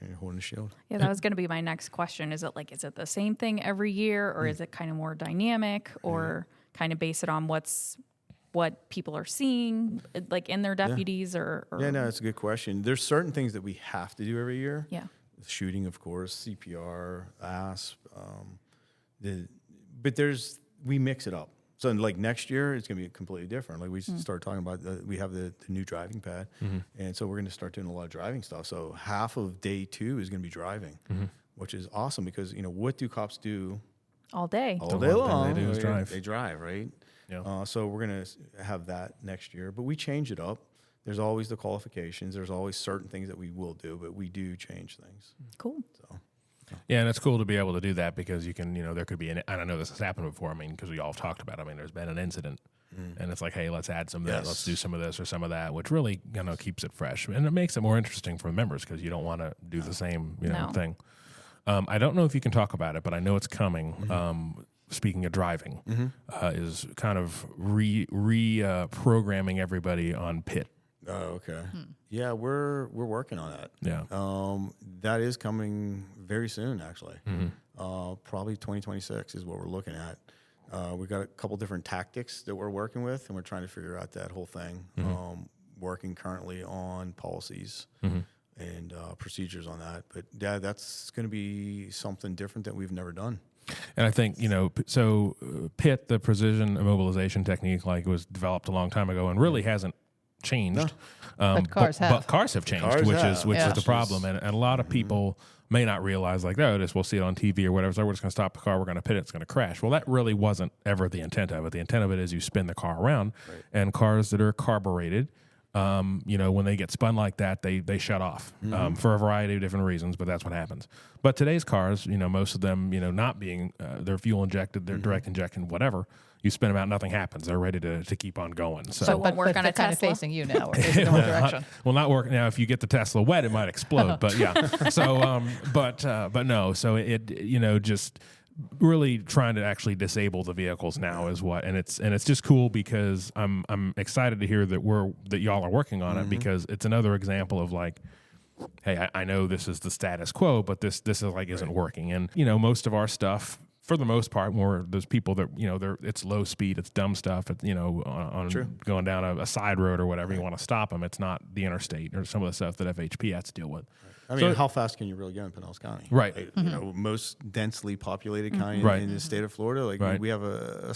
You're holding a shield.
Yeah, that was going to be my next question. Is it the same thing every year, or is it kind of more dynamic, or kind of base it on what people are seeing, like in their deputies, or?
Yeah, no, that's a good question. There's certain things that we have to do every year.
Yeah.
Shooting, of course, CPR, ASP. But we mix it up. So like next year, it's going to be completely different. Like we start talking about, we have the new driving pad. And so we're going to start doing a lot of driving stuff. So half of day 2 is going to be driving, which is awesome because, what do cops do
all day?
all
The
day
one thing
long?
they do is drive.
They drive, right?
Yeah.
So we're going to have that next year, but we change it up. There's always the qualifications. There's always certain things that we will do, but we do change things.
Cool.
So.
Yeah, and it's cool to be able to do that because you can, there could be, and I know this has happened before, because we all have talked about it. There's been an incident, and it's like, hey, let's add some of that, let's do some of this or some of that, which really, keeps it fresh. And it makes it more interesting for the members because you don't want to do the same, thing. I don't know if you can talk about it, but I know it's coming. Speaking of driving, is kind of reprogramming everybody on PIT.
Oh, okay. Yeah, we're working on that.
Yeah.
That is coming very soon, actually. Probably 2026 is what we're looking at. We've got a couple different tactics that we're working with, and we're trying to figure out that whole thing. Working currently on policies and procedures on that. But yeah, that's going to be something different that we've never done.
And I think, so PIT, the precision immobilization technique, was developed a long time ago and really hasn't changed.
But cars have.
But cars have changed,
Cars
which
have.
is the problem. And a lot of people may not realize, we'll see it on TV or whatever. So we're just going to stop the car, we're going to pit it, it's going to crash. Well, that really wasn't ever the intent of it. The intent of it is you spin the car around, and cars that are carbureted, when they get spun like that, they shut off for a variety of different reasons, but that's what happens. But today's cars, most of them, not being, they're fuel injected, they're direct injection, whatever. You spin them out, nothing happens. They're ready to keep on going. So
won't work on a
they're kind of
Tesla?
facing you now, or facing the wrong direction.
Well, not working now. If you get the Tesla wet, it might explode. But yeah. So, but no. So it, just really trying to actually disable the vehicles now is what, and it's just cool because I'm excited to hear that y'all are working on it because it's another example of hey, I know this is the status quo, but this is isn't working, and most of our stuff. For the most part, there's people that it's low speed, it's dumb stuff. It's on going down a side road or whatever. You want to stop them. It's not the interstate or some of the stuff that FHP has to deal with.
I mean, how fast can you really go in Pinellas County?
Right.
Like, you know, most densely populated county
Right.
in the state of Florida. Like
Right.
we have a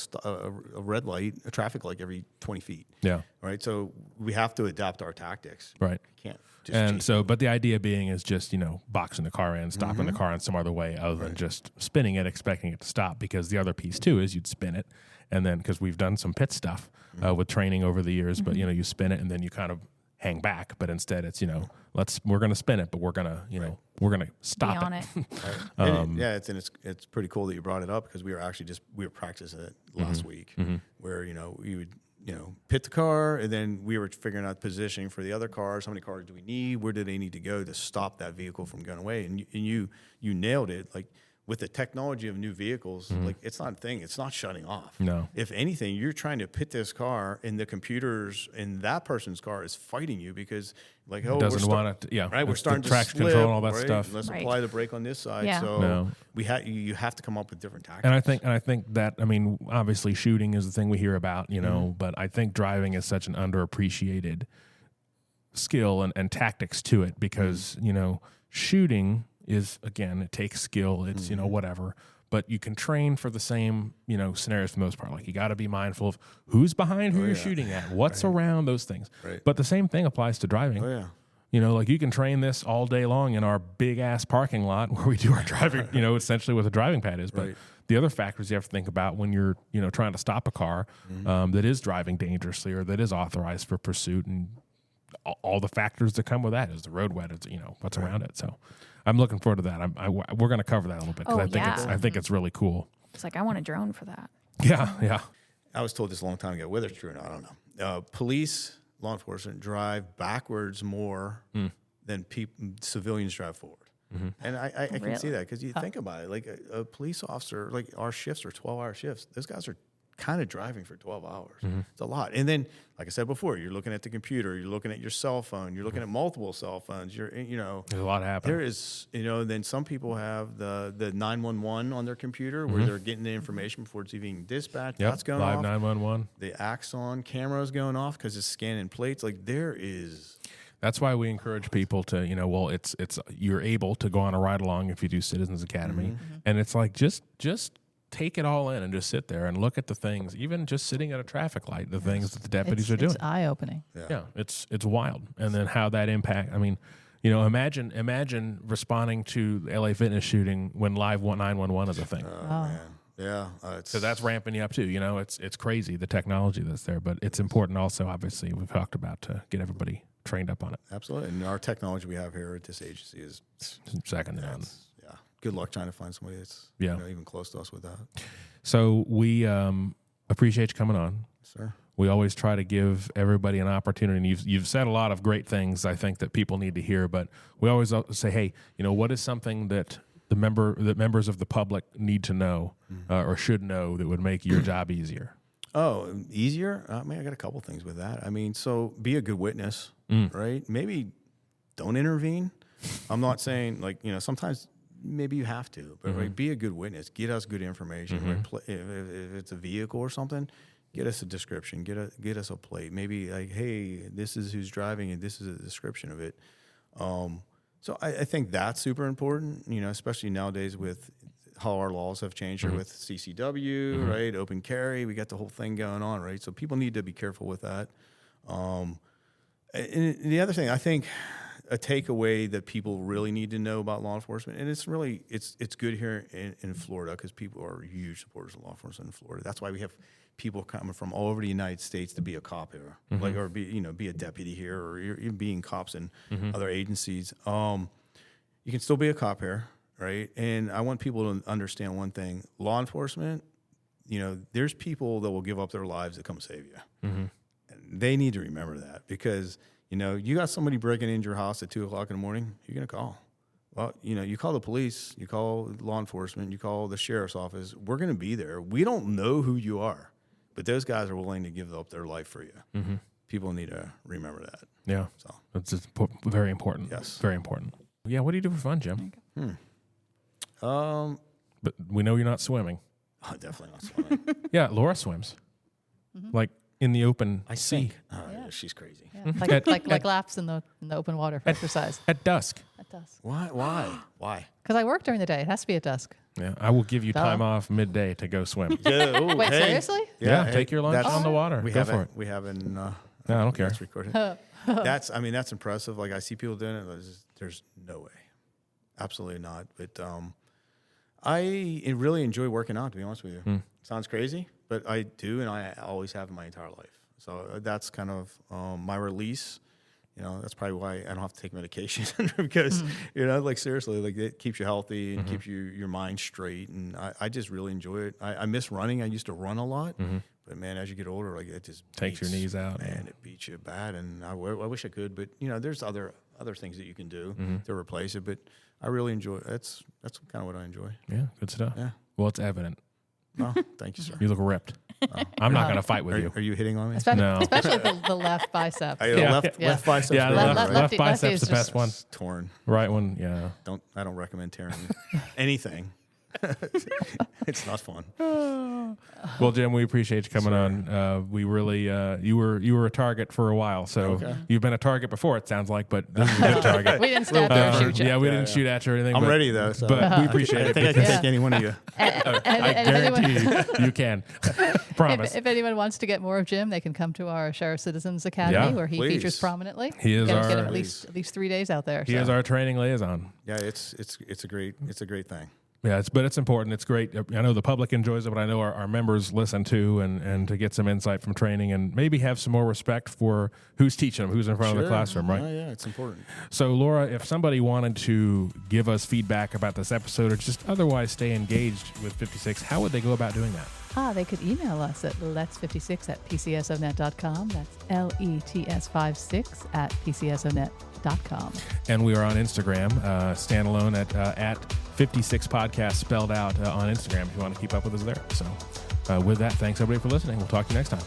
red light, a traffic light every 20 feet.
Yeah.
Right. So we have to adapt our tactics.
Right.
Can't just
And
cheat.
so, but the idea being is just, you know, boxing the car in, stopping the car in some other way other than just spinning it, expecting it to stop. Because the other piece too is you'd spin it, and then because we've done some pit stuff with training over the years, but you know, you spin it and then you kind of hang back. But instead, it's, you know, we're gonna spin it, but we're gonna, you know, we're gonna stop
Be on
it.
And it's pretty cool that you brought it up because we were practicing it last week where, you know, we would, you know, pit the car and then we were figuring out positioning for the other cars. How many cars do we need? Where do they need to go to stop that vehicle from going away? And you nailed it. Like with the technology of new vehicles, like it's not a thing. It's not shutting off.
No.
If anything, you're trying to pit this car and the computers in that person's car is fighting you because like, oh,
Doesn't want it to, yeah.
right, we're
It's
starting
the
to
traction
slip,
control and all that
right?
stuff.
Let's
Right.
apply the brake on this side.
Yeah.
So
No.
you have to come up with different tactics.
And I think that, I mean, obviously shooting is the thing we hear about, you know, but I think driving is such an underappreciated skill and tactics to it because, you know, shooting is, again, it takes skill. It's, you know, whatever. But you can train for the same, you know, scenarios for the most part. Like you got to be mindful of who's behind who you're shooting at, what's around those things.
Right.
But the same thing applies to driving.
Oh, yeah.
You know, like you can train this all day long in our big ass parking lot where we do our driving, you know, essentially what the driving pad is. But
Right.
the other factors you have to think about when you're, you know, trying to stop a car that is driving dangerously or that is authorized for pursuit, and all the factors that come with that is the road wet, you know, what's around it. So I'm looking forward to that. We're going to cover that a little bit because
Oh,
I think it's really cool.
It's like I want a drone for that.
Yeah, yeah.
I was told this a long time ago. Whether it's true or not, I don't know. Police, law enforcement drive backwards more than civilians drive forward. And I can see that because you think about it. Like a police officer, like our shifts are 12-hour shifts. Those guys are kind of driving for 12 hours. It's a lot. And then, like I said before, you're looking at the computer, you're looking at your cell phone, you're looking at multiple cell phones. You know,
There's a lot happening.
there is, you know, then some people have the 911 on their computer where they're getting the information before it's even dispatched.
Yep.
That's going
Live
off.
911.
The Axon camera's going off because it's scanning plates. Like there is.
That's why we encourage people to, you know, well, it's you're able to go on a ride along if you do Citizens Academy, and it's like just take it all in and just sit there and look at the things, even just sitting at a traffic light, the things that the deputies are doing.
It's eye opening.
Yeah, it's wild, and then how that impact. I mean, you know, imagine responding to the LA Fitness shooting when live 911 is a thing.
Man. Yeah.
So that's ramping you up too. You know, it's crazy the technology that's there, but it's important also. Obviously, we've talked about to get everybody trained up on it.
absolutely. And our technology we have here at this agency is
Second to none.
yeah. Good luck trying to find somebody that's
Yeah.
you know, even close to us with that.
So we appreciate you coming on.
Sir.
We always try to give everybody an opportunity. And you've said a lot of great things, I think, that people need to hear. But we always say, hey, you know, what is something that members of the public need to know or should know that would make your job easier?
Oh, easier? I mean, I got a couple things with that. I mean, so be a good witness, right? Maybe don't intervene. I'm not saying like, you know, sometimes maybe you have to, but right, be a good witness. Get us good information. Right? If it's a vehicle or something, get us a description. Get us a plate. Maybe like, hey, this is who's driving and this is a description of it. So I think that's super important, you know, especially nowadays with how our laws have changed here with CCW, right? Open carry, we got the whole thing going on, right? So people need to be careful with that. And the other thing, I think a takeaway that people really need to know about law enforcement, and it's really, it's good here in Florida because people are huge supporters of law enforcement in Florida. That's why we have people coming from all over the United States to be a cop here, like, or be a deputy here, or even being cops in other agencies. You can still be a cop here, right? And I want people to understand one thing: law enforcement, you know, there's people that will give up their lives to come save you. And they need to remember that because, you know, you got somebody breaking into your house at 2:00 in the morning, you're going to call. Well, you know, you call the police, you call law enforcement, you call the sheriff's office. We're going to be there. We don't know who you are, but those guys are willing to give up their life for you. People need to remember that.
Yeah.
So
It's just very important.
Yes.
Very important. Yeah. What do you do for fun, Jim? But we know you're not swimming.
definitely not swimming.
Yeah. Laura swims. Like in the open
I
sea.
sink. Oh, yeah. she's crazy.
Yeah, like laps in the open water for exercise.
At dusk.
At dusk.
Why?
Because I work during the day. It has to be at dusk.
Yeah, I will give you time off midday to go swim.
Yeah, ooh,
Wait,
hey.
seriously?
Yeah, take your lunch on the water.
We
Go
haven't.
for it.
We haven't.
No, I don't care.
That's recorded. That's impressive. Like I see people doing it. There's no way, absolutely not. But I really enjoy working out. To be honest with you, sounds crazy, but I do, and I always have in my entire life. So that's kind of my release. That's probably why I don't have to take medication because like seriously, like it keeps you healthy and keeps your mind straight. And I just really enjoy it. I miss running. I used to run a lot. But man, as you get older, like it just
takes your knees out.
Man, it beats you bad, and I wish I could, but there's other things that you can do to replace it. But I really enjoy it. That's kind of what I enjoy.
Yeah, good stuff.
Yeah.
Well, it's evident.
Oh, thank you, sir.
You look ripped. I'm not going to fight with you.
Are you hitting on me?
Especially the left bicep.
Left bicep.
Yeah, left bicep's the best one.
Torn.
Right one, yeah.
I don't recommend tearing anything. It's not fun.
Well, Jim, we appreciate you coming on. We really, you were a target for a while, so you've been a target before. It sounds like, but this is a good target.
We didn't stab you or shoot you.
Yeah, we didn't shoot at you or anything.
I'm ready though. So.
But we appreciate it.
I think I can take any one of you.
I guarantee you can. Promise.
If anyone wants to get more of Jim, they can come to our Sheriff Citizens Academy where he features prominently.
He is
get him at least 3 days out there.
He is our training liaison.
Yeah, it's a great thing.
Yeah, but it's important. It's great. I know the public enjoys it, but I know our members listen too, and to get some insight from training and maybe have some more respect for who's teaching them, who's in front of the classroom, right?
Yeah, it's important.
So, Laura, if somebody wanted to give us feedback about this episode or just otherwise stay engaged with 56, how would they go about doing that?
They could email us at lets56@pcsonet.com. That's LETS56@pcsonet.com.
And we are on Instagram, standalone at 56 Podcast spelled out on Instagram if you want to keep up with us there. So with that, thanks everybody for listening. We'll talk to you next time.